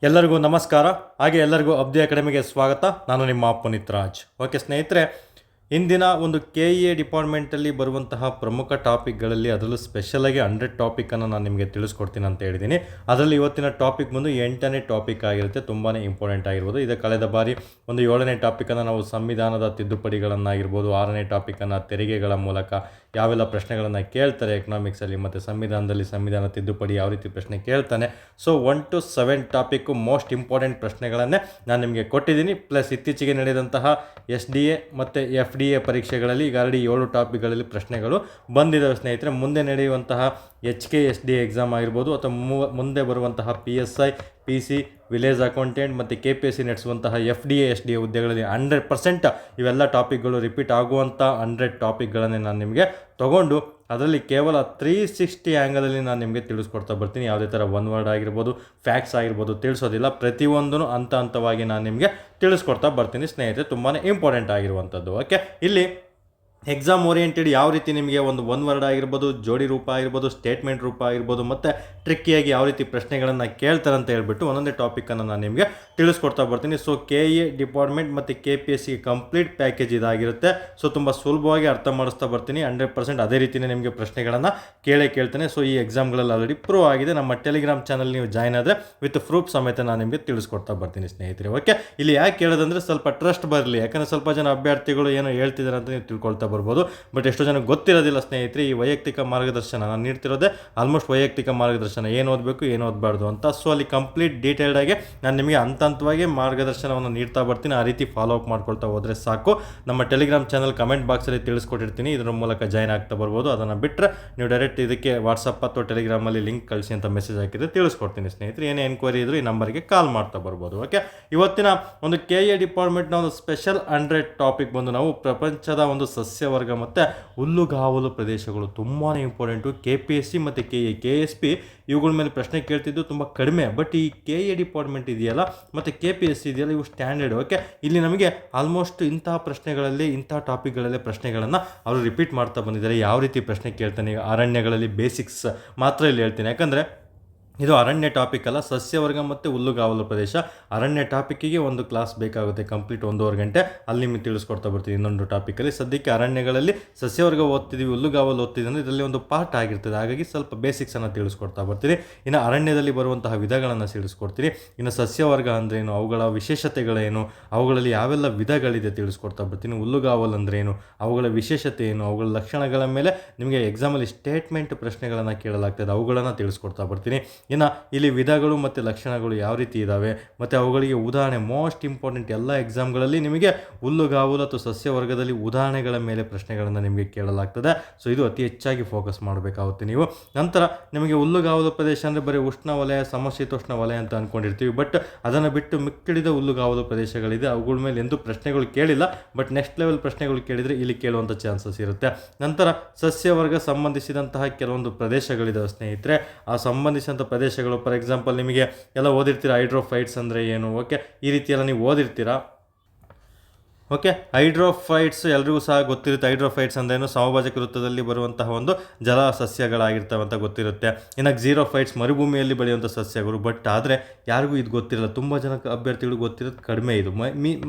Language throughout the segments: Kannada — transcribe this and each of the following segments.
ಎಲ್ಲರಿಗೂ ನಮಸ್ಕಾರ. ಹಾಗೆ ಎಲ್ಲರಿಗೂ ಅಬ್ದಿ ಅಕಾಡೆಮಿಗೆ ಸ್ವಾಗತ. ನಾನು ನಿಮ್ಮ ಪುನೀತ್ ರಾಜ್. ಓಕೆ ಸ್ನೇಹಿತರೆ, ಇಂದಿನ ಒಂದು KEA ಡಿಪಾರ್ಟ್ಮೆಂಟಲ್ಲಿ ಬರುವಂತಹ ಪ್ರಮುಖ ಟಾಪಿಕ್ಗಳಲ್ಲಿ ಅದರಲ್ಲೂ ಸ್ಪೆಷಲಾಗಿ 100 ಟಾಪಿಕನ್ನು ನಾನು ನಿಮಗೆ ತಿಳಿಸ್ಕೊಡ್ತೀನಿ ಅಂತ ಹೇಳಿದ್ದೀನಿ. ಅದರಲ್ಲಿ ಇವತ್ತಿನ ಟಾಪಿಕ್ ಬಂದು 8ನೇ ಟಾಪಿಕ್ ಆಗಿರುತ್ತೆ. ತುಂಬಾ ಇಂಪಾರ್ಟೆಂಟ್ ಆಗಿರ್ಬೋದು. ಇದು ಕಳೆದ ಬಾರಿ ಒಂದು 7ನೇ ಟಾಪಿಕನ್ನು ನಾವು ಸಂವಿಧಾನದ ತಿದ್ದುಪಡಿಗಳನ್ನಾಗಿರ್ಬೋದು, 6ನೇ ಟಾಪಿಕನ್ನು ತೆರಿಗೆಗಳ ಮೂಲಕ ಯಾವೆಲ್ಲ ಪ್ರಶ್ನೆಗಳನ್ನು ಕೇಳ್ತಾರೆ ಎಕನಾಮಿಕ್ಸಲ್ಲಿ, ಮತ್ತು ಸಂವಿಧಾನದಲ್ಲಿ ಸಂವಿಧಾನ ತಿದ್ದುಪಡಿ ಯಾವ ರೀತಿ ಪ್ರಶ್ನೆ ಕೇಳ್ತಾನೆ. So 1 to 7 topic most important ಪ್ರಶ್ನೆಗಳನ್ನೇ ನಾನು ನಿಮಗೆ ಕೊಟ್ಟಿದ್ದೀನಿ. ಪ್ಲಸ್ ಇತ್ತೀಚೆಗೆ ನಡೆದಂತಹ SDA ಮತ್ತು FDA ಪರೀಕ್ಷೆಗಳಲ್ಲಿ ಈಗ ಆಲ್ರೆಡಿ 7 ಟಾಪಿಕ್ಗಳಲ್ಲಿ ಪ್ರಶ್ನೆಗಳು ಬಂದಿದ್ದಾವೆ ಸ್ನೇಹಿತರೆ. ಮುಂದೆ ನಡೆಯುವಂತಹ HKSDA ಎಕ್ಸಾಮ್ ಆಗಿರ್ಬೋದು, ಅಥವಾ ಮುಂದೆ ಬರುವಂತಹ PSI, PC, ವಿಲೇಜ್ ಅಕೌಂಟೆಂಟ್ ಮತ್ತು KPSC ನಡೆಸುವಂತಹ FDA SDA ಹುದ್ದೆಗಳಲ್ಲಿ 100% ಇವೆಲ್ಲ ಟಾಪಿಕ್ಗಳು ರಿಪೀಟ್ ಆಗುವಂಥ 100 ಟಾಪಿಕ್ಗಳನ್ನೇ ನಾನು ನಿಮಗೆ ತೊಗೊಂಡು ಅದರಲ್ಲಿ ಕೇವಲ 360 ಆ್ಯಂಗಲಲ್ಲಿ ನಾನು ನಿಮಗೆ ತಿಳಿಸ್ಕೊಡ್ತಾ ಬರ್ತೀನಿ. ಯಾವುದೇ ಥರ ಒನ್ ವರ್ಡ್ ಆಗಿರ್ಬೋದು, ಫ್ಯಾಕ್ಟ್ಸ್ ಆಗಿರ್ಬೋದು ತಿಳಿಸೋದಿಲ್ಲ. ಪ್ರತಿಯೊಂದೂ ಹಂತವಾಗಿ ನಾನು ನಿಮಗೆ ತಿಳಿಸ್ಕೊಡ್ತಾ ಬರ್ತೀನಿ ಸ್ನೇಹಿತರೆ. ತುಂಬಾ ಇಂಪಾರ್ಟೆಂಟ್ ಆಗಿರುವಂಥದ್ದು. ಓಕೆ, ಇಲ್ಲಿ ಎಕ್ಸಾಮ್ ಓರಿಯೆಂಟೆಡ್ ಯಾವ ರೀತಿ ನಿಮಗೆ ಒಂದು ಒನ್ ವರ್ಡ್ ಆಗಿರ್ಬೋದು, ಜೋಡಿ ರೂಪ ಆಗಿರ್ಬೋದು, ಸ್ಟೇಟ್ಮೆಂಟ್ ರೂಪ ಆಗಿರ್ಬೋದು, ಮತ್ತು ಟ್ರಿಕ್ಕಿಯಾಗಿ ಯಾವ ರೀತಿ ಪ್ರಶ್ನೆಗಳನ್ನು ಕೇಳ್ತಾರೆ ಅಂತ ಹೇಳ್ಬಿಟ್ಟು ಒಂದೊಂದೇ ಟಾಪಿಕನ್ನು ನಾನು ನಿಮಗೆ ತಿಳಿಸ್ಕೊಡ್ತಾ ಬರ್ತೀನಿ. ಸೊ KEA ಡಿಪಾರ್ಟ್ಮೆಂಟ್ ಮತ್ತು KPSC ಕಂಪ್ಲೀಟ್ ಪ್ಯಾಕೇಜ್ ಇದಾಗಿರುತ್ತೆ. ಸೊ ತುಂಬ ಸುಲಭವಾಗಿ ಅರ್ಥ ಮಾಡಿಸ್ತಾ ಬರ್ತೀನಿ. 100% ಅದೇ ರೀತಿಯೇ ನಿಮಗೆ ಪ್ರಶ್ನೆಗಳನ್ನು ಕೇಳ್ತೇನೆ. ಸೊ ಈ ಎಕ್ಸಾಮ್ಗಳಲ್ಲಿ ಆಲ್ರೆಡಿ ಪ್ರೂವ್ ಆಗಿದೆ. ನಮ್ಮ ಟೆಲಿಗ್ರಾಮ್ ಚಾನಲ್ ನೀವು ಜಾಯ್ನ್ ಆದರೆ ವಿತ್ ಪ್ರೂಫ್ ಸಮೇತ ನಾನು ನಿಮಗೆ ತಿಳಿಸ್ಕೊಡ್ತಾ ಬರ್ತೀನಿ ಸ್ನೇಹಿತರೆ. ಓಕೆ, ಇಲ್ಲಿ ಯಾಕೆ ಕೇಳೋದಂದರೆ ಸ್ವಲ್ಪ ಟ್ರಸ್ಟ್ ಬರಲಿ. ಯಾಕಂದರೆ ಸ್ವಲ್ಪ ಜನ ಅಭ್ಯರ್ಥಿಗಳು ಏನೋ ಹೇಳ್ತಿದ್ದಾರೆ ಅಂತ ನೀವು ತಿಳ್ಕೊಳ್ತಾ ಬರ್ಬೋದು. ಬಟ್ ಎಷ್ಟೋ ಜನ ಗೊತ್ತಿರೋದಿಲ್ಲ ಸ್ನೇಹಿತರೆ. ಈ ವೈಯಕ್ತಿಕ ಮಾರ್ಗದರ್ಶನ ನಾನು ನೀಡ್ತಿರೋದೇ ಆಲ್ಮೋಸ್ಟ್ ವೈಯಕ್ತಿಕ ಮಾರ್ಗದರ್ಶನ, ಏನು ಓದಬೇಕು ಏನು ಓದಬಾರ್ದು ಅಂತ. ಸೊ ಅಲ್ಲಿ ಕಂಪ್ಲೀಟ್ ಡೀಟೇಲ್ಡಾಗಿ ನಾನು ನಿಮಗೆ ಹಂತವಾಗಿ ಮಾರ್ಗದರ್ಶನವನ್ನು ನೀಡ್ತಾ ಬರ್ತೀನಿ. ಆ ರೀತಿ ಫಾಲೋ ಅಪ್ ಮಾಡ್ಕೊಳ್ತಾ ಹೋದರೆ ಸಾಕು. ನಮ್ಮ ಟೆಲಿಗ್ರಾಮ್ ಚಾನಲ್ ಕಮೆಂಟ್ ಬಾಕ್ಸಲ್ಲಿ ತಿಳಿಸ್ಕೊಟ್ಟಿರ್ತೀನಿ, ಇದರ ಮೂಲಕ ಜಾಯ್ನ್ ಆಗ್ತಾ ಬರ್ಬೋದು. ಅದನ್ನು ಬಿಟ್ಟರೆ ನೀವು ಡೈರೆಕ್ಟ್ ಇದಕ್ಕೆ ವಾಟ್ಸಪ್ ಅಥವಾ ಟೆಲಿಗ್ರಾಮಲ್ಲಿ ಲಿಂಕ್ ಕಳಿಸಿ ಅಂತ ಮೆಸೇಜ್ ಹಾಕಿದ್ರೆ ತಿಳಿಸ್ಕೊಡ್ತೀನಿ ಸ್ನೇಹಿತರೆ. ಏನೇ ಎನ್ಕ್ವೈರಿ ಇದ್ದರೂ ಈ ನಂಬರ್ಗೆ ಕಾಲ್ ಮಾಡ್ತಾ ಬರ್ಬೋದು. ಓಕೆ, ಇವತ್ತಿನ ಒಂದು KEA ಡಿಪಾರ್ಟ್ಮೆಂಟ್ನ ಒಂದು ಸ್ಪೆಷಲ್ 100 ಟಾಪಿಕ್ ಬಂದು ನಾವು ಪ್ರಪಂಚದ ಒಂದು ಸಸ್ಯವರ್ಗ ಮತ್ತು ಹುಲ್ಲುಗಾವಲು ಪ್ರದೇಶಗಳು ತುಂಬಾ ಇಂಪಾರ್ಟೆಂಟು. KPSC ಮತ್ತು KSP ಇವುಗಳ ಮೇಲೆ ಪ್ರಶ್ನೆ ಕೇಳ್ತಿದ್ದು ತುಂಬ ಕಡಿಮೆ. ಬಟ್ ಈ KEA ಡಿಪಾರ್ಟ್ಮೆಂಟ್ ಇದೆಯಲ್ಲ ಮತ್ತು KPSC ಇದೆಯಲ್ಲ, ಇವು ಸ್ಟ್ಯಾಂಡರ್ಡ್. ಓಕೆ, ಇಲ್ಲಿ ನಮಗೆ ಆಲ್ಮೋಸ್ಟ್ ಇಂತಹ ಪ್ರಶ್ನೆಗಳಲ್ಲಿ, ಇಂತಹ ಟಾಪಿಕ್ಗಳಲ್ಲೇ ಪ್ರಶ್ನೆಗಳನ್ನು ಅವರು ರಿಪೀಟ್ ಮಾಡ್ತಾ ಬಂದಿದ್ದಾರೆ. ಯಾವ ರೀತಿ ಪ್ರಶ್ನೆ ಕೇಳ್ತಾನೆ, ಅರಣ್ಯಗಳಲ್ಲಿ ಬೇಸಿಕ್ಸ್ ಮಾತ್ರ ಇಲ್ಲಿ ಹೇಳ್ತೀನಿ. ಯಾಕಂದರೆ ಇದು ಅರಣ್ಯ ಟಾಪಿಕ್ ಅಲ್ಲ, ಸಸ್ಯವರ್ಗ ಮತ್ತು ಹುಲ್ಲುಗಾವಲು ಪ್ರದೇಶ. ಅರಣ್ಯ ಟಾಪಿಕ್ಕಿಗೆ ಒಂದು ಕ್ಲಾಸ್ ಬೇಕಾಗುತ್ತೆ, ಕಂಪ್ಲೀಟ್ 1.5 ಗಂಟೆ. ಅಲ್ಲಿ ನಿಮಗೆ ತಿಳಿಸ್ಕೊಡ್ತಾ ಬರ್ತೀನಿ ಇನ್ನೊಂದು ಟಾಪಿಕಲ್ಲಿ. ಸದ್ಯಕ್ಕೆ ಅರಣ್ಯಗಳಲ್ಲಿ ಸಸ್ಯವರ್ಗ ಓದ್ತಿದ್ದೀವಿ, ಹುಲ್ಲುಗಾವಲು ಓದ್ತಿದ್ದೀವಿ ಅಂದರೆ ಇದರಲ್ಲಿ ಒಂದು ಪಾರ್ಟ್ ಆಗಿರ್ತದೆ. ಹಾಗಾಗಿ ಸ್ವಲ್ಪ ಬೇಸಿಕ್ಸನ್ನು ತಿಳಿಸ್ಕೊಡ್ತಾ ಬರ್ತೀನಿ. ಇನ್ನು ಅರಣ್ಯದಲ್ಲಿ ಬರುವಂತಹ ವಿಧಗಳನ್ನು ತಿಳಿಸ್ಕೊಡ್ತೀನಿ. ಇನ್ನು ಸಸ್ಯವರ್ಗ ಅಂದ್ರೇನು, ಅವುಗಳ ವಿಶೇಷತೆಗಳೇನು, ಅವುಗಳಲ್ಲಿ ಯಾವೆಲ್ಲ ವಿಧಗಳಿದೆ ತಿಳಿಸ್ಕೊಡ್ತಾ ಬರ್ತೀನಿ. ಹುಲ್ಲುಗಾವಲು ಅಂದ್ರೇನು, ಅವುಗಳ ವಿಶೇಷತೆ ಏನು, ಅವುಗಳ ಲಕ್ಷಣಗಳ ಮೇಲೆ ನಿಮಗೆ ಎಕ್ಸಾಮಲ್ಲಿ ಸ್ಟೇಟ್ಮೆಂಟ್ ಪ್ರಶ್ನೆಗಳನ್ನು ಕೇಳಲಾಗ್ತದೆ, ಅವುಗಳನ್ನು ತಿಳಿಸ್ಕೊಡ್ತಾ ಬರ್ತೀನಿ. ಇನ್ನು ಇಲ್ಲಿ ವಿಧಗಳು ಮತ್ತು ಲಕ್ಷಣಗಳು ಯಾವ ರೀತಿ ಇದ್ದಾವೆ ಮತ್ತು ಅವುಗಳಿಗೆ ಉದಾಹರಣೆ, ಮೋಸ್ಟ್ ಇಂಪಾರ್ಟೆಂಟ್. ಎಲ್ಲ ಎಕ್ಸಾಮ್ಗಳಲ್ಲಿ ನಿಮಗೆ ಹುಲ್ಲುಗಾವಲು ಅಥವಾ ಸಸ್ಯವರ್ಗದಲ್ಲಿ ಉದಾಹರಣೆಗಳ ಮೇಲೆ ಪ್ರಶ್ನೆಗಳನ್ನು ನಿಮಗೆ ಕೇಳಲಾಗ್ತದೆ. ಸೊ ಇದು ಅತಿ ಹೆಚ್ಚಾಗಿ ಫೋಕಸ್ ಮಾಡಬೇಕಾಗುತ್ತೆ ನೀವು. ನಂತರ ನಿಮಗೆ ಹುಲ್ಲುಗಾವಲು ಪ್ರದೇಶ ಅಂದರೆ ಬರೀ ಉಷ್ಣವಲಯ, ಸಮಶೀತೋಷ್ಣ ವಲಯ ಅಂತ ಅಂದ್ಕೊಂಡಿರ್ತೀವಿ. ಬಟ್ ಅದನ್ನು ಬಿಟ್ಟು ಮಿಕ್ಕಿಡಿದ ಹುಲ್ಲುಗಾವಲು ಪ್ರದೇಶಗಳಿದೆ. ಅವುಗಳ ಮೇಲೆ ಎಂದೂ ಪ್ರಶ್ನೆಗಳು ಕೇಳಿಲ್ಲ, ಬಟ್ ನೆಕ್ಸ್ಟ್ ಲೆವೆಲ್ ಪ್ರಶ್ನೆಗಳು ಕೇಳಿದರೆ ಇಲ್ಲಿ ಕೇಳುವಂಥ ಚಾನ್ಸಸ್ ಇರುತ್ತೆ. ನಂತರ ಸಸ್ಯವರ್ಗ ಸಂಬಂಧಿಸಿದಂತಹ ಕೆಲವೊಂದು ಪ್ರದೇಶಗಳಿದ್ದಾವೆ ಸ್ನೇಹಿತರೆ. ಆ ಸಂಬಂಧಿಸಿದಂಥ ಪ್ರದೇಶಗಳು, ಫಾರ್ ಎಕ್ಸಾಂಪಲ್ ನಿಮಗೆ ಎಲ್ಲ ಓದಿರ್ತೀರಾ ಹೈಡ್ರೋಫೈಟ್ಸ್ ಅಂದರೆ ಏನು. ಓಕೆ, ಈ ರೀತಿಯೆಲ್ಲ ನೀವು ಓದಿರ್ತೀರಾ. ಓಕೆ, ಹೈಡ್ರೋಫೈಟ್ಸ್ ಎಲ್ರಿಗೂ ಸಹ ಗೊತ್ತಿರುತ್ತೆ. ಹೈಡ್ರೋಫೈಟ್ಸ್ ಅಂದ್ರೇನು, ಸಮಭಾಜಕ ವೃತ್ತದಲ್ಲಿ ಬರುವಂತಹ ಒಂದು ಜಲ ಸಸ್ಯಗಳಾಗಿರ್ತವೆ ಅಂತ ಗೊತ್ತಿರುತ್ತೆ. ಇನ್ನು ಝೀರೋಫೈಟ್ಸ್ ಮರುಭೂಮಿಯಲ್ಲಿ ಬೆಳೆಯುವಂಥ ಸಸ್ಯಗಳು. ಬಟ್ ಆದರೆ ಯಾರಿಗೂ ಇದು ಗೊತ್ತಿರಲ್ಲ, ತುಂಬ ಜನ ಅಭ್ಯರ್ಥಿಗಳು ಗೊತ್ತಿರೋದು ಕಡಿಮೆ. ಇದು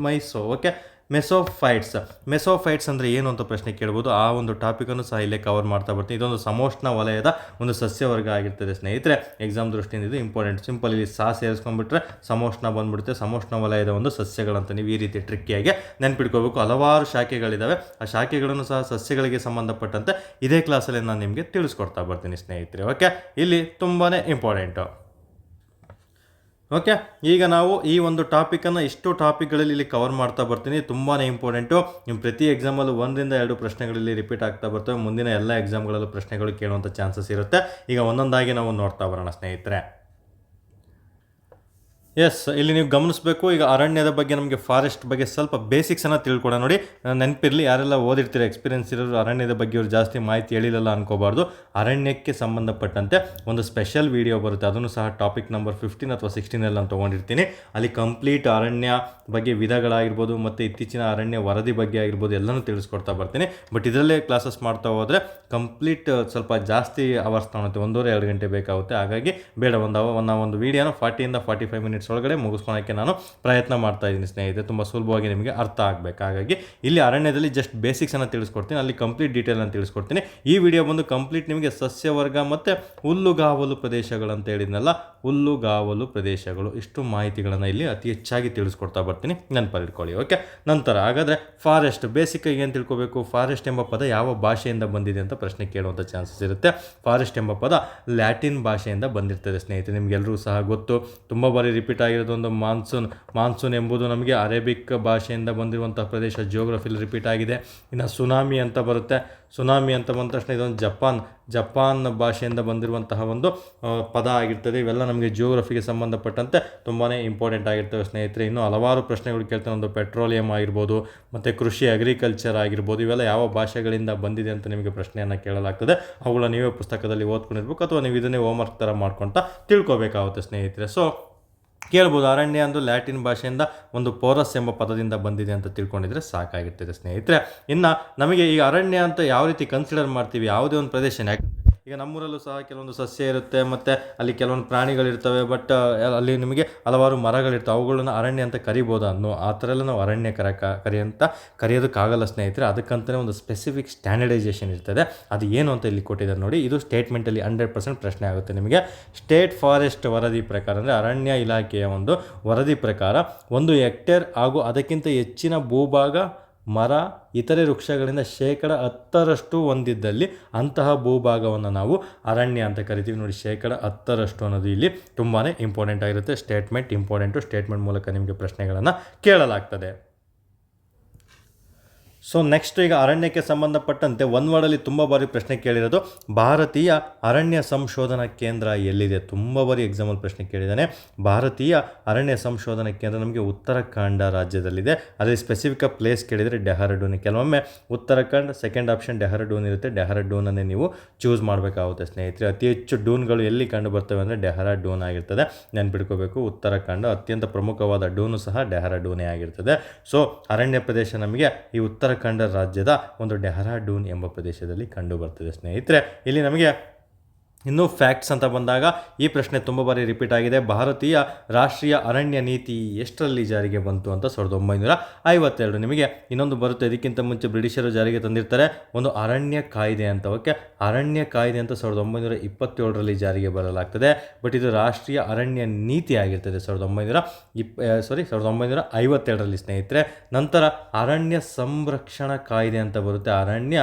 ಓಕೆ, ಮೆಸೋಫೈಟ್ಸ್ ಅಂದರೆ ಏನು ಅಂತ ಪ್ರಶ್ನೆ ಕೇಳ್ಬೋದು. ಆ ಒಂದು ಟಾಪಿಕನ್ನು ಸಹ ಇಲ್ಲೇ ಕವರ್ ಮಾಡ್ತಾ ಬರ್ತೀನಿ. ಇದೊಂದು ಸಮೋಷ್ಣ ವಲಯದ ಒಂದು ಸಸ್ಯವರ್ಗ ಆಗಿರ್ತದೆ ಸ್ನೇಹಿತರೆ. ಎಕ್ಸಾಮ್ ದೃಷ್ಟಿಯಿಂದ ಇದು ಇಂಪಾರ್ಟೆಂಟ್. ಸಿಂಪಲ್ ಇಲ್ಲಿ ಸೇರಿಸ್ಕೊಂಡ್ಬಿಟ್ರೆ ಸಮೋಷ್ಣ ಬಂದ್ಬಿಡುತ್ತೆ. ಸಮೋಷ್ಣ ವಲಯದ ಒಂದು ಸಸ್ಯಗಳಂತ ನೀವು ಈ ರೀತಿ ಟ್ರಿಕ್ಕಿಯಾಗಿ ನೆನ್ಪಿಟ್ಕೋಬೇಕು. ಹಲವಾರು ಶಾಖೆಗಳಿದ್ದಾವೆ. ಆ ಶಾಖೆಗಳನ್ನು ಸಹ ಸಸ್ಯಗಳಿಗೆ ಸಂಬಂಧಪಟ್ಟಂತೆ ಇದೇ ಕ್ಲಾಸಲ್ಲಿ ನಾನು ನಿಮಗೆ ತಿಳಿಸ್ಕೊಡ್ತಾ ಬರ್ತೀನಿ ಸ್ನೇಹಿತರೆ. ಓಕೆ, ಇಲ್ಲಿ ತುಂಬಾ ಇಂಪಾರ್ಟೆಂಟು. ಓಕೆ, ಈಗ ನಾವು ಈ ಒಂದು ಟಾಪಿಕನ್ನು ಇಷ್ಟು ಟಾಪಿಕ್ಗಳಲ್ಲಿ ಇಲ್ಲಿ ಕವರ್ ಮಾಡ್ತಾ ಬರ್ತೀನಿ. ತುಂಬಾ ಇಂಪಾರ್ಟೆಂಟು. ನಿಮ್ಮ ಪ್ರತಿ ಎಕ್ಸಾಮಲ್ಲೂ 1 ರಿಂದ 2 ಪ್ರಶ್ನೆಗಳಲ್ಲಿ ರಿಪೀಟ್ ಆಗ್ತಾ ಬರ್ತವೆ. ಮುಂದಿನ ಎಲ್ಲ ಎಕ್ಸಾಮ್ಗಳಲ್ಲೂ ಪ್ರಶ್ನೆಗಳು ಕೇಳುವಂಥ ಚಾನ್ಸಸ್ ಇರುತ್ತೆ. ಈಗ ಒಂದೊಂದಾಗಿ ನಾವು ನೋಡ್ತಾ ಬರೋಣ ಸ್ನೇಹಿತರೆ. ಎಸ್, ಇಲ್ಲಿ ನೀವು ಗಮನಿಸಬೇಕು. ಈಗ ಅರಣ್ಯದ ಬಗ್ಗೆ, ನಮಗೆ ಫಾರೆಸ್ಟ್ ಬಗ್ಗೆ ಸ್ವಲ್ಪ ಬೇಸಿಕ್ಸನ್ನು ತಿಳ್ಕೊಡ. ನೋಡಿ, ನೆನಪಿರಲಿ, ಯಾರೆಲ್ಲ ಓದಿರ್ತೀರ, ಎಕ್ಸ್ಪೀರಿಯನ್ಸ್ ಇರೋರು ಅರಣ್ಯದ ಬಗ್ಗೆ ಇವರು ಜಾಸ್ತಿ ಮಾಹಿತಿ ಹೇಳಿಲ್ಲ ಅನ್ಕೋಬಾರ್ದು. ಅರಣ್ಯಕ್ಕೆ ಸಂಬಂಧಪಟ್ಟಂತೆ ಒಂದು ಸ್ಪೆಷಲ್ ವಿಡಿಯೋ ಬರುತ್ತೆ. ಅದನ್ನು ಸಹ ಟಾಪಿಕ್ ನಂಬರ್ 15 ಅಥವಾ 16 ನಾನು ತೊಗೊಂಡಿರ್ತೀನಿ. ಅಲ್ಲಿ ಕಂಪ್ಲೀಟ್ ಅರಣ್ಯ ಬಗ್ಗೆ ವಿಧಗಳಾಗಿರ್ಬೋದು ಮತ್ತು ಇತ್ತೀಚಿನ ಅರಣ್ಯ ವರದಿ ಬಗ್ಗೆ ಆಗಿರ್ಬೋದು ಎಲ್ಲನೂ ತಿಳಿಸ್ಕೊಡ್ತಾ ಬರ್ತೀನಿ. ಬಟ್ ಇದರಲ್ಲೇ ಕ್ಲಾಸಸ್ ಮಾಡ್ತಾ ಹೋದರೆ ಕಂಪ್ಲೀಟ್ ಸ್ವಲ್ಪ ಜಾಸ್ತಿ ಅವರ್ಸ್ ಕಾಣುತ್ತೆ, 1.5-2 ಗಂಟೆ ಬೇಕಾಗುತ್ತೆ. ಹಾಗಾಗಿ ಬೇಡ, ಒಂದು ವೀಡಿಯೋನ 40 ರಿಂದ 45 ಮಿನಿಟ್ಸ್ ಮಿನಿಟ್ಸ್ ಒಳಗಡೆ ಮುಗಿಸ್ಕೊಳಕ್ಕೆ ನಾನು ಪ್ರಯತ್ನ ಮಾಡ್ತಾ ಇದ್ದೀನಿ ಸ್ನೇಹಿತರೆ. ತುಂಬ ಸುಲಭವಾಗಿ ನಿಮಗೆ ಅರ್ಥ ಆಗಬೇಕು. ಹಾಗಾಗಿ ಇಲ್ಲಿ ಅರಣ್ಯದಲ್ಲಿ ಜಸ್ಟ್ ಬೇಸಿಕ್ಸನ್ನು ತಿಳಿಸ್ಕೊಡ್ತೀನಿ, ಅಲ್ಲಿ ಕಂಪ್ಲೀಟ್ ಡೀಟೇಲನ್ನು ತಿಳಿಸ್ಕೊಡ್ತೀನಿ. ಈ ವಿಡಿಯೋ ಬಂದು ಕಂಪ್ಲೀಟ್ ನಿಮಗೆ ಸಸ್ಯವರ್ಗ ಮತ್ತು ಹುಲ್ಲುಗಾವಲು ಪ್ರದೇಶಗಳು ಅಂತ ಹೇಳಿದ್ನಲ್ಲ, ಹುಲ್ಲುಗಾವಲು ಪ್ರದೇಶಗಳು, ಇಷ್ಟು ಮಾಹಿತಿಗಳನ್ನು ಇಲ್ಲಿ ಅತಿ ಹೆಚ್ಚಾಗಿ ತಿಳಿಸ್ಕೊಡ್ತಾ ಬರ್ತೀನಿ, ನೆನಪಲ್ಲಿಟ್ಕೊಳ್ಳಿ. ಓಕೆ, ನಂತರ ಹಾಗಾದರೆ ಫಾರೆಸ್ಟ್ ಬೇಸಿಕ್ಕಾಗಿ ಏನು ತಿಳ್ಕೊಬೇಕು, ಫಾರೆಸ್ಟ್ ಎಂಬ ಪದ ಯಾವ ಭಾಷೆಯಿಂದ ಬಂದಿದೆ ಅಂತ ಪ್ರಶ್ನೆ ಕೇಳುವಂಥ ಚಾನ್ಸಸ್ ಇರುತ್ತೆ. ಫಾರೆಸ್ಟ್ ಎಂಬ ಪದ ಲ್ಯಾಟಿನ್ ಭಾಷೆಯಿಂದ ಬಂದಿರ್ತದೆ ಸ್ನೇಹಿತರೆ, ನಿಮಗೆಲ್ಲರೂ ಸಹ ಗೊತ್ತು. ತುಂಬ ಬಾರಿ ರಿಪೀಟ್ ಆಗಿರೋದು ಒಂದು ಮಾನ್ಸೂನ್ ಎಂಬುದು ನಮಗೆ ಅರೇಬಿಕ್ ಭಾಷೆಯಿಂದ ಬಂದಿರುವಂಥ ಪ್ರದೇಶ, ಜಿಯೋಗ್ರಫಿಲಿ ರಿಪೀಟ್ ಆಗಿದೆ. ಇನ್ನು ಸುನಾಮಿ ಅಂತ ಬರುತ್ತೆ. ಸುನಾಮಿ ಅಂತ ಬಂದ ತಕ್ಷಣ ಇದೊಂದು ಜಪಾನ್ ಭಾಷೆಯಿಂದ ಬಂದಿರುವಂತಹ ಒಂದು ಪದ ಆಗಿರ್ತದೆ. ಇವೆಲ್ಲ ನಮಗೆ ಜಿಯೋಗ್ರಫಿಗೆ ಸಂಬಂಧಪಟ್ಟಂತೆ ತುಂಬಾ ಇಂಪಾರ್ಟೆಂಟ್ ಆಗಿರ್ತವೆ ಸ್ನೇಹಿತರೆ. ಇನ್ನೂ ಹಲವಾರು ಪ್ರಶ್ನೆಗಳು ಕೇಳ್ತಾನೆ, ಒಂದು ಪೆಟ್ರೋಲಿಯಂ ಆಗಿರ್ಬೋದು, ಮತ್ತು ಕೃಷಿ ಅಗ್ರಿಕಲ್ಚರ್ ಆಗಿರ್ಬೋದು, ಇವೆಲ್ಲ ಯಾವ ಭಾಷೆಗಳಿಂದ ಬಂದಿದೆ ಅಂತ ನಿಮಗೆ ಪ್ರಶ್ನೆಯನ್ನು ಕೇಳಲಾಗ್ತದೆ. ಅವುಗಳ ನೀವೇ ಪುಸ್ತಕದಲ್ಲಿ ಓದ್ಕೊಂಡಿರ್ಬೇಕು, ಅಥವಾ ನೀವು ಇದನ್ನೇ ಹೋಮ್ವರ್ಕ್ ಥರ ಮಾಡ್ಕೊಳ್ತಾ ತಿಳ್ಕೊಬೇಕಾಗುತ್ತೆ ಸ್ನೇಹಿತರೆ. ಸೊ ಕೇಳ್ಬೋದು, ಅರಣ್ಯ ಅಂದು ಲ್ಯಾಟಿನ್ ಭಾಷೆಯಿಂದ ಒಂದು ಪೋರಸ್ ಎಂಬ ಪದದಿಂದ ಬಂದಿದೆ ಅಂತ ತಿಳ್ಕೊಂಡಿದ್ರೆ ಸಾಕಾಗಿರ್ತದೆ ಸ್ನೇಹಿತರೆ. ಇನ್ನು ನಮಗೆ ಈ ಅರಣ್ಯ ಅಂತ ಯಾವ ರೀತಿ ಕನ್ಸಿಡರ್ ಮಾಡ್ತೀವಿ, ಯಾವುದೇ ಒಂದು ಪ್ರದೇಶ, ಈಗ ನಮ್ಮೂರಲ್ಲೂ ಸಹ ಕೆಲವೊಂದು ಸಸ್ಯ ಇರುತ್ತೆ, ಮತ್ತು ಅಲ್ಲಿ ಕೆಲವೊಂದು ಪ್ರಾಣಿಗಳಿರ್ತವೆ, ಬಟ್ ಅಲ್ಲಿ ನಿಮಗೆ ಹಲವಾರು ಮರಗಳಿರ್ತವೆ, ಅವುಗಳನ್ನ ಅರಣ್ಯ ಅಂತ ಕರಿಬೋದು ಅನ್ನೋ ಆ ಥರ ಎಲ್ಲ ನಾವು ಅರಣ್ಯ ಕರೆಯೋದಕ್ಕಾಗಲ್ಲ ಸ್ನೇಹಿತರೆ. ಅದಕ್ಕಂತಲೇ ಒಂದು ಸ್ಪೆಸಿಫಿಕ್ ಸ್ಟ್ಯಾಂಡರ್ಡೈಸೇಷನ್ ಇರ್ತದೆ. ಅದು ಏನು ಅಂತ ಇಲ್ಲಿ ಕೊಟ್ಟಿದ್ದಾರೆ ನೋಡಿ. ಇದು ಸ್ಟೇಟ್ಮೆಂಟಲ್ಲಿ 100% ಪ್ರಶ್ನೆ ಆಗುತ್ತೆ ನಿಮಗೆ. ಸ್ಟೇಟ್ ಫಾರೆಸ್ಟ್ ವರದಿ ಪ್ರಕಾರ, ಅಂದರೆ ಅರಣ್ಯ ಇಲಾಖೆಯ ಒಂದು ವರದಿ ಪ್ರಕಾರ, 1 ಹೆಕ್ಟೇರ್ ಹಾಗೂ ಅದಕ್ಕಿಂತ ಹೆಚ್ಚಿನ ಭೂಭಾಗ ಮರ ಇತರೆ ವೃಕ್ಷಗಳಿಂದ 10% ಹೊಂದಿದ್ದಲ್ಲಿ ಅಂತಹ ಭೂಭಾಗವನ್ನು ನಾವು ಅರಣ್ಯ ಅಂತ ಕರಿತೀವಿ. ನೋಡಿ, 10% ಅನ್ನೋದು ಇಲ್ಲಿ ತುಂಬಾ ಇಂಪಾರ್ಟೆಂಟ್ ಆಗಿರುತ್ತೆ. ಸ್ಟೇಟ್ಮೆಂಟ್ ಮೂಲಕ ನಿಮಗೆ ಪ್ರಶ್ನೆಗಳನ್ನು ಕೇಳಲಾಗ್ತದೆ. ಸೊ ನೆಕ್ಸ್ಟ್, ಈಗ ಅರಣ್ಯಕ್ಕೆ ಸಂಬಂಧಪಟ್ಟಂತೆ ಒನ್ ವರ್ಡಲ್ಲಿ ತುಂಬ ಬಾರಿ ಪ್ರಶ್ನೆ ಕೇಳಿರೋದು, ಭಾರತೀಯ ಅರಣ್ಯ ಸಂಶೋಧನಾ ಕೇಂದ್ರ ಎಲ್ಲಿದೆ? ತುಂಬ ಬಾರಿ ಎಕ್ಸಾಂಪಲ್ ಪ್ರಶ್ನೆ ಕೇಳಿದ್ದಾನೆ. ಭಾರತೀಯ ಅರಣ್ಯ ಸಂಶೋಧನಾ ಕೇಂದ್ರ ನಮಗೆ ಉತ್ತರಾಖಂಡ ರಾಜ್ಯದಲ್ಲಿದೆ. ಅದೇ ಸ್ಪೆಸಿಫಿಕ್ ಪ್ಲೇಸ್ ಕೇಳಿದರೆ ಡೆಹ್ರಾಡೂನ್. ಕೆಲವೊಮ್ಮೆ ಉತ್ತರಾಖಂಡ್, ಸೆಕೆಂಡ್ ಆಪ್ಷನ್ ಡೆಹ್ರಾಡೂನ್ ಇರುತ್ತೆ. ಡೆಹ್ರಾಡೂನನ್ನೇ ನೀವು ಚೂಸ್ ಮಾಡಬೇಕಾಗುತ್ತೆ ಸ್ನೇಹಿತರೆ. ಅತಿ ಹೆಚ್ಚು ಡೂನ್ಗಳು ಎಲ್ಲಿ ಕಂಡು ಬರ್ತವೆ ಅಂದರೆ ಡೆಹ್ರಾಡೂನ್ ಆಗಿರ್ತದೆ, ನೆನ್ಪಿಟ್ಕೋಬೇಕು. ಉತ್ತರಾಖಂಡ ಅತ್ಯಂತ ಪ್ರಮುಖವಾದ ಡೂನು ಸಹ ಡೆಹ್ರಾಡೂನೇ ಆಗಿರ್ತದೆ. ಸೊ ಅರಣ್ಯ ಪ್ರದೇಶ ನಮಗೆ ಈ ಉತ್ತರಾಖಂಡ ರಾಜ್ಯದ ಒಂದು ಡೆಹ್ರಾಡೂನ್ ಎಂಬ ಪ್ರದೇಶದಲ್ಲಿ ಕಂಡು ಬರ್ತದೆ ಸ್ನೇಹಿತರೆ. ಇಲ್ಲಿ ನಮಗೆ ಇನ್ನು ಫ್ಯಾಕ್ಟ್ಸ್ ಅಂತ ಬಂದಾಗ ಈ ಪ್ರಶ್ನೆ ತುಂಬ ಬಾರಿ ರಿಪೀಟ್ ಆಗಿದೆ. ಭಾರತೀಯ ರಾಷ್ಟ್ರೀಯ ಅರಣ್ಯ ನೀತಿ ಎಷ್ಟರಲ್ಲಿ ಜಾರಿಗೆ ಬಂತು ಅಂತ 1952. ನಿಮಗೆ ಇನ್ನೊಂದು ಬರುತ್ತೆ, ಇದಕ್ಕಿಂತ ಮುಂಚೆ ಬ್ರಿಟಿಷರು ಜಾರಿಗೆ ತಂದಿರ್ತಾರೆ ಒಂದು ಅರಣ್ಯ ಕಾಯ್ದೆ ಅಂತ. ಓಕೆ, ಅರಣ್ಯ ಕಾಯ್ದೆ ಅಂತ 1927ರಲ್ಲಿ ಜಾರಿಗೆ ಬರಲಾಗ್ತದೆ. ಬಟ್ ಇದು ರಾಷ್ಟ್ರೀಯ ಅರಣ್ಯ ನೀತಿ ಆಗಿರ್ತದೆ 1952ರಲ್ಲಿ ಸ್ನೇಹಿತರೆ. ನಂತರ ಅರಣ್ಯ ಸಂರಕ್ಷಣಾ ಕಾಯ್ದೆ ಅಂತ ಬರುತ್ತೆ. ಅರಣ್ಯ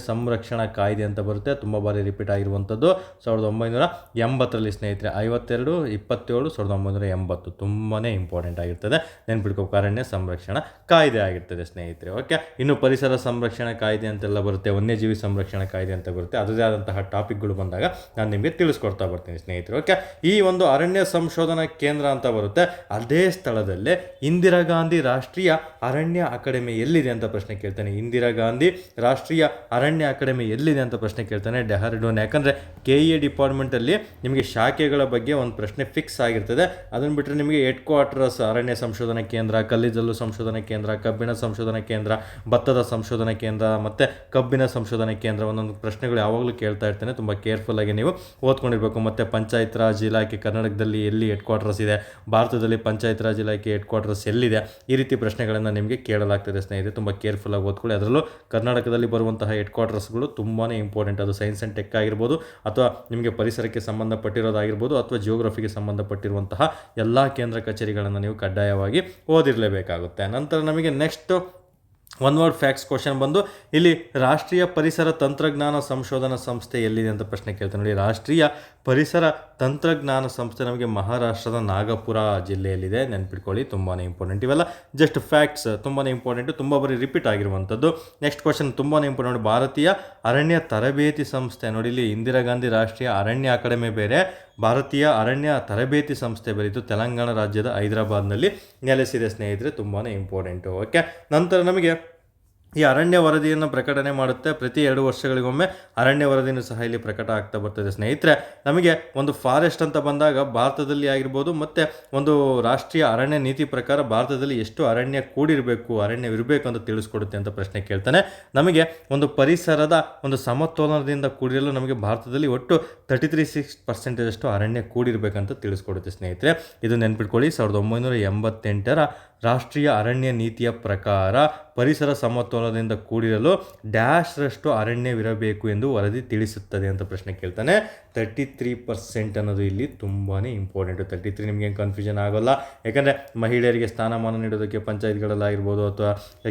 ಸಂರಕ್ಷಣಾ ಕಾಯ್ದೆ ಅಂತ ಬರುತ್ತೆ. ತುಂಬ ಬಾರಿ ರಿಪೀಟ್ ಆಗಿರುವಂಥದ್ದು 1980ರಲ್ಲಿ ಸ್ನೇಹಿತರೆ. 52, 27, 1980 ತುಂಬಾ ಇಂಪಾರ್ಟೆಂಟ್ ಆಗಿರ್ತದೆ, ನೆನ್ಪಿಟ್ಕೋಬೇಕು. ಅರಣ್ಯ ಸಂರಕ್ಷಣಾ ಕಾಯ್ದೆ ಆಗಿರ್ತದೆ ಸ್ನೇಹಿತರೆ. ಓಕೆ, ಇನ್ನು ಪರಿಸರ ಸಂರಕ್ಷಣಾ ಕಾಯ್ದೆ ಅಂತೆಲ್ಲ ಬರುತ್ತೆ, ವನ್ಯಜೀವಿ ಸಂರಕ್ಷಣಾ ಕಾಯ್ದೆ ಅಂತ ಬರುತ್ತೆ. ಅದರದೇ ಆದಂತಹ ಟಾಪಿಕ್ಗಳು ಬಂದಾಗ ನಾನು ನಿಮಗೆ ತಿಳಿಸ್ಕೊಡ್ತಾ ಬರ್ತೀನಿ ಸ್ನೇಹಿತರೆ. ಓಕೆ, ಈ ಒಂದು ಅರಣ್ಯ ಸಂಶೋಧನಾ ಕೇಂದ್ರ ಅಂತ ಬರುತ್ತೆ, ಅದೇ ಸ್ಥಳದಲ್ಲೇ ಇಂದಿರಾ ಗಾಂಧಿ ರಾಷ್ಟ್ರೀಯ ಅರಣ್ಯ ಅಕಾಡೆಮಿ ಎಲ್ಲಿದೆ ಅಂತ ಪ್ರಶ್ನೆ ಕೇಳ್ತಾನೆ. ಇಂದಿರಾ ಗಾಂಧಿ ರಾಷ್ಟ್ರೀಯ ಅರಣ್ಯ ಅಕಾಡೆಮಿ ಎಲ್ಲಿದೆ ಅಂತ ಪ್ರಶ್ನೆ ಕೇಳ್ತಾನೆ. ಡೆಹ್ರಾಡೂನ್. ಯಾಕಂದರೆ KE ಡಿಪಾರ್ಟ್ಮೆಂಟಲ್ಲಿ ನಿಮಗೆ ಶಾಖೆಗಳ ಬಗ್ಗೆ ಒಂದು ಪ್ರಶ್ನೆ ಫಿಕ್ಸ್ ಆಗಿರ್ತದೆ. ಅದನ್ನು ಬಿಟ್ಟರೆ ನಿಮಗೆ ಹೆಡ್ ಕ್ವಾರ್ಟರ್ಸ್ ಅರಣ್ಯ ಸಂಶೋಧನಾ ಕೇಂದ್ರ, ಕಲ್ಲಿದ್ದಲು ಸಂಶೋಧನಾ ಕೇಂದ್ರ, ಕಬ್ಬಿಣ ಸಂಶೋಧನಾ ಕೇಂದ್ರ, ಭತ್ತದ ಸಂಶೋಧನಾ ಕೇಂದ್ರ ಮತ್ತು ಕಬ್ಬಿನ ಸಂಶೋಧನಾ ಕೇಂದ್ರ, ಒಂದೊಂದು ಪ್ರಶ್ನೆಗಳು ಯಾವಾಗಲೂ ಕೇಳ್ತಾ ಇರ್ತೇನೆ. ತುಂಬ ಕೇರ್ಫುಲ್ಲಾಗಿ ನೀವು ಓದ್ಕೊಂಡಿರಬೇಕು. ಮತ್ತು ಪಂಚಾಯತ್ ರಾಜ್ ಇಲಾಖೆ ಕರ್ನಾಟಕದಲ್ಲಿ ಎಲ್ಲಿ ಹೆಡ್ ಕ್ವಾರ್ಟರ್ಸ್ ಇದೆ, ಭಾರತದಲ್ಲಿ ಪಂಚಾಯತ್ ರಾಜ್ ಇಲಾಖೆ ಹೆಡ್ ಕ್ವಾರ್ಟರ್ಸ್ ಎಲ್ಲಿದೆ, ಈ ರೀತಿ ಪ್ರಶ್ನೆಗಳನ್ನು ನಿಮಗೆ ಕೇಳಲಾಗ್ತದೆ ಸ್ನೇಹಿತರೆ. ತುಂಬ ಕೇರ್ಫುಲ್ಲಾಗಿ ಓದ್ಕೊಳ್ಳಿ. ಅದರಲ್ಲೂ ಕರ್ನಾಟಕದಲ್ಲಿ ಬರುವಂತಹ ಹೆಡ್ ಕ್ವಾರ್ಟರ್ಸ್ಗಳು ತುಂಬಾ ಇಂಪಾರ್ಟೆಂಟ್. ಅದು ಸೈನ್ಸ್ ಆ್ಯಂಡ್ ಟೆಕ್ ಆಗಿರ್ಬೋದು, ಅಥವಾ ನಿಮಗೆ ಪರಿಸರಕ್ಕೆ ಸಂಬಂಧಪಟ್ಟಿರೋದಾಗಿರ್ಬೋದು, ಅಥವಾ ಜಿಯೋಗ್ರಫಿಗೆ ಸಂಬಂಧಪಟ್ಟಿರುವಂತಹ ಎಲ್ಲ ಕೇಂದ್ರ ಕಚೇರಿಗಳನ್ನು ನೀವು ಕಡ್ಡಾಯವಾಗಿ ಓದಿರಲೇಬೇಕಾಗುತ್ತೆ. ನಂತರ ನಮಗೆ next one word facts question ಬಂದು, ಇಲ್ಲಿ ರಾಷ್ಟ್ರೀಯ ಪರಿಸರ ತಂತ್ರಜ್ಞಾನ ಸಂಶೋಧನಾ ಸಂಸ್ಥೆ ಎಲ್ಲಿದೆ ಅಂತ ಪ್ರಶ್ನೆ ಕೇಳ್ತಾರೆ. ನೋಡಿ, ರಾಷ್ಟ್ರೀಯ ಪರಿಸರ ತಂತ್ರಜ್ಞಾನ ಸಂಸ್ಥೆ ನಮಗೆ ಮಹಾರಾಷ್ಟ್ರದ ನಾಗಪುರ ಜಿಲ್ಲೆಯಲ್ಲಿದೆ, ನೆನ್ಪಿಟ್ಕೊಳ್ಳಿ. ತುಂಬಾ ಇಂಪಾರ್ಟೆಂಟ್. ಇವೆಲ್ಲ ಜಸ್ಟ್ ಫ್ಯಾಕ್ಟ್ಸ್, ತುಂಬಾ ಇಂಪಾರ್ಟೆಂಟು, ತುಂಬ ಬಾರಿ ರಿಪೀಟ್ ಆಗಿರುವಂಥದ್ದು. ನೆಕ್ಸ್ಟ್ ಕ್ವಶನ್ ತುಂಬಾ ಇಂಪಾರ್ಟೆಂಟ್. ಭಾರತೀಯ ಅರಣ್ಯ ತರಬೇತಿ ಸಂಸ್ಥೆ. ನೋಡಿ, ಇಲ್ಲಿ ಇಂದಿರಾ ಗಾಂಧಿ ರಾಷ್ಟ್ರೀಯ ಅರಣ್ಯ ಅಕಾಡೆಮಿ ಬೇರೆ, ಭಾರತೀಯ ಅರಣ್ಯ ತರಬೇತಿ ಸಂಸ್ಥೆ ಬೇರೆ. ಇದು ತೆಲಂಗಾಣ ರಾಜ್ಯದ ಹೈದರಾಬಾದ್ನಲ್ಲಿ ನೆಲೆಸಿದೆ ಸ್ನೇಹಿತರೆ. ತುಂಬಾ ಇಂಪಾರ್ಟೆಂಟು. ಓಕೆ, ನಂತರ ನಮಗೆ ಈ ಅರಣ್ಯ ವರದಿಯನ್ನು ಪ್ರಕಟಣೆ ಮಾಡುತ್ತೆ. ಪ್ರತಿ 2 ವರ್ಷಗಳಿಗೊಮ್ಮೆ ಅರಣ್ಯ ವರದಿನೂ ಸಹ ಇಲ್ಲಿ ಪ್ರಕಟ ಆಗ್ತಾ ಬರ್ತದೆ ಸ್ನೇಹಿತರೆ. ನಮಗೆ ಒಂದು ಫಾರೆಸ್ಟ್ ಅಂತ ಬಂದಾಗ ಭಾರತದಲ್ಲಿ ಆಗಿರ್ಬೋದು, ಮತ್ತು ಒಂದು ರಾಷ್ಟ್ರೀಯ ಅರಣ್ಯ ನೀತಿ ಪ್ರಕಾರ ಭಾರತದಲ್ಲಿ ಎಷ್ಟು ಅರಣ್ಯ ಕೂಡಿರಬೇಕು, ಅರಣ್ಯವಿರಬೇಕು ಅಂತ ತಿಳಿಸ್ಕೊಡುತ್ತೆ ಅಂತ ಪ್ರಶ್ನೆ ಕೇಳ್ತಾನೆ. ನಮಗೆ ಒಂದು ಪರಿಸರದ ಒಂದು ಸಮತೋಲನದಿಂದ ಕೂಡಿರಲು ನಮಗೆ ಭಾರತದಲ್ಲಿ ಒಟ್ಟು 33% ಅಷ್ಟು ಅರಣ್ಯ ಕೂಡಿರಬೇಕಂತ ತಿಳಿಸ್ಕೊಡುತ್ತೆ ಸ್ನೇಹಿತರೆ. ಇದು ನೆನ್ಪಿಟ್ಕೊಳ್ಳಿ. 1988ರ ರಾಷ್ಟ್ರೀಯ ಅರಣ್ಯ ನೀತಿಯ ಪ್ರಕಾರ ಪರಿಸರ ಸಮತೋಲನದಿಂದ ಕೂಡಿರಲು ಡ್ಯಾಶ್ರಷ್ಟು ಅರಣ್ಯವಿರಬೇಕು ಎಂದು ವರದಿ ತಿಳಿಸುತ್ತದೆ ಅಂತ ಪ್ರಶ್ನೆ ಕೇಳ್ತಾನೆ. 33% ಅನ್ನೋದು ಇಲ್ಲಿ ತುಂಬಾ ಇಂಪಾರ್ಟೆಂಟು. 33 ನಿಮಗೇನು ಕನ್ಫ್ಯೂಷನ್ ಆಗೋಲ್ಲ. ಯಾಕಂದರೆ ಮಹಿಳೆಯರಿಗೆ ಸ್ಥಾನಮಾನ ನೀಡೋದಕ್ಕೆ ಪಂಚಾಯತ್ಗಳಲ್ಲಾಗಿರ್ಬೋದು ಅಥವಾ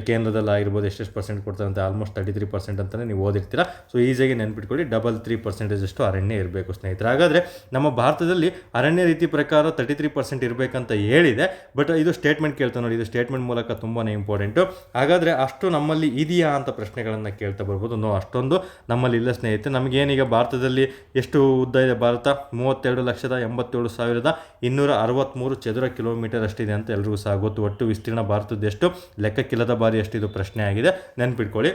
ಕೇಂದ್ರದಲ್ಲಾಗಿರ್ಬೋದು ಎಷ್ಟೆಷ್ಟು ಪರ್ಸೆಂಟ್ ಕೊಡ್ತಾರೆ ಅಂತ ಆಲ್ಮೋಸ್ಟ್ 33% ಅಂತಲೇ ನೀವು ಓದಿರ್ತೀರ. ಸೊ ಈಸಿಯಾಗಿ ನೆನ್ಪಿಟ್ಕೊಳ್ಳಿ, 3% ಅಷ್ಟು ಅರಣ್ಯ ಇರಬೇಕು ಸ್ನೇಹಿತರೆ. ಹಾಗಾದರೆ ನಮ್ಮ ಭಾರತದಲ್ಲಿ ಅರಣ್ಯ ರೀತಿ ಪ್ರಕಾರ 33% ಇರಬೇಕಂತ ಹೇಳಿದೆ. ಬಟ್ ಇದು ಸ್ಟೇಟ್ಮೆಂಟ್ ಕೇಳ್ತಾ ನೋಡಿ, ಇದು ಸ್ಟೇಟ್ಮೆಂಟ್ ಮೂಲಕ ತುಂಬಾ ಇಂಪಾರ್ಟೆಂಟು. ಹಾಗಾದರೆ ಅಷ್ಟು ನಮ್ಮಲ್ಲಿ ಇದೆಯಾ ಅಂತ ಪ್ರಶ್ನೆಗಳನ್ನು ಕೇಳ್ತಾ ಬರ್ಬೋದು. ಅಷ್ಟೊಂದು ನಮ್ಮಲ್ಲಿ ಇಲ್ಲ ಸ್ನೇಹಿತರೆ. ನಮಗೇನೀಗ ಭಾರತದಲ್ಲಿ ಎಷ್ಟು ಉದ್ದ ಇದೆ ಭಾರತ? 32,87,263 ಚದುರ ಕಿಲೋಮೀಟರ್ ಅಷ್ಟಿದೆ ಅಂತ ಎಲ್ರಿಗೂ ಸಹ ಗೊತ್ತು. ಒಟ್ಟು ವಿಸ್ತೀರ್ಣ ಭಾರತದ್ದೆಷ್ಟು ಲೆಕ್ಕಕ್ಕಿಲ್ಲದ ಬಾರಿ ಅಷ್ಟಿದು ಪ್ರಶ್ನೆ ಆಗಿದೆ, ನೆನ್ಪಿಟ್ಕೊಳ್ಳಿ.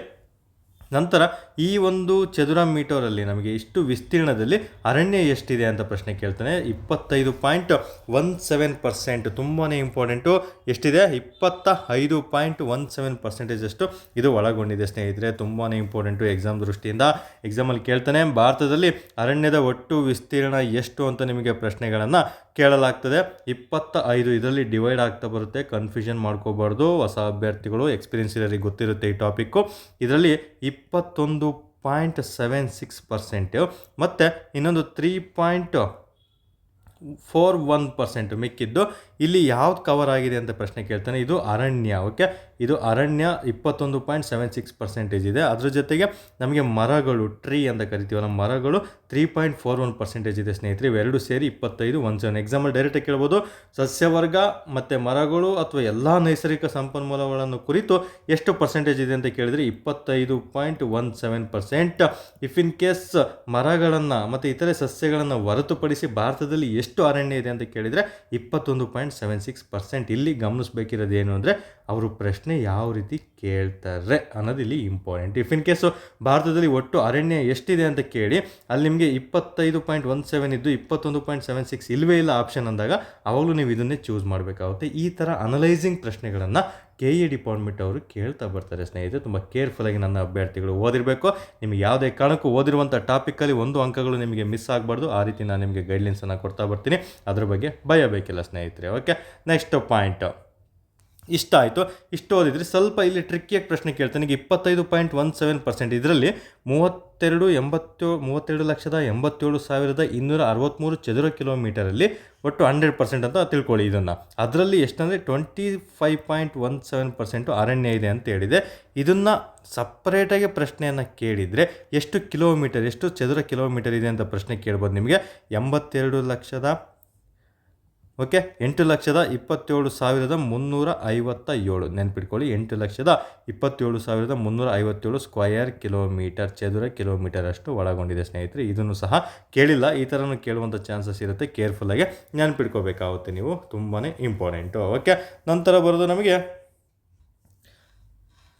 ನಂತರ ಈ ಒಂದು ಚದುರ ಮೀಟರಲ್ಲಿ ನಮಗೆ ಇಷ್ಟು ವಿಸ್ತೀರ್ಣದಲ್ಲಿ ಅರಣ್ಯ ಎಷ್ಟಿದೆ ಅಂತ ಪ್ರಶ್ನೆ ಕೇಳ್ತಾನೆ. 25.17%. ತುಂಬಾ ಇಂಪಾರ್ಟೆಂಟು. ಎಷ್ಟಿದೆ? 25.17% ಅಷ್ಟು ಇದು ಒಳಗೊಂಡಿದೆ ಸ್ನೇಹಿತರೆ. ತುಂಬಾ ಇಂಪಾರ್ಟೆಂಟು ಎಕ್ಸಾಮ್ ದೃಷ್ಟಿಯಿಂದ. ಎಕ್ಸಾಮಲ್ಲಿ ಕೇಳ್ತಾನೆ, ಭಾರತದಲ್ಲಿ ಅರಣ್ಯದ ಒಟ್ಟು ವಿಸ್ತೀರ್ಣ ಎಷ್ಟು ಅಂತ ನಿಮಗೆ ಪ್ರಶ್ನೆಗಳನ್ನು ಕೇಳಲಾಗ್ತದೆ. 25. ಇದರಲ್ಲಿ ಡಿವೈಡ್ ಆಗ್ತಾ ಬರುತ್ತೆ, ಕನ್ಫ್ಯೂಷನ್ ಮಾಡ್ಕೋಬಾರ್ದು. ಹೊಸ ಅಭ್ಯರ್ಥಿಗಳು, ಎಕ್ಸ್ಪೀರಿಯನ್ಸ್ ಇರೋರಿಗೆ ಗೊತ್ತಿರುತ್ತೆ ಈ ಟಾಪಿಕ್ಕು. ಇದರಲ್ಲಿ 21.76%, ಮತ್ತು ಇನ್ನೊಂದು 3.41% ಮಿಕ್ಕಿದ್ದು ಇಲ್ಲಿ ಯಾವ್ದು ಕವರ್ ಆಗಿದೆ ಅಂತ ಪ್ರಶ್ನೆ ಕೇಳ್ತಾನೆ. ಇದು ಅರಣ್ಯ. ಓಕೆ, ಇದು ಅರಣ್ಯ 21.76% ಇದೆ. ಅದ್ರ ಜೊತೆಗೆ ನಮಗೆ ಮರಗಳು, ಟ್ರೀ ಅಂತ ಕರಿತೀವಲ್ಲ, ಮರಗಳು 3.41% ಇದೆ ಸ್ನೇಹಿತರೆ. ಇವೆರಡು ಸೇರಿ 25.17. ಎಕ್ಸಾಂಪಲ್ ಡೈರೆಕ್ಟಾಗಿ ಕೇಳ್ಬೋದು, ಸಸ್ಯವರ್ಗ ಮತ್ತು ಮರಗಳು ಅಥವಾ ಎಲ್ಲ ನೈಸರ್ಗಿಕ ಸಂಪನ್ಮೂಲಗಳನ್ನು ಕುರಿತು ಎಷ್ಟು ಪರ್ಸೆಂಟೇಜ್ ಇದೆ ಅಂತ ಕೇಳಿದರೆ 25.17%. ಇಫ್ ಇನ್ ಕೇಸ್ ಮರಗಳನ್ನು ಮತ್ತು ಇತರೆ ಸಸ್ಯಗಳನ್ನು ಹೊರತುಪಡಿಸಿ ಭಾರತದಲ್ಲಿ ಎಷ್ಟು ಅರಣ್ಯ ಇದೆ ಅಂತ ಕೇಳಿದರೆ 21.76%. ಇಲ್ಲಿ ಗಮನಿಸಬೇಕಿರೋದು ಏನು ಅಂದರೆ ಅವರು ಪ್ರಶ್ನೆ ಯಾವ ರೀತಿ ಕೇಳ್ತಾರೆ ಅನ್ನೋದು ಇಲ್ಲಿ ಇಂಪಾರ್ಟೆಂಟ್. ಇಫ್ ಇನ್ ಕೇಸು ಭಾರತದಲ್ಲಿ ಒಟ್ಟು ಅರಣ್ಯ ಎಷ್ಟಿದೆ ಅಂತ ಕೇಳಿ ಅಲ್ಲಿ ನಿಮಗೆ 25.17 ಇದ್ದು 21.76 ಇಲ್ಲವೇ ಇಲ್ಲ ಆಪ್ಷನ್ ಅಂದಾಗ ಅವಾಗಲೂ ನೀವು ಇದನ್ನೇ ಚೂಸ್ ಮಾಡಬೇಕಾಗುತ್ತೆ. ಈ ಥರ ಅನಲೈಸಿಂಗ್ ಪ್ರಶ್ನೆಗಳನ್ನು KE ಡಿಪಾರ್ಟ್ಮೆಂಟ್ ಅವರು ಕೇಳ್ತಾ ಬರ್ತಾರೆ ಸ್ನೇಹಿತರೆ. ತುಂಬ ಕೇರ್ಫುಲ್ಲಾಗಿ ನನ್ನ ಅಭ್ಯರ್ಥಿಗಳು ಓದಿರಬೇಕು. ನಿಮಗೆ ಯಾವುದೇ ಕಾರಣಕ್ಕೂ ಓದಿರುವಂಥ ಟಾಪಿಕಲ್ಲಿ 1 ಅಂಕಗಳು ನಿಮಗೆ ಮಿಸ್ ಆಗಬಾರ್ದು. ಆ ರೀತಿ ನಾನು ನಿಮಗೆ ಗೈಡ್ಲೈನ್ಸನ್ನು ಕೊಡ್ತಾ ಬರ್ತೀನಿ. ಅದ್ರ ಬಗ್ಗೆ ಭಯ ಬೇಕಿಲ್ಲ ಸ್ನೇಹಿತರೆ. ಓಕೆ, ನೆಕ್ಸ್ಟ್ ಪಾಯಿಂಟ್ ಇಷ್ಟ ಆಯಿತು. ಇಷ್ಟು ಓದಿದರೆ ಸ್ವಲ್ಪ ಇಲ್ಲಿ ಟ್ರಿಕ್ಕಿಯಾಗಿ ಪ್ರಶ್ನೆ ಕೇಳ್ತಾನೆ. ಈಗ 25.17%, ಇದರಲ್ಲಿ 32,87,263 ಚದುರ ಕಿಲೋಮೀಟರಲ್ಲಿ ಒಟ್ಟು 100% ಅಂತ ತಿಳ್ಕೊಳ್ಳಿ. ಇದನ್ನು ಅದರಲ್ಲಿ ಎಷ್ಟಂದರೆ 25.17% ಅರಣ್ಯ ಇದೆ ಅಂತ ಹೇಳಿದೆ. ಇದನ್ನು ಸಪ್ರೇಟಾಗಿ ಪ್ರಶ್ನೆಯನ್ನು ಕೇಳಿದರೆ ಎಷ್ಟು ಕಿಲೋಮೀಟರ್, ಎಷ್ಟು ಚದುರ ಕಿಲೋಮೀಟರ್ ಇದೆ ಅಂತ ಪ್ರಶ್ನೆ ಕೇಳ್ಬೋದು ನಿಮಗೆ. 8,27,357 ನೆನ್ಪಿಟ್ಕೊಳ್ಳಿ. 8,27,357 ಸ್ಕ್ವಯರ್ ಕಿಲೋಮೀಟರ್, ಚದುರ ಕಿಲೋಮೀಟರ್ ಅಷ್ಟು ಒಳಗೊಂಡಿದೆ ಸ್ನೇಹಿತರೆ. ಇದನ್ನು ಸಹ ಕೇಳಿಲ್ಲ, ಈ ಥರನೂ ಕೇಳುವಂಥ ಚಾನ್ಸಸ್ ಇರುತ್ತೆ. ಕೇರ್ಫುಲ್ಲಾಗಿ ನೆನ್ಪಿಟ್ಕೋಬೇಕಾಗುತ್ತೆ ನೀವು, ತುಂಬಾ ಇಂಪಾರ್ಟೆಂಟು. ಓಕೆ, ನಂತರ ಬರೋದು ನಮಗೆ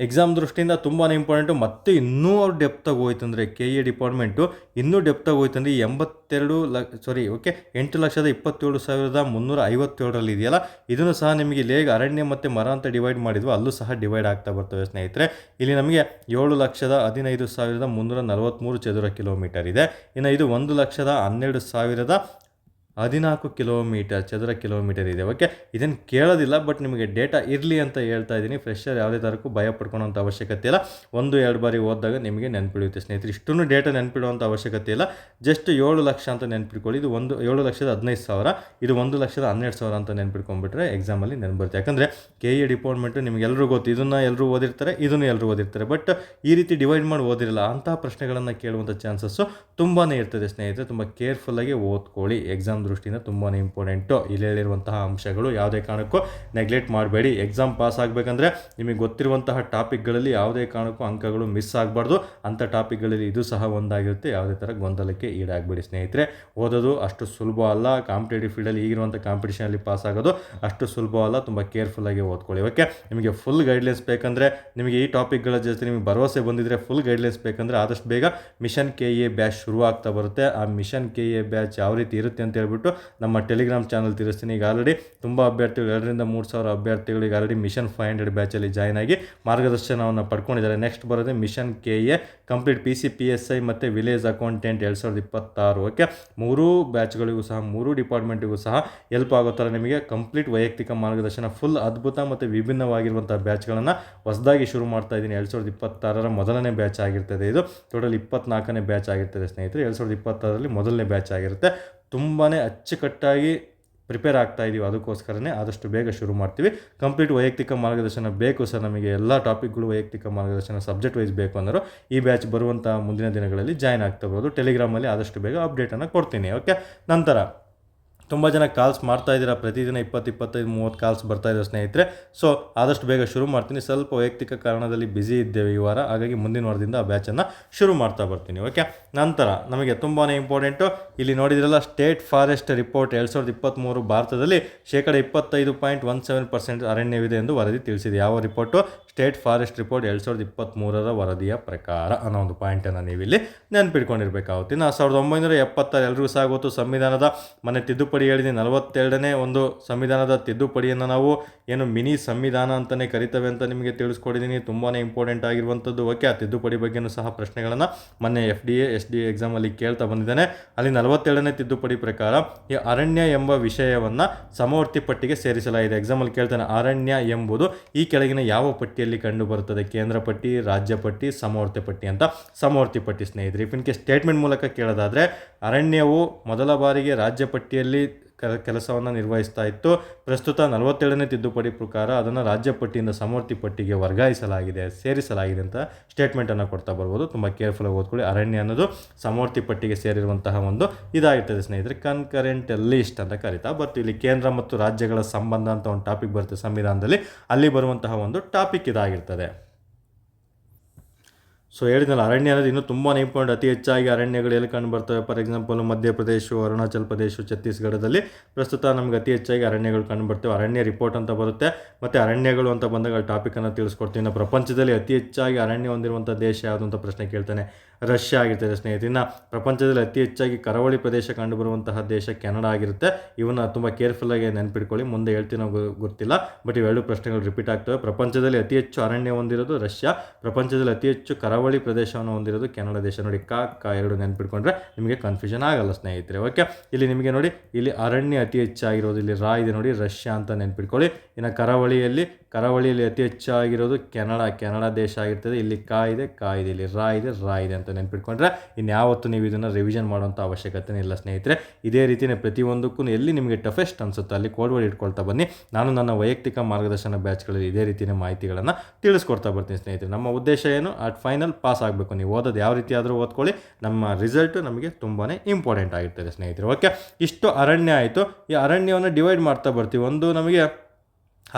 ಎಕ್ಸಾಮ್ ದೃಷ್ಟಿಯಿಂದ ತುಂಬಾ ಇಂಪಾರ್ಟೆಂಟು. ಮತ್ತು ಇನ್ನೂ ಅವ್ರು ಡೆಪ್ತಾಗಿ ಹೋಯ್ತಂದರೆ KE ಡಿಪಾರ್ಟ್ಮೆಂಟು ಇನ್ನೂ ಡೆಪ್ತಾಗಿ ಹೋಯ್ತಂದರೆ 8,27,357 ಇದೆಯಲ್ಲ, ಇದನ್ನು ಸಹ ನಿಮಗೆ ಲೇಗ್ ಅರಣ್ಯ ಮತ್ತು ಮರ ಅಂತ ಡಿವೈಡ್ ಮಾಡಿದ್ವು, ಅಲ್ಲೂ ಸಹ ಡಿವೈಡ್ ಆಗ್ತಾ ಬರ್ತವೆ ಸ್ನೇಹಿತರೆ. ಇಲ್ಲಿ ನಮಗೆ 7,15,343 ಚದುರ ಕಿಲೋಮೀಟರ್ ಇದೆ. ಇನ್ನು ಇದು 1,12,14 ಚದುರ ಕಿಲೋಮೀಟರ್ ಇದೆ. ಓಕೆ, ಇದನ್ನು ಕೇಳೋದಿಲ್ಲ, ಬಟ್ ನಿಮಗೆ ಡೇಟಾ ಇರಲಿ ಅಂತ ಹೇಳ್ತಾ ಇದ್ದೀನಿ. ಫ್ರೆಶರ್ ಯಾವುದೇ ಥರಕ್ಕೂ ಭಯ ಪಡ್ಕೊಳ್ಳೋಂಥ ಅವಶ್ಯಕತೆ ಇಲ್ಲ. 1-2 ಬಾರಿ ಓದಿದಾಗ ನಿಮಗೆ ನೆನಪಿಡುತ್ತೆ ಸ್ನೇಹಿತರೆ. ಇಷ್ಟೂ ಡೇಟಾ ನೆನಪಿಡುವಂಥ ಅವಶ್ಯಕತೆ ಇಲ್ಲ. ಜಸ್ಟ್ 7 ಲಕ್ಷ ಅಂತ ನೆನಪಿಟ್ಕೊಳ್ಳಿ. ಇದು 7,15,000, ಇದು 1,12,000 ಅಂತ ನೆನಪಿಟ್ಕೊಂಡ್ಬಿಟ್ರೆ ಎಕ್ಸಾಮಲ್ಲಿ ನೆನಪುತ್ತೆ. ಯಾಕಂದರೆ KE ಡಿಪಾರ್ಟ್ಮೆಂಟು ನಿಮಗೆಲ್ಲರೂ ಗೊತ್ತು, ಇದನ್ನು ಎಲ್ಲರೂ ಓದಿರ್ತಾರೆ, ಇದನ್ನು ಎಲ್ಲರೂ ಓದಿರ್ತಾರೆ. ಬಟ್ ಈ ರೀತಿ ಡಿವೈಡ್ ಮಾಡಿ ಓದಿರಲ್ಲ. ಅಂತಹ ಪ್ರಶ್ನೆಗಳನ್ನು ಕೇಳುವಂಥ ಚಾನ್ಸಸ್ಸು ತುಂಬಾ ಇರ್ತದೆ ಸ್ನೇಹಿತರೆ. ತುಂಬ ಕೇರ್ಫುಲ್ಲಾಗಿ ಓದ್ಕೊಳ್ಳಿ ಎಕ್ಸಾಮ್ ದೃಷ್ಟಿಯಿಂದ ತುಂಬಾ ಇಂಪಾರ್ಟೆಂಟು. ಇಲ್ಲಿ ಹೇಳಿರುವಂತಹ ಅಂಶಗಳು ಯಾವುದೇ ಕಾರಣಕ್ಕೂ ನೆಗ್ಲೆಕ್ಟ್ ಮಾಡಬೇಡಿ. ಎಕ್ಸಾಮ್ ಪಾಸ್ ಆಗಬೇಕಂದ್ರೆ ನಿಮಗೆ ಗೊತ್ತಿರುವಂತಹ ಟಾಪಿಕ್ಗಳಲ್ಲಿ ಯಾವುದೇ ಕಾರಣಕ್ಕೂ ಅಂಕಗಳು ಮಿಸ್ ಆಗಬಾರ್ದು. ಅಂಥ ಟಾಪಿಕ್ಗಳಲ್ಲಿ ಇದು ಸಹ ಒಂದಾಗಿರುತ್ತೆ. ಯಾವುದೇ ಥರ ಗೊಂದಲಕ್ಕೆ ಈಡಾಗಬೇಡಿ ಸ್ನೇಹಿತರೆ. ಓದೋದು ಅಷ್ಟು ಸುಲಭ ಅಲ್ಲ. ಕಾಂಪಿಟೇಟಿವ್ ಫೀಲ್ಡಲ್ಲಿ ಈಗಿರುವಂಥ ಕಾಂಪಿಟೇಷನಲ್ಲಿ ಪಾಸ್ ಆಗೋದು ಅಷ್ಟು ಸುಲಭ ಅಲ್ಲ. ತುಂಬ ಕೇರ್ಫುಲ್ಲಾಗಿ ಓದ್ಕೊಳ್ಳಿ. ಓಕೆ, ನಿಮಗೆ ಫುಲ್ ಗೈಡ್ಲೈನ್ಸ್ ಬೇಕಂದರೆ, ನಿಮಗೆ ಈ ಟಾಪಿಕ್ಗಳ ಜೊತೆ ನಿಮಗೆ ಭರವಸೆ ಬಂದಿದ್ದರೆ, ಫುಲ್ ಗೈಡ್ಲೈನ್ಸ್ ಬೇಕಂದರೆ ಆದಷ್ಟು ಬೇಗ ಮಿಷನ್ KA ಬ್ಯಾಚ್ ಶುರು ಆಗ್ತಾ ಬರುತ್ತೆ. ಆ ಮಿಷನ್ KA ಬ್ಯಾಚ್ ಯಾವ ರೀತಿ ಇರುತ್ತೆ ಅಂತ ಹೇಳ್ಬಿಟ್ಟು ನಮ್ಮ ಟೆಲಿಗ್ರಾಮ್ ಚಾನಲ್ ತಿಳಿಸ್ತೀನಿ. ಈಗ ಆಲ್ರೆಡಿ ತುಂಬ ಅಭ್ಯರ್ಥಿಗಳು 2,000 to 3,000 ಅಭ್ಯರ್ಥಿಗಳಿಗೆ ಆಲ್ರೆಡಿ ಮಿಷನ್ 500 ಬ್ಯಾಚಲ್ಲಿ ಜಾಯ್ನ್ ಆಗಿ ಮಾರ್ಗದರ್ಶನವನ್ನು ಪಡ್ಕೊಂಡಿದ್ದಾರೆ. ನೆಕ್ಸ್ಟ್ ಬರೋದೇ mission KA complete PC PSI ಮತ್ತು ವಿಲೇಜ್ ಅಕೌಂಟೆಂಟ್ 2026. ಓಕೆ, 3 ಬ್ಯಾಚ್ಗಳಿಗೂ ಸಹ 3 ಡಿಪಾರ್ಟ್ಮೆಂಟಿಗೂ ಸಹ ಹೆಲ್ಪ್ ಆಗೋ ಥರ ನಿಮಗೆ ಕಂಪ್ಲೀಟ್ ವೈಯಕ್ತಿಕ ಮಾರ್ಗದರ್ಶನ, ಫುಲ್ ಅದ್ಭುತ ಮತ್ತು ವಿಭಿನ್ನವಾಗಿರುವಂಥ ಬ್ಯಾಚ್ಗಳನ್ನು ಹೊಸದಾಗಿ ಶುರು ಮಾಡ್ತಾ ಇದ್ದೀನಿ. 2026 ಮೊದಲನೇ ಬ್ಯಾಚ್ ಆಗಿರ್ತದೆ. ಇದು ಟೋಟಲ್ 24ನೇ ಬ್ಯಾಚ್ ಆಗಿರ್ತದೆ ಸ್ನೇಹಿತರೆ. 2026ರಲ್ಲಿ ಮೊದಲನೇ ಬ್ಯಾಚ್ ಆಗಿರುತ್ತೆ. ತುಂಬಾ ಅಚ್ಚುಕಟ್ಟಾಗಿ ಪ್ರಿಪೇರ್ ಆಗ್ತಾ ಇದ್ದೀವಿ. ಅದಕ್ಕೋಸ್ಕರನೇ ಆದಷ್ಟು ಬೇಗ ಶುರು ಮಾಡ್ತೀವಿ. ಕಂಪ್ಲೀಟ್ ವೈಯಕ್ತಿಕ ಮಾರ್ಗದರ್ಶನ ಬೇಕು ಸರ್ ನಮಗೆ, ಎಲ್ಲ ಟಾಪಿಕ್ಗಳು ವೈಯಕ್ತಿಕ ಮಾರ್ಗದರ್ಶನ ಸಬ್ಜೆಕ್ಟ್ ವೈಸ್ ಬೇಕು ಅಂದರು ಈ ಬ್ಯಾಚ್ ಬರುವಂಥ ಮುಂದಿನ ದಿನಗಳಲ್ಲಿ ಜಾಯ್ನ್ ಆಗ್ತಿರ್ಬೋದು. ಟೆಲಿಗ್ರಾಮಲ್ಲಿ ಆದಷ್ಟು ಬೇಗ ಅಪ್ಡೇಟನ್ನು ಕೊಡ್ತೀನಿ. ಓಕೆ, ನಂತರ ತುಂಬ ಜನ ಕಾಲ್ಸ್ ಮಾಡ್ತಾ ಇದ್ದೀರಾ. ಪ್ರತಿದಿನ 20, 25, 30 ಕಾಲ್ಸ್ ಬರ್ತಾ ಇದೆ ಸ್ನೇಹಿತರೆ. ಸೊ ಆದಷ್ಟು ಬೇಗ ಶುರು ಮಾಡ್ತೀನಿ. ಸ್ವಲ್ಪ ವೈಯಕ್ತಿಕ ಕಾರಣದಲ್ಲಿ ಬ್ಯುಸಿ ಇದ್ದೇವೆ ಈ ವಾರ, ಹಾಗಾಗಿ ಮುಂದಿನ ವಾರದಿಂದ ಆ ಬ್ಯಾಚನ್ನು ಶುರು ಮಾಡ್ತಾ ಬರ್ತೀನಿ. ಓಕೆ, ನಂತರ ನಮಗೆ ತುಂಬಾ ಇಂಪಾರ್ಟೆಂಟು, ಇಲ್ಲಿ ನೋಡಿದ್ರಲ್ಲ ಸ್ಟೇಟ್ ಫಾರೆಸ್ಟ್ ರಿಪೋರ್ಟ್ 2023 ಭಾರತದಲ್ಲಿ 25.17% ಅರಣ್ಯವಿದೆ ಎಂದು ವರದಿ ತಿಳಿಸಿದೆ. ಯಾವ ರಿಪೋರ್ಟು? ಸ್ಟೇಟ್ ಫಾರೆಸ್ಟ್ ರಿಪೋರ್ಟ್ 2023 ವರದಿಯ ಪ್ರಕಾರ ಅನ್ನೋ ಒಂದು ಪಾಯಿಂಟನ್ನು ನೀವು ಇಲ್ಲಿ ನೆನಪಿಟ್ಕೊಂಡಿರ್ಬೇಕಾಗುತ್ತೆ. ಇನ್ನು 1976 ಎಲ್ರಿಗೂ ಸಹ ಗೊತ್ತು, ಸಂವಿಧಾನದ ಮನೆ ತಿದ್ದುಪಡಿ ಹೇಳಿದ್ದೀನಿ. 42ನೇ ಒಂದು ಸಂವಿಧಾನದ ತಿದ್ದುಪಡಿಯನ್ನು ನಾವು ಏನು ಮಿನಿ ಸಂವಿಧಾನ ಅಂತಲೇ ಕರಿತೇವೆ ಅಂತ ನಿಮಗೆ ತಿಳಿಸ್ಕೊಡಿದ್ದೀನಿ. ತುಂಬಾ ಇಂಪಾರ್ಟೆಂಟ್ ಆಗಿರುವಂಥದ್ದು. ಓಕೆ, ಆ ತಿದ್ದುಪಡಿ ಬಗ್ಗೆಯೂ ಸಹ ಪ್ರಶ್ನೆಗಳನ್ನು ಮೊನ್ನೆ FDA SDA ಎಕ್ಸಾಮಲ್ಲಿ ಕೇಳ್ತಾ ಬಂದಿದ್ದಾನೆ. ಅಲ್ಲಿ 47ನೇ ತಿದ್ದುಪಡಿ ಪ್ರಕಾರ ಈ ಅರಣ್ಯ ಎಂಬ ವಿಷಯವನ್ನು ಸಮವರ್ತಿ ಪಟ್ಟಿಗೆ ಸೇರಿಸಲಾಗಿದೆ. ಎಕ್ಸಾಮಲ್ಲಿ ಕೇಳ್ತಾನೆ, ಅರಣ್ಯ ಎಂಬುದು ಈ ಕೆಳಗಿನ ಯಾವ ಪಟ್ಟಿಯಲ್ಲಿ ಕಂಡು ಬರುತ್ತದೆ? ಕೇಂದ್ರ ಪಟ್ಟಿ, ರಾಜ್ಯ ಪಟ್ಟಿ, ಸಮವರ್ತಿ ಪಟ್ಟಿ ಅಂತ. ಸಮವರ್ತಿ ಪಟ್ಟಿ ಸ್ನೇಹಿತರೆ, ಇಫ್ ಇನ್ ಕೇಸ್ ಸ್ಟೇಟ್ಮೆಂಟ್ ಮೂಲಕ ಕೇಳೋದಾದರೆ, ಅರಣ್ಯವು ಮೊದಲ ಬಾರಿಗೆ ರಾಜ್ಯ ಪಟ್ಟಿಯಲ್ಲಿ ಕೆಲಸವನ್ನು ನಿರ್ವಹಿಸ್ತಾ ಇತ್ತು. ಪ್ರಸ್ತುತ 47ನೇ ತಿದ್ದುಪಡಿ ಪ್ರಕಾರ ಅದನ್ನು ರಾಜ್ಯ ಪಟ್ಟಿಯಿಂದ ಸಮವರ್ತಿ ಪಟ್ಟಿಗೆ ವರ್ಗಾಯಿಸಲಾಗಿದೆ, ಸೇರಿಸಲಾಗಿದೆ ಅಂತ ಸ್ಟೇಟ್ಮೆಂಟನ್ನು ಕೊಡ್ತಾ ಬರ್ಬೋದು. ತುಂಬ ಕೇರ್ಫುಲ್ಲಾಗಿ ಓದ್ಕೊಳ್ಳಿ. ಅರಣ್ಯ ಅನ್ನೋದು ಸಮವರ್ತಿ ಪಟ್ಟಿಗೆ ಸೇರಿರುವಂತಹ ಒಂದು ಇದಾಗಿರ್ತದೆ ಸ್ನೇಹಿತರೆ. ಕನ್ಕರೆಂಟ್ ಲಿಸ್ಟ್ ಅಂತ ಕರಿತಾ ಬರ್ತೀವಿ. ಇಲ್ಲಿ ಕೇಂದ್ರ ಮತ್ತು ರಾಜ್ಯಗಳ ಸಂಬಂಧ ಅಂತ ಒಂದು ಟಾಪಿಕ್ ಬರುತ್ತೆ ಸಂವಿಧಾನದಲ್ಲಿ, ಅಲ್ಲಿ ಬರುವಂತಹ ಒಂದು ಟಾಪಿಕ್ ಇದಾಗಿರ್ತದೆ. ಸೊ ಹೇಳಿದ್ನಲ್ಲ, ಅರಣ್ಯ ಅನ್ನೋದು ಇನ್ನೂ ತುಂಬಾ ಇಂಪಾರ್ಟೆಂಟ್. ಅತಿ ಹೆಚ್ಚಾಗಿ ಅರಣ್ಯಗಳು ಎಲ್ಲಿ ಕಂಡು ಬರ್ತವೆ? ಫಾರ್ ಎಕ್ಸಾಂಪಲ್ ಮಧ್ಯಪ್ರದೇಶ, ಅರುಣಾಚಲ್ ಪ್ರದೇಶ, ಛತ್ತೀಸ್ಗಢದಲ್ಲಿ ಪ್ರಸ್ತುತ ನಮ್ಗೆ ಅತಿ ಹೆಚ್ಚಾಗಿ ಅರಣ್ಯಗಳು ಕಂಡು ಬರ್ತವೆ. ಅರಣ್ಯ ರಿಪೋರ್ಟ್ ಅಂತ ಬರುತ್ತೆ. ಮತ್ತು ಅರಣ್ಯಗಳು ಅಂತ ಬಂದಾಗ ಟಾಪಿಕನ್ನು ತಿಳಿಸ್ಕೊಡ್ತೀನಿ. ಇನ್ನು ಪ್ರಪಂಚದಲ್ಲಿ ಅತಿ ಹೆಚ್ಚಾಗಿ ಅರಣ್ಯ ಹೊಂದಿರುವಂಥ ದೇಶ ಯಾವುದು ಅಂತ ಪ್ರಶ್ನೆ ಕೇಳ್ತಾನೆ, ರಷ್ಯಾ ಆಗಿರ್ತದೆ ಸ್ನೇಹಿತರೆ. ಇನ್ನು ಪ್ರಪಂಚದಲ್ಲಿ ಅತಿ ಹೆಚ್ಚಾಗಿ ಕರಾವಳಿ ಪ್ರದೇಶ ಕಂಡುಬರುವಂತಹ ದೇಶ ಕೆನಡಾ ಆಗಿರುತ್ತೆ. ಇವನ್ನ ತುಂಬ ಕೇರ್ಫುಲ್ಲಾಗಿ ನೆನ್ಪಿಟ್ಕೊಳ್ಳಿ, ಮುಂದೆ ಹೇಳ್ತೀನೋ ಗೊತ್ತಿಲ್ಲ, ಬಟ್ ಇವೆರಡು ಪ್ರಶ್ನೆಗಳು ರಿಪೀಟ್ ಆಗ್ತವೆ. ಪ್ರಪಂಚದಲ್ಲಿ ಅತಿ ಹೆಚ್ಚು ಅರಣ್ಯ ಹೊಂದಿರೋದು ರಷ್ಯಾ, ಪ್ರಪಂಚದಲ್ಲಿ ಅತಿ ಹೆಚ್ಚು ಕರಾವಳಿ ಪ್ರದೇಶವನ್ನು ಹೊಂದಿರೋದು ಕೆನಡಾ ದೇಶ. ನೋಡಿ, ಎರಡು ನೆನ್ಪಿಟ್ಕೊಂಡ್ರೆ ನಿಮಗೆ ಕನ್ಫ್ಯೂಷನ್ ಆಗಲ್ಲ ಸ್ನೇಹಿತರೆ. ಓಕೆ, ಇಲ್ಲಿ ನಿಮಗೆ ನೋಡಿ, ಇಲ್ಲಿ ಅರಣ್ಯ ಅತಿ ಹೆಚ್ಚಾಗಿರೋದು ಇಲ್ಲಿ ಇದೆ ನೋಡಿ, ರಷ್ಯಾ ಅಂತ ನೆನ್ಪಿಟ್ಕೊಳ್ಳಿ. ಇನ್ನು ಕರಾವಳಿಯಲ್ಲಿ ಅತಿ ಹೆಚ್ಚಾಗಿರೋದು ಕೆನಡಾ ದೇಶ ಆಗಿರ್ತದೆ. ಇಲ್ಲಿ ಇದೆ, ಇಲ್ಲಿ ಇದೆ ಅಂತ ನೆನ್ಪಿಟ್ಕೊಂಡ್ರೆ ಇನ್ಯಾವತ್ತು ನೀವು ಇದನ್ನು ರಿವಿಷನ್ ಮಾಡುವಂಥ ಅವಶ್ಯಕತೆ ಇಲ್ಲ ಸ್ನೇಹಿತರೆ. ಇದೇ ರೀತಿಯೇ ಪ್ರತಿಯೊಂದಕ್ಕೂ ಎಲ್ಲಿ ನಿಮಗೆ ಟಫೆಸ್ಟ್ ಅನಿಸುತ್ತೆ ಅಲ್ಲಿ ಕೋಡ್ ವರ್ಡ್ ಇಟ್ಕೊಳ್ತಾ ಬನ್ನಿ. ನಾನು ನನ್ನ ವೈಯಕ್ತಿಕ ಮಾರ್ಗದರ್ಶನ ಬ್ಯಾಚ್ಗಳಲ್ಲಿ ಇದೇ ರೀತಿಯ ಮಾಹಿತಿಗಳನ್ನು ತಿಳಿಸ್ಕೊಡ್ತಾ ಬರ್ತೀನಿ ಸ್ನೇಹಿತರೆ. ನಮ್ಮ ಉದ್ದೇಶ ಏನು? ಫೈನಲ್ ಪಾಸ್ ಆಗಬೇಕು. ನೀವು ಓದೋದು ಯಾವ ರೀತಿ ಆದರೂ ಓದ್ಕೊಳ್ಳಿ, ನಮ್ಮ ರಿಸಲ್ಟು ನಮಗೆ ತುಂಬಾ ಇಂಪಾರ್ಟೆಂಟ್ ಆಗಿರ್ತದೆ ಸ್ನೇಹಿತರೆ. ಓಕೆ, ಇಷ್ಟು ಅರಣ್ಯ ಆಯಿತು. ಈ ಅರಣ್ಯವನ್ನು ಡಿವೈಡ್ ಮಾಡ್ತಾ ಬರ್ತೀವಿ. ಒಂದು ನಮಗೆ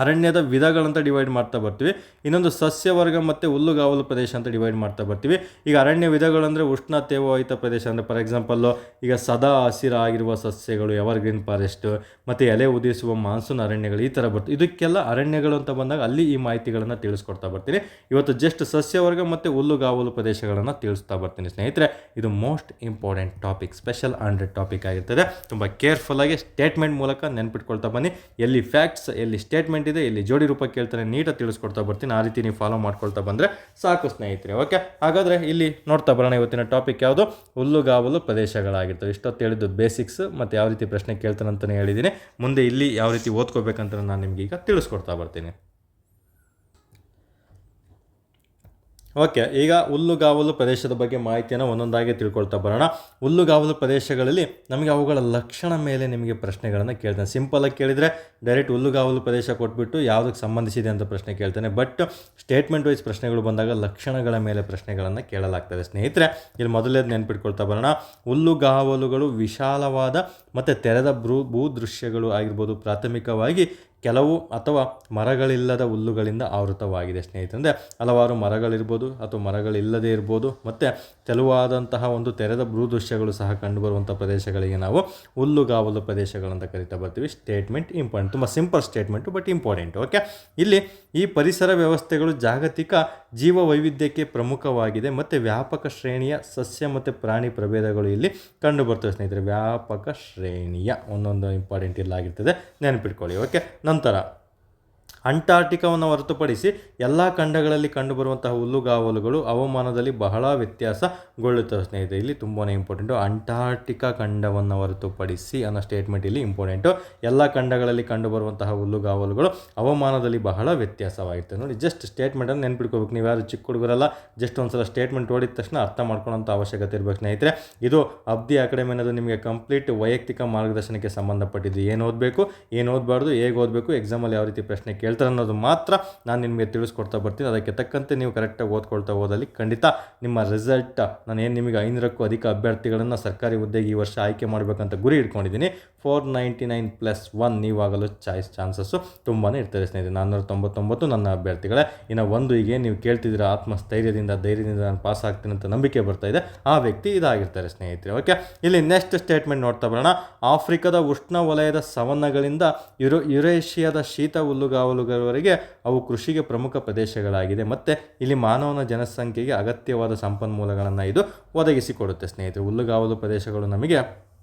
ಅರಣ್ಯದ ವಿಧಗಳಂತ ಡಿವೈಡ್ ಮಾಡ್ತಾ ಬರ್ತೀವಿ. ಇನ್ನೊಂದು ಸಸ್ಯವರ್ಗ ಮತ್ತು ಹುಲ್ಲುಗಾವಲು ಪ್ರದೇಶ ಅಂತ ಡಿವೈಡ್ ಮಾಡ್ತಾ ಬರ್ತೀವಿ. ಈಗ ಅರಣ್ಯ ವಿಧಗಳಂದರೆ ಉಷ್ಣ ತೇವೋಹಿತ ಪ್ರದೇಶ ಅಂದರೆ ಫಾರ್ ಎಕ್ಸಾಂಪಲ್ಲು ಈಗ ಸದಾ ಹಸಿರಾಗಿರುವ ಸಸ್ಯಗಳು, ಎವರ್ಗ್ರೀನ್ ಫಾರೆಸ್ಟ್, ಮತ್ತು ಎಲೆ ಉದಿಸುವ ಮಾನ್ಸೂನ್ ಅರಣ್ಯಗಳು, ಈ ಥರ ಬರ್ತವೆ. ಇದಕ್ಕೆಲ್ಲ ಅರಣ್ಯಗಳು ಅಂತ ಬಂದಾಗ ಅಲ್ಲಿ ಈ ಮಾಹಿತಿಗಳನ್ನು ತಿಳಿಸ್ಕೊಡ್ತಾ ಬರ್ತೀನಿ. ಇವತ್ತು ಜಸ್ಟ್ ಸಸ್ಯವರ್ಗ ಮತ್ತು ಹುಲ್ಲುಗಾವಲು ಪ್ರದೇಶಗಳನ್ನು ತಿಳಿಸ್ತಾ ಬರ್ತೀನಿ ಸ್ನೇಹಿತರೆ. ಇದು most important topic, special 100 topic ಆಗಿರ್ತದೆ. ತುಂಬ ಕೇರ್ಫುಲ್ಲಾಗಿ ಸ್ಟೇಟ್ಮೆಂಟ್ ಮೂಲಕ ನೆನ್ಪಿಟ್ಕೊಳ್ತಾ ಬನ್ನಿ. ಎಲ್ಲಿ ಫ್ಯಾಕ್ಟ್ಸ್, ಎಲ್ಲಿ ಸ್ಟೇಟ್ಮೆಂಟ್ ಇದೆ, ಇಲ್ಲಿ ಜೋಡಿ ರೂಪ ಕೇಳ್ತಾರೆ, ನೀಟಾಗಿ ತಿಳಿಸ್ಕೊಡ್ತಾ ಬರ್ತೀನಿ. ಆ ರೀತಿ ನೀವು ಫಾಲೋ ಮಾಡ್ಕೊಳ್ತಾ ಬಂದರೆ ಸಾಕು ಸ್ನೇಹಿತರೆ. ಓಕೆ, ಹಾಗಾದರೆ ಇಲ್ಲಿ ನೋಡ್ತಾ ಬರೋಣ. ಇವತ್ತಿನ ಟಾಪಿಕ್ ಯಾವುದು? ಹುಲ್ಲುಗಾವಲು ಪ್ರದೇಶಗಳಾಗಿರ್ತವೆ. ಇಷ್ಟೊತ್ತು ಹೇಳಿದ್ದು ಬೇಸಿಕ್ಸ್ ಮತ್ತು ಯಾವ ರೀತಿ ಪ್ರಶ್ನೆ ಕೇಳ್ತಾನೆ ಅಂತಲೇ ಹೇಳಿದ್ದೀನಿ. ಮುಂದೆ ಇಲ್ಲಿ ಯಾವ ರೀತಿ ಓದ್ಕೋಬೇಕಂತ ನಾನು ನಿಮ್ಗೆ ಈಗ ತಿಳಿಸ್ಕೊಡ್ತಾ ಬರ್ತೀನಿ. ಓಕೆ, ಈಗ ಹುಲ್ಲುಗಾವಲು ಪ್ರದೇಶದ ಬಗ್ಗೆ ಮಾಹಿತಿಯನ್ನು ಒಂದೊಂದಾಗಿ ತಿಳ್ಕೊಳ್ತಾ ಬರೋಣ. ಹುಲ್ಲುಗಾವಲು ಪ್ರದೇಶಗಳಲ್ಲಿ ನಮಗೆ ಅವುಗಳ ಲಕ್ಷಣ ಮೇಲೆ ನಿಮಗೆ ಪ್ರಶ್ನೆಗಳನ್ನು ಕೇಳ್ತಾನೆ. ಸಿಂಪಲಾಗಿ ಕೇಳಿದರೆ ಡೈರೆಕ್ಟ್ ಹುಲ್ಲುಗಾವಲು ಪ್ರದೇಶ ಕೊಟ್ಬಿಟ್ಟು ಯಾವುದಕ್ಕೆ ಸಂಬಂಧಿಸಿದೆ ಅಂತ ಪ್ರಶ್ನೆ ಕೇಳ್ತಾನೆ. ಬಟ್ ಸ್ಟೇಟ್ಮೆಂಟ್ ವೈಸ್ ಪ್ರಶ್ನೆಗಳು ಬಂದಾಗ ಲಕ್ಷಣಗಳ ಮೇಲೆ ಪ್ರಶ್ನೆಗಳನ್ನು ಕೇಳಲಾಗ್ತದೆ ಸ್ನೇಹಿತರೆ. ಇಲ್ಲಿ ಮೊದಲೇದು ನೆನ್ಪಿಟ್ಕೊಳ್ತಾ ಬರೋಣ. ಹುಲ್ಲುಗಾವಲುಗಳು ವಿಶಾಲವಾದ ಮತ್ತು ತೆರೆದ ಭೂದೃಶ್ಯಗಳು ಆಗಿರ್ಬೋದು. ಪ್ರಾಥಮಿಕವಾಗಿ ಕೆಲವು ಅಥವಾ ಮರಗಳಿಲ್ಲದ ಹುಲ್ಲುಗಳಿಂದ ಆವೃತವಾಗಿದೆ ಸ್ನೇಹಿತರೆ. ಅಂದರೆ ಹಲವಾರು ಮರಗಳಿರ್ಬೋದು ಅಥವಾ ಮರಗಳಿಲ್ಲದೇ ಇರ್ಬೋದು, ಮತ್ತು ತೆಳುವಾದಂತಹ ಒಂದು ತೆರೆದ ಭೂದೃಶ್ಯಗಳು ಸಹ ಕಂಡುಬರುವಂಥ ಪ್ರದೇಶಗಳಿಗೆ ನಾವು ಹುಲ್ಲುಗಾವಲು ಪ್ರದೇಶಗಳಂತ ಕರಿತಾ ಬರ್ತೀವಿ. ಸ್ಟೇಟ್ಮೆಂಟ್ ಇಂಪಾರ್ಟೆಂಟ್, ತುಂಬ simple statement but important. Okay, ಇಲ್ಲಿ ಈ ಪರಿಸರ ವ್ಯವಸ್ಥೆಗಳು ಜಾಗತಿಕ ಜೀವ ವೈವಿಧ್ಯಕ್ಕೆ ಪ್ರಮುಖವಾಗಿದೆ ಮತ್ತು ವ್ಯಾಪಕ ಶ್ರೇಣಿಯ ಸಸ್ಯ ಮತ್ತು ಪ್ರಾಣಿ ಪ್ರಭೇದಗಳು ಇಲ್ಲಿ ಕಂಡುಬರ್ತವೆ ಸ್ನೇಹಿತರೆ. ವ್ಯಾಪಕ ಶ್ರೇಣಿಯ ಒಂದೊಂದು ಇಂಪಾರ್ಟೆಂಟ್ ಇಲ್ಲಾಗಿರ್ತದೆ, ನೆನಪಿಟ್ಕೊಳ್ಳಿ. ಓಕೆ, ನಂತರ ಅಂಟಾರ್ಟಿಕಾವನ್ನು ಹೊರತುಪಡಿಸಿ ಎಲ್ಲ ಖಂಡಗಳಲ್ಲಿ ಕಂಡುಬರುವಂತಹ ಹುಲ್ಲುಗಾವಲುಗಳು ಹವಾಮಾನದಲ್ಲಿ ಬಹಳ ವ್ಯತ್ಯಾಸಗೊಳ್ಳುತ್ತವೆ ಸ್ನೇಹಿತರೆ. ಇಲ್ಲಿ ತುಂಬಾ ಇಂಪಾರ್ಟೆಂಟು. ಅಂಟಾರ್ಟಿಕಾ ಖಂಡವನ್ನು ಹೊರತುಪಡಿಸಿ ಅನ್ನೋ ಸ್ಟೇಟ್ಮೆಂಟ್ ಇಲ್ಲಿ ಇಂಪಾರ್ಟೆಂಟು. ಎಲ್ಲ ಖಂಡಗಳಲ್ಲಿ ಕಂಡುಬರುವಂತಹ ಹುಲ್ಲುಗಾವಲುಗಳು ಹವಾಮಾನದಲ್ಲಿ ಬಹಳ ವ್ಯತ್ಯಾಸವಾಗಿರ್ತದೆ. ನೋಡಿ, ಜಸ್ಟ್ ಸ್ಟೇಟ್ಮೆಂಟನ್ನು ನೆನ್ಪಿಟ್ಕೋಬೇಕು. ನೀವು ಯಾರು ಚಿಕ್ಕ ಹುಡುಗರಲ್ಲ, ಜಸ್ಟ್ ಒಂದ್ಸಲ ಸ್ಟೇಟ್ಮೆಂಟ್ ಓದಿದ ತಕ್ಷಣ ಅರ್ಥ ಮಾಡ್ಕೊಳ್ಳೋಂಥ ಅವಶ್ಯಕತೆ ಇರಬೇಕು ಸ್ನೇಹಿತರೆ. ಇದು ಅಬ್ದಿ ಅಕಾಡೆಮಿ ಅನ್ನೋದು ನಿಮಗೆ ಕಂಪ್ಲೀಟ್ ವೈಯಕ್ತಿಕ ಮಾರ್ಗದರ್ಶನಕ್ಕೆ ಸಂಬಂಧಪಟ್ಟಿದ್ದು. ಏನು ಓದಬೇಕು, ಏನು ಓದಬಾರ್ದು, ಹೇಗೆ ಓದಬೇಕು, ಎಕ್ಸಾಮಲ್ಲಿ ಯಾವ ರೀತಿ ಪ್ರಶ್ನೆ ಕೇಳ್ತಾರೆ ಅನ್ನೋದು ಮಾತ್ರ ನಾನು ನಿಮಗೆ ತಿಳಿಸ್ಕೊಡ್ತಾ ಬರ್ತೀನಿ. ಅದಕ್ಕೆ ತಕ್ಕಂತೆ ನೀವು ಕರೆಕ್ಟಾಗಿ ಓದ್ಕೊಳ್ತಾ ಹೋದಲ್ಲಿ ಖಂಡಿತ ನಿಮ್ಮ ರಿಸಲ್ಟ್, ನಾನು ಏನು ನಿಮಗೆ 500ಕ್ಕೂ ಅಧಿಕ ಅಭ್ಯರ್ಥಿಗಳನ್ನು ಸರ್ಕಾರಿ ಹುದ್ದೆಗೆ ಈ ವರ್ಷ ಆಯ್ಕೆ ಮಾಡಬೇಕಂತ ಗುರಿ ಇಟ್ಕೊಂಡಿದ್ದೀನಿ. 499+1 ನೀವಾಗಲು ಚಾನ್ಸಸ್ಸು ತುಂಬಾ ಇರ್ತದೆ ಸ್ನೇಹಿತರೆ. 499 ನನ್ನ ಅಭ್ಯರ್ಥಿಗಳೇ. ಇನ್ನು ಒಂದು ಈಗ ನೀವು ಕೇಳ್ತಿದ್ದೀರ ಆತ್ಮಸ್ಥೈರ್ಯದಿಂದ ಧೈರ್ಯದಿಂದ ನಾನು ಪಾಸ್ ಆಗ್ತೀನಿ ಅಂತ ನಂಬಿಕೆ ಬರ್ತಾ ಇದೆ, ಆ ವ್ಯಕ್ತಿ ಇದಾಗಿರ್ತಾರೆ ಸ್ನೇಹಿತರೆ. ಓಕೆ, ಇಲ್ಲಿ ನೆಕ್ಸ್ಟ್ ಸ್ಟೇಟ್ಮೆಂಟ್ ನೋಡ್ತಾ ಬರೋಣ. ಆಫ್ರಿಕಾದ ಉಷ್ಣ ವಲಯದ ಸವನ್ನಗಳಿಂದ ಯುರೇಷಿಯಾದ ಶೀತ ಹುಲ್ಲುಗಾವಲುಗಳವರೆಗೆ ಅವು ಕೃಷಿಗೆ ಪ್ರಮುಖ ಪ್ರದೇಶಗಳಾಗಿದೆ ಮತ್ತು ಇಲ್ಲಿ ಮಾನವನ ಜನಸಂಖ್ಯೆಗೆ ಅಗತ್ಯವಾದ ಸಂಪನ್ಮೂಲಗಳನ್ನು ಇದು ಒದಗಿಸಿಕೊಡುತ್ತೆ ಸ್ನೇಹಿತರೆ. ಹುಲ್ಲುಗಾವಲು ಪ್ರದೇಶಗಳು ನಮಗೆ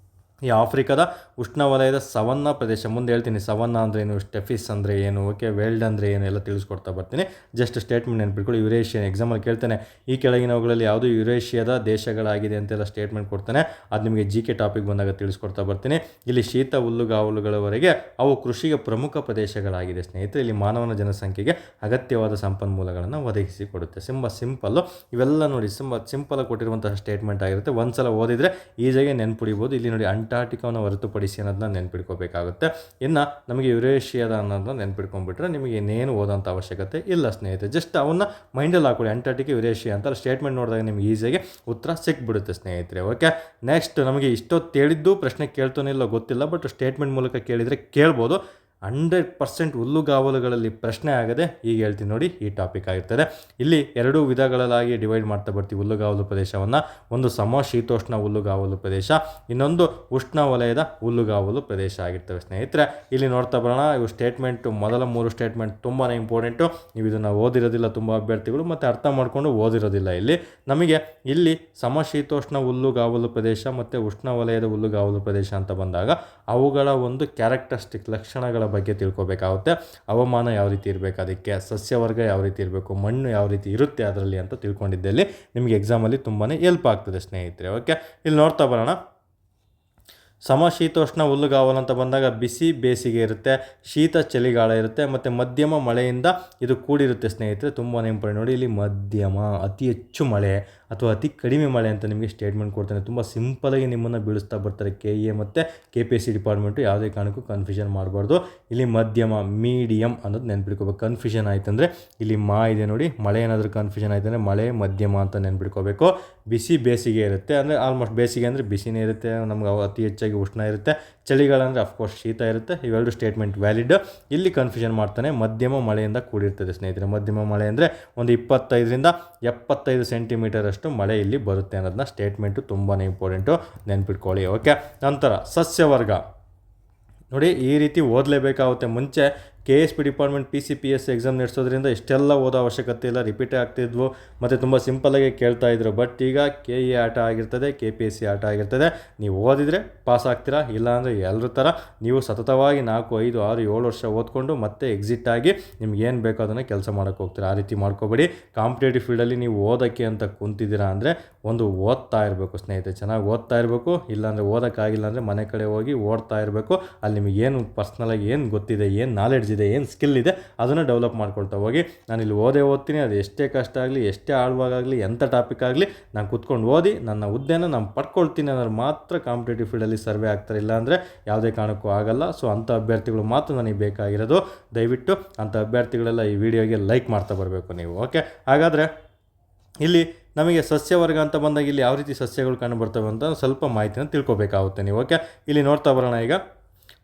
ಈ ಆಫ್ರಿಕಾದ ಉಷ್ಣವಲಯದ ಸವನ್ನ ಪ್ರದೇಶ, ಮುಂದೆ ಹೇಳ್ತೀನಿ ಸವನ್ನ ಅಂದರೆ ಏನು, ಸ್ಟೆಫಿಸ್ ಅಂದರೆ ಏನು, ಓಕೆ, ವೆಲ್ಡ್ ಅಂದರೆ ಏನು ಎಲ್ಲ ತಿಳಿಸ್ಕೊಡ್ತಾ ಬರ್ತೀನಿ. ಜಸ್ಟ್ ಸ್ಟೇಟ್ಮೆಂಟ್ ನೆನ್ಪಿಟ್ಕೊಳ್ಳಿ. ಯುರೇಷಿಯನ್ ಎಕ್ಸಾಮಲ್ಲಿ ಕೇಳ್ತಾನೆ, ಈ ಕೆಳಗಿನವುಗಳಲ್ಲಿ ಯಾವುದು ಯುರೇಷಿಯಾದ ದೇಶಗಳಾಗಿದೆ ಅಂತೆಲ್ಲ ಸ್ಟೇಟ್ಮೆಂಟ್ ಕೊಡ್ತಾನೆ. ಅದು ನಿಮಗೆ GK ಟಾಪಿಕ್ ಬಂದಾಗ ತಿಳಿಸ್ಕೊಡ್ತಾ ಬರ್ತೀನಿ. ಇಲ್ಲಿ ಶೀತ ಹುಲ್ಲುಗಾವಲುಗಳವರೆಗೆ ಅವು ಕೃಷಿಗೆ ಪ್ರಮುಖ ಪ್ರದೇಶಗಳಾಗಿದೆ ಸ್ನೇಹಿತರೆ. ಇಲ್ಲಿ ಮಾನವನ ಜನಸಂಖ್ಯೆಗೆ ಅಗತ್ಯವಾದ ಸಂಪನ್ಮೂಲಗಳನ್ನು ಒದಗಿಸಿಕೊಡುತ್ತೆ. ಸಿಂಪಲ್ಲು. ಇವೆಲ್ಲ ನೋಡಿ ಸಿಂಪಲಾಗಿ ಕೊಟ್ಟಿರುವಂತಹ ಸ್ಟೇಟ್ಮೆಂಟ್ ಆಗಿರುತ್ತೆ. ಒಂದ್ಸಲ ಓದಿದರೆ ಈಸಿಯಾಗಿ ನೆನ್ಪಿಡಿಬೋದು. ಇಲ್ಲಿ ನೋಡಿ, ಅಂಟಾರ್ಟಿಕಾವನ್ನು ಹೊರತುಪಡಿಸಿ ಅನ್ನೋದನ್ನ ನೆನ್ಪಿಡ್ಕೋಬೇಕಾಗುತ್ತೆ. ಇನ್ನು ನಮಗೆ ಯುರೇಷಿಯಾದ ಅನ್ನೋದನ್ನ ನೆನ್ಪಿಡ್ಕೊಂಡ್ಬಿಟ್ರೆ ನಿಮಗೆ ಇನ್ನೇನು ಓದೋಂಥ ಅವಶ್ಯಕತೆ ಇಲ್ಲ ಸ್ನೇಹಿತರೆ. ಜಸ್ಟ್ ಅವನ್ನ ಮೈಂಡಲ್ಲಿ ಹಾಕೊಳ್ಳಿ, ಅಂಟಾರ್ಟಿಕಾ ಯುರೇಷಿಯಾ ಅಂತ ಸ್ಟೇಟ್ಮೆಂಟ್ ನೋಡಿದಾಗ ನಿಮ್ಗೆ ಈಸಿಯಾಗಿ ಉತ್ತರ ಸಿಕ್ಬಿಡುತ್ತೆ ಸ್ನೇಹಿತರೆ. ಓಕೆ, ನೆಕ್ಸ್ಟ್ ನಮಗೆ ಇಷ್ಟೊತ್ತು ಹೇಳಿದ್ದು ಪ್ರಶ್ನೆ ಕೇಳ್ತಾನೆ ಇಲ್ಲ ಗೊತ್ತಿಲ್ಲ, ಬಟ್ ಸ್ಟೇಟ್ಮೆಂಟ್ ಮೂಲಕ ಕೇಳಿದರೆ ಕೇಳ್ಬೋದು. 100% ಹುಲ್ಲುಗಾವಲುಗಳಲ್ಲಿ ಪ್ರಶ್ನೆ ಆಗದೆ ಈಗ ಹೇಳ್ತೀನಿ ನೋಡಿ, ಈ ಟಾಪಿಕ್ ಆಗಿರ್ತದೆ. ಇಲ್ಲಿ 2 ವಿಧಗಳಾಗಿ ಡಿವೈಡ್ ಮಾಡ್ತಾ ಬರ್ತೀವಿ ಹುಲ್ಲುಗಾವಲು ಪ್ರದೇಶವನ್ನು. ಒಂದು ಸಮಶೀತೋಷ್ಣ ಹುಲ್ಲುಗಾವಲು ಪ್ರದೇಶ, ಇನ್ನೊಂದು ಉಷ್ಣವಲಯದ ಹುಲ್ಲುಗಾವಲು ಪ್ರದೇಶ ಆಗಿರ್ತವೆ ಸ್ನೇಹಿತರೆ. ಇಲ್ಲಿ ನೋಡ್ತಾ ಬರೋಣ. ಇವು ಸ್ಟೇಟ್ಮೆಂಟು, ಮೊದಲ 3 ಸ್ಟೇಟ್ಮೆಂಟ್ ತುಂಬಾ ಇಂಪಾರ್ಟೆಂಟು. ನೀವು ಇದನ್ನು ಓದಿರೋದಿಲ್ಲ ತುಂಬ ಅಭ್ಯರ್ಥಿಗಳು, ಮತ್ತು ಅರ್ಥ ಮಾಡ್ಕೊಂಡು ಓದಿರೋದಿಲ್ಲ. ಇಲ್ಲಿ ಇಲ್ಲಿ ಸಮಶೀತೋಷ್ಣ ಹುಲ್ಲುಗಾವಲು ಪ್ರದೇಶ ಮತ್ತು ಉಷ್ಣವಲಯದ ಹುಲ್ಲುಗಾವಲು ಪ್ರದೇಶ ಅಂತ ಬಂದಾಗ ಅವುಗಳ ಒಂದು ಕ್ಯಾರೆಕ್ಟರಿಸ್ಟಿಕ್ ಲಕ್ಷಣಗಳ ಬಗ್ಗೆ ತಿಳ್ಕೊಬೇಕಾಗುತ್ತೆ. ಹವಾಮಾನ ಯಾವ ರೀತಿ ಇರಬೇಕು, ಅದಕ್ಕೆ ಸಸ್ಯವರ್ಗ ಯಾವ ರೀತಿ ಇರಬೇಕು, ಮಣ್ಣು ಯಾವ ರೀತಿ ಇರುತ್ತೆ ಅದರಲ್ಲಿ ಅಂತ ತಿಳ್ಕೊಂಡಿದ್ದಲ್ಲಿ ನಿಮಗೆ ಎಕ್ಸಾಮಲ್ಲಿ ತುಂಬಾ ಹೆಲ್ಪ್ ಆಗ್ತದೆ ಸ್ನೇಹಿತರೆ. ಓಕೆ, ಇಲ್ಲಿ ನೋಡ್ತಾ ಬರೋಣ. ಸಮಶೀತೋಷ್ಣ ಹುಲ್ಲುಗಾವಲು ಅಂತ ಬಂದಾಗ ಬಿಸಿ ಬೇಸಿಗೆ ಇರುತ್ತೆ, ಶೀತ ಚಳಿಗಾಲ ಇರುತ್ತೆ, ಮತ್ತು ಮಧ್ಯಮ ಮಳೆಯಿಂದ ಇದು ಕೂಡಿರುತ್ತೆ ಸ್ನೇಹಿತರೆ. ತುಂಬಾ ಇಂಪಾರ್ಟೆಂಟ್ ನೋಡಿ, ಇಲ್ಲಿ ಮಧ್ಯಮ, ಅತಿ ಹೆಚ್ಚು ಮಳೆ ಅಥವಾ ಅತಿ ಕಡಿಮೆ ಮಳೆ ಅಂತ ನಿಮಗೆ ಸ್ಟೇಟ್ಮೆಂಟ್ ಕೊಡ್ತಾನೆ. ತುಂಬ ಸಿಂಪಲಾಗಿ ನಿಮ್ಮನ್ನು ಬೀಳಿಸ್ತಾ ಬರ್ತಾರೆ KA ಮತ್ತು KPSC ಡಿಪಾರ್ಟ್ಮೆಂಟು. ಯಾವುದೇ ಕಾರಣಕ್ಕೂ ಕನ್ಫ್ಯೂಷನ್ ಮಾಡಬಾರ್ದು. ಇಲ್ಲಿ ಮಧ್ಯಮ, ಮೀಡಿಯಮ್ ಅನ್ನೋದು ನೆನ್ಪಿಟ್ಕೋಬೇಕು. ಕನ್ಫ್ಯೂಷನ್ ಆಯ್ತಂದರೆ ಇಲ್ಲಿ ಇದೆ ನೋಡಿ, ಮಳೆ ಏನಾದರೂ ಕನ್ಫ್ಯೂಷನ್ ಆಯ್ತಂದರೆ ಮಳೆ ಮಧ್ಯಮ ಅಂತ ನೆನ್ಪಿಟ್ಕೋಬೇಕು. ಬಿಸಿ ಬೇಸಿಗೆ ಇರುತ್ತೆ, ಅಂದರೆ ಆಲ್ಮೋಸ್ಟ್ ಬೇಸಿಗೆ ಅಂದರೆ ಬಿಸಿನೇ ಇರುತ್ತೆ, ನಮ್ಗೆ ಅತಿ ಹೆಚ್ಚಾಗಿ ಉಷ್ಣ ಇರುತ್ತೆ. ಚಳಿಗಾಲ ಅಂದರೆ ಅಫ್ಕೋರ್ಸ್ ಶೀತ ಇರುತ್ತೆ. ಇವೆರಡು ಸ್ಟೇಟ್ಮೆಂಟ್ ವ್ಯಾಲಿಡ್. ಇಲ್ಲಿ ಕನ್ಫ್ಯೂಷನ್ ಮಾಡ್ತಾನೆ, ಮಧ್ಯಮ ಮಳೆಯಿಂದ ಕೂಡಿರ್ತದೆ ಸ್ನೇಹಿತರೆ. ಮಧ್ಯಮ ಮಳೆ ಅಂದರೆ ಒಂದು 25ರಿಂದ 75 ಸೆಂಟಿಮೀಟರ್ ಅಷ್ಟು ಮಳೆ ಇಲ್ಲಿ ಬರುತ್ತೆ ಅನ್ನೋದನ್ನ ಸ್ಟೇಟ್ಮೆಂಟು ತುಂಬಾ ಇಂಪಾರ್ಟೆಂಟು, ನೆನ್ಪಿಟ್ಕೊಳ್ಳಿ. ಓಕೆ, ನಂತರ ಸಸ್ಯವರ್ಗ ನೋಡಿ, ಈ ರೀತಿ ಓದಲೇಬೇಕಾಗುತ್ತೆ. ಮುಂಚೆ KSP ಡಿಪಾರ್ಟ್ಮೆಂಟ್ PCPS ಎಕ್ಸಾಮ್ ನಡೆಸೋದ್ರಿಂದ ಇಷ್ಟೆಲ್ಲ ಓದೋ ಅವಶ್ಯಕತೆ ಇಲ್ಲ, ರಿಪೀಟೇ ಆಗ್ತಿದ್ವು ಮತ್ತು ತುಂಬ ಸಿಂಪಲಾಗಿ ಕೇಳ್ತಾಯಿದ್ರು. ಬಟ್ ಈಗ KE ಆಟ ಆಗಿರ್ತದೆ, KPSC ಆಟ ಆಗಿರ್ತದೆ. ನೀವು ಓದಿದರೆ ಪಾಸ್ ಆಗ್ತೀರಾ, ಇಲ್ಲಾಂದರೆ ಎಲ್ಲರ ಥರ ನೀವು ಸತತವಾಗಿ 4, 5, 6, 7 ವರ್ಷ ಓದ್ಕೊಂಡು ಮತ್ತೆ ಎಕ್ಸಿಟ್ ಆಗಿ ನಿಮ್ಗೆ ಏನು ಬೇಕೋ ಅದನ್ನು ಕೆಲಸ ಮಾಡೋಕ್ಕೆ ಹೋಗ್ತೀರಾ. ಆ ರೀತಿ ಮಾಡ್ಕೋಬೇಡಿ. ಕಾಂಪಿಟೇಟಿವ್ ಫೀಲ್ಡಲ್ಲಿ ನೀವು ಓದೋಕ್ಕೆ ಅಂತ ಕುಂತಿದ್ದೀರಾ ಅಂದರೆ ಒಂದು ಓದ್ತಾ ಇರಬೇಕು ಸ್ನೇಹಿತರೆ, ಚೆನ್ನಾಗಿ ಓದ್ತಾ ಇರಬೇಕು. ಇಲ್ಲಾಂದರೆ ಓದೋಕ್ಕಾಗಿಲ್ಲ ಅಂದರೆ ಮನೆ ಕಡೆ ಹೋಗಿ ಓಡ್ತಾ ಇರಬೇಕು. ಅಲ್ಲಿ ನಿಮಗೆ ಏನು ಪರ್ಸ್ನಲಾಗಿ ಏನು ಗೊತ್ತಿದೆ, ಏನು ನಾಲೆಡ್ಜ್ ಇದೆ ಇದೆ, ಏನು ಸ್ಕಿಲ್ ಇದೆ ಅದನ್ನು ಡೆವಲಪ್ ಮಾಡ್ಕೊಳ್ತಾ ಹೋಗಿ. ನಾನು ಇಲ್ಲಿ ಓದ್ತೀನಿ, ಅದು ಎಷ್ಟೇ ಕಷ್ಟ ಆಗಲಿ, ಎಷ್ಟೇ ಆಳ್ವಾಗಲಿ, ಎಂಥ ಟಾಪಿಕ್ ಆಗಲಿ ನಾನು ಕೂತ್ಕೊಂಡು ಓದಿ ನನ್ನ ಹುದ್ದೆನ ನಾನು ಪಡ್ಕೊಳ್ತೀನಿ ಅನ್ನೋರು ಮಾತ್ರ ಕಾಂಪಿಟೇಟಿವ್ ಫೀಲ್ಡಲ್ಲಿ ಸರ್ವೆ ಆಗ್ತಾರೆ, ಇಲ್ಲಾಂದರೆ ಯಾವುದೇ ಕಾರಣಕ್ಕೂ ಆಗಲ್ಲ. ಸೊ ಅಂಥ ಅಭ್ಯರ್ಥಿಗಳು ಮಾತ್ರ ನನಗೆ ಬೇಕಾಗಿರೋದು. ದಯವಿಟ್ಟು ಅಂಥ ಅಭ್ಯರ್ಥಿಗಳೆಲ್ಲ ಈ ವಿಡಿಯೋಗೆ ಲೈಕ್ ಮಾಡ್ತಾ ಬರಬೇಕು ನೀವು. ಓಕೆ, ಹಾಗಾದರೆ ಇಲ್ಲಿ ನಮಗೆ ಸಸ್ಯವರ್ಗ ಅಂತ ಬಂದಾಗ ಇಲ್ಲಿ ಯಾವ ರೀತಿ ಸಸ್ಯಗಳು ಕಂಡು ಬರ್ತವೆ ಅಂತ ಸ್ವಲ್ಪ ಮಾಹಿತಿನ ತಿಳ್ಕೊಬೇಕಾಗುತ್ತೆ ನೀವು. ಓಕೆ, ಇಲ್ಲಿ ನೋಡ್ತಾ ಬರೋಣ. ಈಗ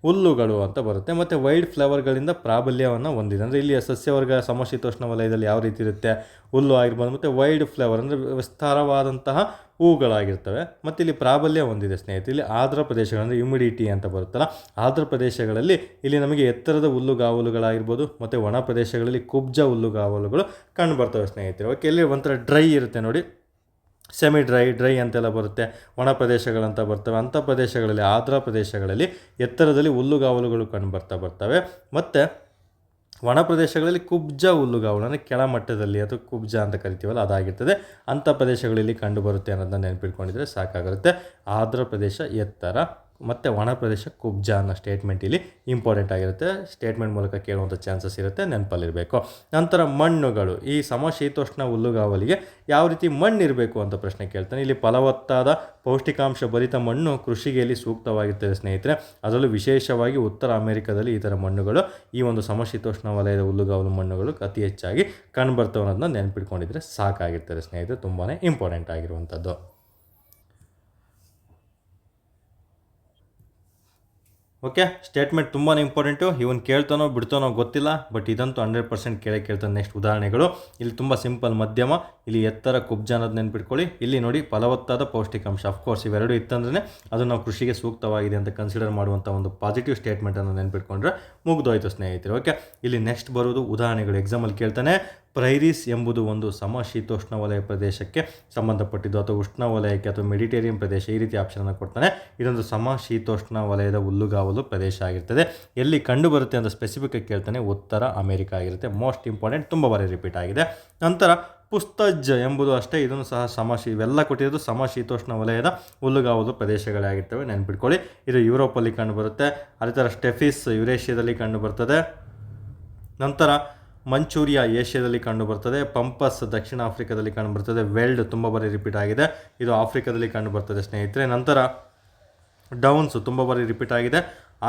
ಹುಲ್ಲುಗಳು ಅಂತ ಬರುತ್ತೆ, ಮತ್ತು ವೈಲ್ಡ್ ಫ್ಲವರ್ಗಳಿಂದ ಪ್ರಾಬಲ್ಯವನ್ನು ಹೊಂದಿದೆ. ಅಂದರೆ ಇಲ್ಲಿ ಸಸ್ಯವರ್ಗ ಸಮಶೀತೋಷ್ಣ ವಲಯದಲ್ಲಿ ಯಾವ ರೀತಿ ಇರುತ್ತೆ, ಹುಲ್ಲು ಆಗಿರ್ಬೋದು, ಮತ್ತು ವೈಲ್ಡ್ ಫ್ಲವರ್ ಅಂದರೆ ವಿಸ್ತಾರವಾದಂತಹ ಹೂಗಳಾಗಿರ್ತವೆ, ಮತ್ತು ಇಲ್ಲಿ ಪ್ರಾಬಲ್ಯ ಹೊಂದಿದೆ ಸ್ನೇಹಿತರೆ. ಇಲ್ಲಿ ಆರ್ದ್ರ ಪ್ರದೇಶಗಳು ಅಂದರೆ ಹ್ಯುಮಿಡಿಟಿ ಅಂತ ಬರುತ್ತಲ್ಲ, ಆರ್ದ್ರ ಪ್ರದೇಶಗಳಲ್ಲಿ ಇಲ್ಲಿ ನಮಗೆ ಎತ್ತರದ ಹುಲ್ಲುಗಾವಲುಗಳಾಗಿರ್ಬೋದು, ಮತ್ತು ಒಣ ಪ್ರದೇಶಗಳಲ್ಲಿ ಕುಬ್ಜ ಹುಲ್ಲುಗಾವಲುಗಳು ಕಂಡು ಬರ್ತವೆ ಸ್ನೇಹಿತರೆ. ಓಕೆ, ಇಲ್ಲಿ ಒಂಥರ ಡ್ರೈ ಇರುತ್ತೆ ನೋಡಿ, ಸೆಮಿ ಡ್ರೈ ಅಂತೆಲ್ಲ ಬರುತ್ತೆ, ಒಣ ಪ್ರದೇಶಗಳಂತ ಬರ್ತವೆ. ಅಂಥ ಪ್ರದೇಶಗಳಲ್ಲಿ, ಆರ್ದ್ರ ಪ್ರದೇಶಗಳಲ್ಲಿ ಎತ್ತರದಲ್ಲಿ ಹುಲ್ಲುಗಾವಲುಗಳು ಕಂಡು ಬರ್ತವೆ. ಮತ್ತು ಒಣ ಪ್ರದೇಶಗಳಲ್ಲಿ ಕುಬ್ಜ ಹುಲ್ಲುಗಾವಲು ಅಂದರೆ ಕೆಳಮಟ್ಟದಲ್ಲಿ, ಅಥವಾ ಕುಬ್ಜ ಅಂತ ಕರಿತೀವಲ್ಲ ಅದಾಗಿರ್ತದೆ. ಅಂಥ ಪ್ರದೇಶಗಳಲ್ಲಿ ಕಂಡು ಬರುತ್ತೆ ಅನ್ನೋದನ್ನ ನೆನಪಿಟ್ಕೊಂಡಿದ್ರೆ ಸಾಕಾಗಿರುತ್ತೆ. ಆರ್ದ್ರ ಪ್ರದೇಶ ಎತ್ತರ ಮತ್ತು ಒಣ ಪ್ರದೇಶ ಕುಬ್ಜ ಅನ್ನೋ ಸ್ಟೇಟ್ಮೆಂಟ್ ಇಲ್ಲಿ ಇಂಪಾರ್ಟೆಂಟ್ ಆಗಿರುತ್ತೆ. ಸ್ಟೇಟ್ಮೆಂಟ್ ಮೂಲಕ ಕೇಳುವಂಥ ಚಾನ್ಸಸ್ ಇರುತ್ತೆ, ನೆನಪಲ್ಲಿರಬೇಕು. ನಂತರ ಮಣ್ಣುಗಳು, ಈ ಸಮಶೀತೋಷ್ಣ ಹುಲ್ಲುಗಾವಲಿಗೆ ಯಾವ ರೀತಿ ಮಣ್ಣು ಇರಬೇಕು ಅಂತ ಪ್ರಶ್ನೆ ಕೇಳ್ತಾನೆ. ಇಲ್ಲಿ ಫಲವತ್ತಾದ ಪೌಷ್ಟಿಕಾಂಶ ಭರಿತ ಮಣ್ಣು ಕೃಷಿಗೆ ಇಲ್ಲಿ ಸೂಕ್ತವಾಗಿರ್ತದೆ ಸ್ನೇಹಿತರೆ. ಅದರಲ್ಲೂ ವಿಶೇಷವಾಗಿ ಉತ್ತರ ಅಮೆರಿಕದಲ್ಲಿ ಈ ಥರ ಮಣ್ಣುಗಳು, ಈ ಒಂದು ಸಮಶೀತೋಷ್ಣ ವಲಯದ ಹುಲ್ಲುಗಾವಲು ಮಣ್ಣುಗಳು ಅತಿ ಹೆಚ್ಚಾಗಿ ಕಂಡುಬರ್ತವೆ ಅನ್ನೋದನ್ನ ನೆನಪಿಟ್ಕೊಂಡಿದ್ರೆ ಸಾಕಾಗಿರ್ತದೆ ಸ್ನೇಹಿತರೆ. ತುಂಬಾ ಇಂಪಾರ್ಟೆಂಟ್ ಆಗಿರುವಂಥದ್ದು. ಓಕೆ, ಸ್ಟೇಟ್ಮೆಂಟ್ ತುಂಬಾ ಇಂಪಾರ್ಟೆಂಟು. ಇವನು ಕೇಳ್ತಾನೋ ಬಿಡ್ತಾನೋ ಗೊತ್ತಿಲ್ಲ, ಬಟ್ ಇದಂತೂ 100% ಕೇಳ್ತಾನೆ. ನೆಕ್ಸ್ಟ್ ಉದಾಹರಣೆಗಳು ಇಲ್ಲಿ ತುಂಬ ಸಿಂಪಲ್, ಮಧ್ಯಮ, ಇಲ್ಲಿ ಎತ್ತರ, ಕುಬ್ಜ ಅನ್ನೋದು ನೆನ್ಪಿಟ್ಕೊಳ್ಳಿ. ಇಲ್ಲಿ ನೋಡಿ ಫಲವತ್ತಾದ ಪೌಷ್ಟಿಕಾಂಶ, ಅಫ್ಕೋರ್ಸ್ ಇವೆರಡು ಇತ್ತಂದ್ರೆ ಅದು ನಾವು ಕೃಷಿಗೆ ಸೂಕ್ತವಾಗಿದೆ ಅಂತ ಕನ್ಸಿಡರ್ ಮಾಡುವಂಥ ಒಂದು ಪಾಸಿಟಿವ್ ಸ್ಟೇಟ್ಮೆಂಟನ್ನು ನೆನ್ಪಿಟ್ಕೊಂಡ್ರೆ ಮುಗ್ದೋಯ್ತು ಸ್ನೇಹಿತರೆ. ಓಕೆ, ಇಲ್ಲಿ ನೆಕ್ಸ್ಟ್ ಬರೋದು ಉದಾಹರಣೆಗಳು. ಎಕ್ಸಾಮಲ್ಲಿ ಕೇಳ್ತಾನೆ, ಪ್ರೈರೀಸ್ ಎಂಬುದು ಒಂದು ಸಮಶೀತೋಷ್ಣ ವಲಯ ಪ್ರದೇಶಕ್ಕೆ ಸಂಬಂಧಪಟ್ಟಿದ್ದು, ಅಥವಾ ಉಷ್ಣವಲಯಕ್ಕೆ, ಅಥವಾ ಮೆಡಿಟೇರಿಯನ್ ಪ್ರದೇಶ, ಈ ರೀತಿ ಆಪ್ಷನನ್ನು ಕೊಡ್ತಾನೆ. ಇದೊಂದು ಸಮಶೀತೋಷ್ಣ ವಲಯದ ಹುಲ್ಲುಗಾವಲು ಪ್ರದೇಶ ಆಗಿರ್ತದೆ. ಎಲ್ಲಿ ಕಂಡು ಬರುತ್ತೆ ಅಂತ ಸ್ಪೆಸಿಫಿಕ್ ಆಗಿ ಕೇಳ್ತಾನೆ, ಉತ್ತರ ಅಮೆರಿಕ ಆಗಿರುತ್ತೆ. ಮೋಸ್ಟ್ ಇಂಪಾರ್ಟೆಂಟ್, ತುಂಬ ಬಾರಿ ರಿಪೀಟ್ ಆಗಿದೆ. ನಂತರ ಪುಸ್ತಜ್ ಎಂಬುದು ಅಷ್ಟೇ, ಇದನ್ನು ಸಹ ಇವೆಲ್ಲ ಕೊಟ್ಟಿರೋದು ಸಮಶೀತೋಷ್ಣ ವಲಯದ ಹುಲ್ಲುಗಾವಲು ಪ್ರದೇಶಗಳೇ ಆಗಿರ್ತವೆ, ನೆನ್ಪಿಟ್ಕೊಳ್ಳಿ. ಇದು ಯುರೋಪಲ್ಲಿ ಕಂಡು ಬರುತ್ತೆ. ಅದೇ ಥರ ಸ್ಟೆಫಿಸ್ ಯುರೇಷಿಯಾದಲ್ಲಿ ಕಂಡು ಬರ್ತದೆ. ನಂತರ ಮಂಚೂರಿಯಾ ಏಷ್ಯಾದಲ್ಲಿ ಕಂಡು ಬರ್ತದೆ. ಪಂಪಸ್ ದಕ್ಷಿಣ ಆಫ್ರಿಕಾದಲ್ಲಿ ಕಂಡು ಬರ್ತದೆ. ವೆಲ್ಡ್ ತುಂಬ ಬಾರಿ ರಿಪೀಟ್ ಆಗಿದೆ, ಇದು ಆಫ್ರಿಕಾದಲ್ಲಿ ಕಂಡು ಬರ್ತದೆ ಸ್ನೇಹಿತರೆ. ನಂತರ ಡೌನ್ಸ್ ತುಂಬ ಬಾರಿ ರಿಪೀಟ್ ಆಗಿದೆ,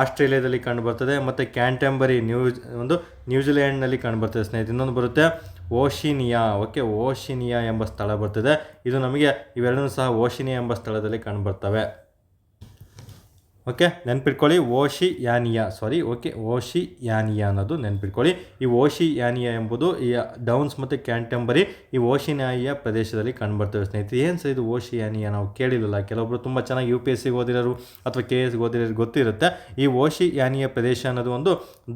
ಆಸ್ಟ್ರೇಲಿಯಾದಲ್ಲಿ ಕಂಡು ಬರ್ತದೆ. ಮತ್ತು ಕ್ಯಾಂಟೆಂಬರಿ ನ್ಯೂಜಿಲೆಂಡ್ನಲ್ಲಿ ಕಂಡು ಬರ್ತದೆ ಸ್ನೇಹಿತರೆ. ಇನ್ನೊಂದು ಬರುತ್ತೆ ಓಶಿನಿಯಾ. ಓಕೆ, ಓಶಿನಿಯಾ ಎಂಬ ಸ್ಥಳ ಬರ್ತದೆ. ಇದು ನಮಗೆ ಇವೆರಡೂ ಸಹ ಓಶಿನಿಯಾ ಎಂಬ ಸ್ಥಳದಲ್ಲಿ ಕಂಡು ಬರ್ತವೆ. ಓಕೆ, ನೆನ್ಪಿಟ್ಕೊಳ್ಳಿ, ಓಶಿಯಾನಿಯಾ ಅನ್ನೋದು ನೆನ್ಪಿಟ್ಕೊಳ್ಳಿ. ಈ ಓಶಿಯಾನಿಯಾ ಎಂಬುದು ಈ ಡೌನ್ಸ್ ಮತ್ತು ಕ್ಯಾಂಟೆಂಬರಿ ಈ ಓಶಿಯಾನಿಯಾ ಪ್ರದೇಶದಲ್ಲಿ ಕಂಡುಬರ್ತವೆ ಸ್ನೇಹಿತರೆ. ಏನು ಸರ್ ಇದು ಓಶಿಯಾನಿಯಾ, ನಾವು ಕೇಳಿಲ್ಲ. ಕೆಲವೊಬ್ಬರು ತುಂಬ ಚೆನ್ನಾಗಿ UPSC ಓದಿರೋರು ಅಥವಾ KS ಓದಿರೋರು ಗೊತ್ತಿರುತ್ತೆ. ಈ ಓಶಿಯಾನಿಯಾ ಪ್ರದೇಶ ಅನ್ನೋದು ಒಂದು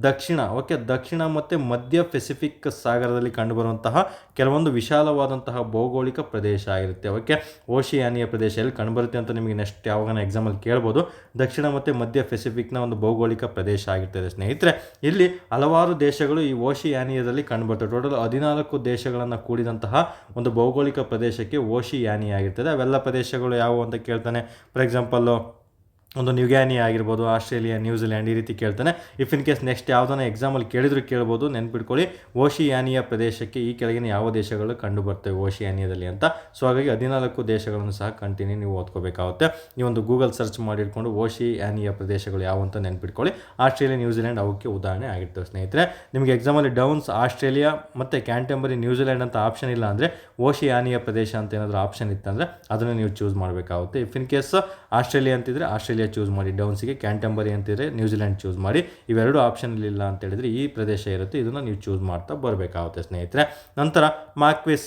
ದಕ್ಷಿಣ ಮತ್ತು ಮಧ್ಯ ಪೆಸಿಫಿಕ್ ಸಾಗರದಲ್ಲಿ ಕಂಡುಬರುವಂತಹ ಕೆಲವೊಂದು ವಿಶಾಲವಾದಂತಹ ಭೌಗೋಳಿಕ ಪ್ರದೇಶ ಆಗಿರುತ್ತೆ. ಓಕೆ, ಓಶಿಯಾನಿಯಾ ಪ್ರದೇಶ ಎಲ್ಲಿ ಕಂಡುಬರುತ್ತೆ ಅಂತ ನಿಮಗೆ ನೆಕ್ಸ್ಟ್ ಯಾವಾಗ ಎಕ್ಸಾಮಲ್ಲಿ ಕೇಳ್ಬೋದು. ದಕ್ಷಿಣ ಮತ್ತು ಮಧ್ಯ ಪೆಸಿಫಿಕ್ನ ಒಂದು ಭೌಗೋಳಿಕ ಪ್ರದೇಶ ಆಗಿರ್ತದೆ ಸ್ನೇಹಿತರೆ. ಇಲ್ಲಿ ಹಲವಾರು ದೇಶಗಳು ಈ ಓಶಿಯಾನಿಯಾದಲ್ಲಿ ಕಂಡುಬರ್ತವೆ. ಟೋಟಲ್ 14 ದೇಶಗಳನ್ನು ಕೂಡಿದಂತಹ ಒಂದು ಭೌಗೋಳಿಕ ಪ್ರದೇಶಕ್ಕೆ ಓಶಿಯಾನಿಯಾ ಆಗಿರ್ತದೆ. ಅವೆಲ್ಲ ಪ್ರದೇಶಗಳು ಯಾವುವು ಅಂತ ಕೇಳ್ತಾನೆ. ಫಾರ್ ಎಕ್ಸಾಂಪಲ್ಲು ಒಂದು ನ್ಯೂಗ್ಯಾನಿಯಾ ಆಗಿರ್ಬೋದು, ಆಸ್ಟ್ರೇಲಿಯಾ, ನ್ಯೂಜಿಲ್ಯಾಂಡ್, ಈ ರೀತಿ ಕೇಳ್ತಾನೆ. ಇಫ್ ಇನ್ ಕೇಸ್ ನೆಕ್ಸ್ಟ್ ಯಾವುದನ್ನ ಎಕ್ಸಾಮಲ್ಲಿ ಕೇಳಿದ್ರು ಕೇಳ್ಬೋದು, ನೆನ್ಪಿಟ್ಕೊಳ್ಳಿ. ಓಶಿಯಾನಿಯಾ ಪ್ರದೇಶಕ್ಕೆ ಈ ಕೆಳಗಿನ ಯಾವ ದೇಶಗಳು ಕಂಡು ಬರ್ತವೆ ಓಶಿಯಾನಿಯಾದಲ್ಲಿ ಅಂತ. ಸೊ ಹಾಗಾಗಿ 14 ದೇಶಗಳನ್ನು ಸಹ ಕಂಟಿನ್ಯೂ ನೀವು ಓದ್ಕೋಬೇಕಾಗುತ್ತೆ. ನೀವೊಂದು ಗೂಗಲ್ ಸರ್ಚ್ ಮಾಡಿಟ್ಕೊಂಡು ಓಶಿಯಾನಿಯಾ ಪ್ರದೇಶಗಳು ಯಾವ ಅಂತ ನೆನ್ಪಿಟ್ಕೊಳ್ಳಿ. ಆಸ್ಟ್ರೇಲಿಯಾ, ನ್ಯೂಜಿಲ್ಯಾಂಡ್ ಅವಕ್ಕೆ ಉದಾಹರಣೆ ಆಗಿರ್ತವೆ ಸ್ನೇಹಿತರೆ. ನಿಮಗೆ ಎಕ್ಸಾಮಲ್ಲಿ ಡೌನ್ಸ್, ಆಸ್ಟ್ರೇಲಿಯಾ ಮತ್ತು ಕ್ಯಾಂಟೆಂಬರಿ, ನ್ಯೂಜಿಲ್ಯಾಂಡ್ ಅಂತ ಆಪ್ಷನ್ ಇಲ್ಲ ಅಂದರೆ ಓಶಿಯಾನಿಯಾ ಪ್ರದೇಶ ಅಂತ ಏನಾದರೂ ಆಪ್ಷನ್ ಇತ್ತಂದರೆ ಅದನ್ನು ನೀವು ಚೂಸ್ ಮಾಡಬೇಕಾಗುತ್ತೆ. ಇಫ್ ಇನ್ ಕೇಸ್ ಆಸ್ಟ್ರೇಲಿಯಾ ಅಂತಿದ್ರೆ ಆಸ್ಟ್ರೇಲಿಯಾ ಚೂಸ್ ಮಾಡಿ, ಡೌನ್ಸಿಗೆ ಕ್ಯಾಂಟೆಂಬರಿ ಅಂತಿದ್ರೆ ನ್ಯೂಜಿಲ್ಯಾಂಡ್ ಚೂಸ್ ಮಾಡಿ. ಇವೆರಡು ಆಪ್ಷನ್ ಇಲ್ಲ ಅಂತ ಹೇಳಿದ್ರೆ ಈ ಪ್ರದೇಶ ಇರುತ್ತೆ, ಇದನ್ನು ನೀವು ಚೂಸ್ ಮಾಡ್ತಾ ಬರಬೇಕಾಗುತ್ತೆ ಸ್ನೇಹಿತರೆ. ನಂತರ ಮಾಕ್ವಿಸ್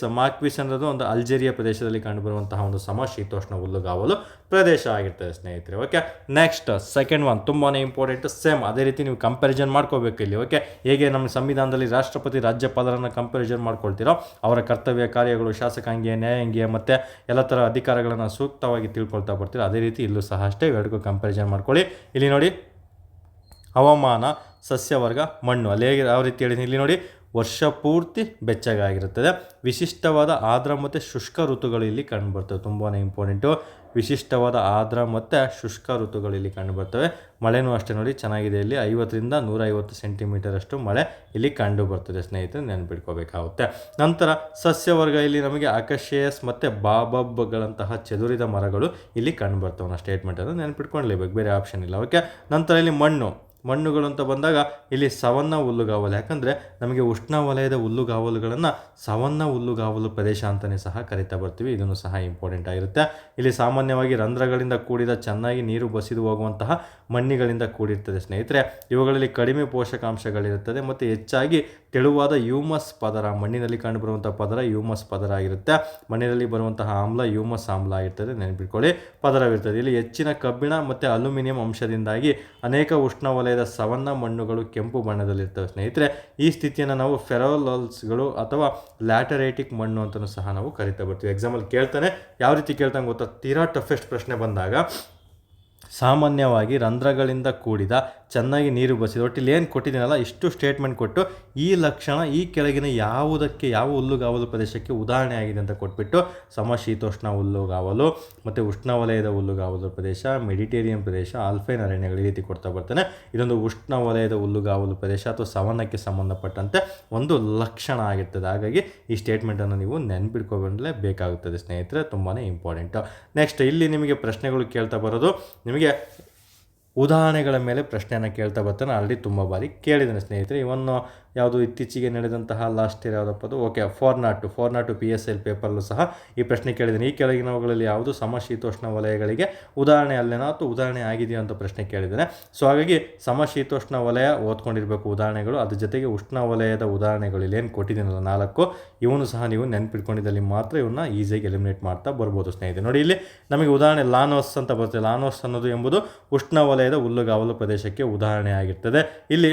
ಅನ್ನೋದು ಒಂದು ಅಲ್ಜೇರಿಯಾ ಪ್ರದೇಶದಲ್ಲಿ ಕಂಡುಬರುವಂತಹ ಒಂದು ಸಮಶೀತೋಷ್ಣ ಹುಲ್ಲುಗಾವಲು ಪ್ರದೇಶ ಆಗಿರ್ತದೆ ಸ್ನೇಹಿತರೆ. ಓಕೆ, ನೆಕ್ಸ್ಟ್ ಸೆಕೆಂಡ್ ಒನ್ ತುಂಬಾ ಇಂಪಾರ್ಟೆಂಟ್. ಸೇಮ್ ಅದೇ ರೀತಿ ನೀವು ಕಂಪ್ಯಾರಿಸನ್ ಮಾಡ್ಕೋಬೇಕು ಇಲ್ಲಿ. ಓಕೆ, ಹೇಗೆ ನಮ್ಮ ಸಂವಿಧಾನದಲ್ಲಿ ರಾಷ್ಟ್ರಪತಿ ರಾಜ್ಯಪಾಲರನ್ನು ಕಂಪ್ಯಾರಿಸನ್ ಮಾಡ್ಕೊಳ್ತೀರೋ, ಅವರ ಕರ್ತವ್ಯ ಕಾರ್ಯಗಳು, ಶಾಸಕಾಂಗೀಯ, ನ್ಯಾಯಾಂಗೀಯ ಮತ್ತು ಎಲ್ಲ ಥರ ಅಧಿಕಾರಗಳನ್ನು ಸೂಕ್ತವಾಗಿ ತಿಳ್ಕೊಳ್ತಾ ಬರ್ತೀರೋ, ಅದೇ ರೀತಿ ಇಲ್ಲೂ ಸಹ ಅಷ್ಟೇ ಎರಡಕ್ಕೂ ಕಂಪ್ಯಾರಿಸನ್ ಮಾಡ್ಕೊಳ್ಳಿ. ಇಲ್ಲಿ ನೋಡಿ ಹವಾಮಾನ, ಸಸ್ಯವರ್ಗ, ಮಣ್ಣು, ಅಲ್ಲಿ ಹೇಗೆ ಯಾವ ರೀತಿ ಹೇಳಿದ್ದೀನಿ ಇಲ್ಲಿ ನೋಡಿ. ವರ್ಷ ಪೂರ್ತಿ ಬೆಚ್ಚಗಾಗಿರುತ್ತದೆ. ವಿಶಿಷ್ಟವಾದ ಆರ್ದ್ರ ಮತ್ತು ಶುಷ್ಕ ಋತುಗಳು ಇಲ್ಲಿ ಕಂಡುಬರ್ತವೆ, ತುಂಬಾ ಇಂಪಾರ್ಟೆಂಟು. ವಿಶಿಷ್ಟವಾದ ಆರ್ದ್ರ ಮತ್ತು ಶುಷ್ಕ ಋತುಗಳು ಇಲ್ಲಿ ಕಂಡುಬರ್ತವೆ. ಮಳೆನೂ ಅಷ್ಟೇ ನೋಡಿ ಚೆನ್ನಾಗಿದೆ, ಇಲ್ಲಿ 50ರಿಂದ 150 ಸೆಂಟಿಮೀಟರ್ ಅಷ್ಟು ಮಳೆ ಇಲ್ಲಿ ಕಂಡು ಬರ್ತದೆ ಸ್ನೇಹಿತರೆ, ನೆನಪಿಟ್ಕೋಬೇಕಾಗುತ್ತೆ. ನಂತರ ಸಸ್ಯವರ್ಗ ಇಲ್ಲಿ ನಮಗೆ ಅಕಶೇಯಸ್ ಮತ್ತು ಬಾಬಬ್ಗಳಂತಹ ಚದುರಿದ ಮರಗಳು ಇಲ್ಲಿ ಕಂಡು ಬರ್ತವೆ ಅನ್ನೋ ಸ್ಟೇಟ್ಮೆಂಟನ್ನು ನೆನಪಿಟ್ಕೊಳ್ಳೇಬೇಕು, ಬೇರೆ ಆಪ್ಷನ್ ಇಲ್ಲ. ಓಕೆ, ನಂತರ ಇಲ್ಲಿ ಮಣ್ಣುಗಳು ಅಂತ ಬಂದಾಗ ಇಲ್ಲಿ ಸವನ್ನ ಹುಲ್ಲುಗಾವಲು, ಯಾಕಂದರೆ ನಮಗೆ ಉಷ್ಣವಲಯದ ಹುಲ್ಲುಗಾವಲುಗಳನ್ನು ಸವನ್ನ ಹುಲ್ಲುಗಾವಲು ಪ್ರದೇಶ ಅಂತಲೇ ಸಹ ಕರಿತಾ ಬರ್ತೀವಿ. ಇದನ್ನು ಸಹ ಇಂಪಾರ್ಟೆಂಟ್ ಆಗಿರುತ್ತೆ. ಇಲ್ಲಿ ಸಾಮಾನ್ಯವಾಗಿ ರಂಧ್ರಗಳಿಂದ ಕೂಡಿದ ಚೆನ್ನಾಗಿ ನೀರು ಬಸಿದು ಹೋಗುವಂತಹ ಮಣ್ಣಿಗಳಿಂದ ಕೂಡಿರ್ತದೆ ಸ್ನೇಹಿತರೆ. ಇವುಗಳಲ್ಲಿ ಕಡಿಮೆ ಪೋಷಕಾಂಶಗಳಿರುತ್ತದೆ ಮತ್ತು ಹೆಚ್ಚಾಗಿ ತೆಳುವಾದ ಹ್ಯೂಮಸ್ ಪದರ, ಮಣ್ಣಿನಲ್ಲಿ ಕಂಡುಬರುವಂಥ ಪದರ ಹ್ಯೂಮಸ್ ಪದರ ಆಗಿರುತ್ತೆ. ಮಣ್ಣಿನಲ್ಲಿ ಬರುವಂತಹ ಆಮ್ಲ ಹ್ಯೂಮಸ್ ಆಮ್ಲ ಆಗಿರ್ತದೆ, ನೆನಪಿಟ್ಕೊಳ್ಳಿ, ಪದರವಿರ್ತದೆ. ಇಲ್ಲಿ ಹೆಚ್ಚಿನ ಕಬ್ಬಿಣ ಮತ್ತು ಅಲ್ಯೂಮಿನಿಯಂ ಅಂಶದಿಂದಾಗಿ ಅನೇಕ ಉಷ್ಣವಲಯದ ಸವನ್ನ ಮಣ್ಣುಗಳು ಕೆಂಪು ಬಣ್ಣದಲ್ಲಿರ್ತವೆ ಸ್ನೇಹಿತರೆ. ಈ ಸ್ಥಿತಿಯನ್ನು ನಾವು ಫೆರೋಲಲ್ಸ್ಗಳು ಅಥವಾ ಲ್ಯಾಟರೈಟಿಕ್ ಮಣ್ಣು ಅಂತಲೂ ಸಹ ನಾವು ಕರಿತಾ ಬರ್ತೀವಿ. ಎಕ್ಸಾಂಪಲ್ ಕೇಳ್ತಾನೆ, ಯಾವ ರೀತಿ ಕೇಳ್ತಾನೆ ಗೊತ್ತಾ, ತೀರಾ ಟಫೆಸ್ಟ್ ಪ್ರಶ್ನೆ ಬಂದಾಗ ಸಾಮಾನ್ಯವಾಗಿ ರಂಧ್ರಗಳಿಂದ ಕೂಡಿದ ಚೆನ್ನಾಗಿ ನೀರು ಬಸಿದ, ಒಟ್ಟಿಲ್ಲಿ ಏನು ಕೊಟ್ಟಿದ್ದೀನಲ್ಲ ಇಷ್ಟು ಸ್ಟೇಟ್ಮೆಂಟ್ ಕೊಟ್ಟು ಈ ಲಕ್ಷಣ ಈ ಕೆಳಗಿನ ಯಾವುದಕ್ಕೆ, ಯಾವ ಹುಲ್ಲುಗಾವಲು ಪ್ರದೇಶಕ್ಕೆ ಉದಾಹರಣೆ ಆಗಿದೆ ಅಂತ ಕೊಟ್ಬಿಟ್ಟು ಸಮಶೀತೋಷ್ಣ ಹುಲ್ಲುಗಾವಲು ಮತ್ತು ಉಷ್ಣವಲಯದ ಹುಲ್ಲುಗಾವಲು ಪ್ರದೇಶ, ಮೆಡಿಟೇರಿಯನ್ ಪ್ರದೇಶ, ಆಲ್ಪೈನ್ ಅರಣ್ಯಗಳು ಈ ರೀತಿ ಕೊಡ್ತಾ ಬರ್ತಾನೆ. ಇದೊಂದು ಉಷ್ಣವಲಯದ ಹುಲ್ಲುಗಾವಲು ಪ್ರದೇಶ ಅಥವಾ ಸವನ್ನಕ್ಕೆ ಸಂಬಂಧಪಟ್ಟಂತೆ ಒಂದು ಲಕ್ಷಣ ಆಗಿರ್ತದೆ. ಹಾಗಾಗಿ ಈ ಸ್ಟೇಟ್ಮೆಂಟನ್ನು ನೀವು ನೆನ್ಪಿಟ್ಕೊಂಡ್ಲೇ ಬೇಕಾಗುತ್ತದೆ ಸ್ನೇಹಿತರೆ, ತುಂಬಾ ಇಂಪಾರ್ಟೆಂಟು. ನೆಕ್ಸ್ಟ್ ಇಲ್ಲಿ ನಿಮಗೆ ಪ್ರಶ್ನೆಗಳು ಕೇಳ್ತಾ ಬರೋದು, ನಿಮಗೆ ಉದಾಹರಣೆಗಳ ಮೇಲೆ ಪ್ರಶ್ನೆಯನ್ನು ಕೇಳ್ತಾ ಬರ್ತಾನೆ. ಆಲ್ರೆಡಿ ತುಂಬ ಬಾರಿ ಕೇಳಿದ್ದಾನೆ ಸ್ನೇಹಿತರೆ. ಇವನ್ನು ಯಾವುದು ಇತ್ತೀಚೆಗೆ ನಡೆದಂತಹ ಲಾಸ್ಟ್ ಇಯರ್ ಯಾವುದಪ್ಪ ಅದು, ಓಕೆ, 402 PSL ಪೇಪರ್ಲ್ಲೂ ಸಹ ಈ ಪ್ರಶ್ನೆ ಕೇಳಿದ್ದಾನೆ. ಈ ಕೆಳಗಿನವುಗಳಲ್ಲಿ ಯಾವುದು ಸಮಶೀತೋಷ್ಣ ವಲಯಗಳಿಗೆ ಉದಾಹರಣೆ ಅಲ್ಲೇನೋ ಅಥವಾ ಉದಾಹರಣೆ ಆಗಿದೆಯೋ ಅಂತ ಪ್ರಶ್ನೆ ಕೇಳಿದ್ದಾನೆ. ಸೊ ಹಾಗಾಗಿ ಸಮಶೀತೋಷ್ಣ ವಲಯ ಓದ್ಕೊಂಡಿರಬೇಕು ಉದಾಹರಣೆಗಳು, ಅದ್ರ ಜೊತೆಗೆ ಉಷ್ಣವಲಯದ ಉದಾಹರಣೆಗಳು ಇಲ್ಲೇನು ಕೊಟ್ಟಿದ್ದೀನಲ್ಲ 4, ಇವನು ಸಹ ನೀವು ನೆನ್ಪಿಟ್ಕೊಂಡಿದ್ದಲ್ಲಿ ಮಾತ್ರ ಇವನ್ನ ಈಸಿಯಾಗಿ ಎಲಿಮಿನೇಟ್ ಮಾಡ್ತಾ ಬರ್ಬೋದು ಸ್ನೇಹಿತರೆ. ನೋಡಿ ಇಲ್ಲಿ ನಮಗೆ ಉದಾಹರಣೆ ಲಾನೋಸ್ ಅಂತ ಬರುತ್ತೆ. ಲಾನೋಸ್ ಅನ್ನೋದು ಎಂಬುದು ಉಷ್ಣವಲಯದ ಹುಲ್ಲುಗಾವಲು ಪ್ರದೇಶಕ್ಕೆ ಉದಾಹರಣೆ ಆಗಿರ್ತದೆ. ಇಲ್ಲಿ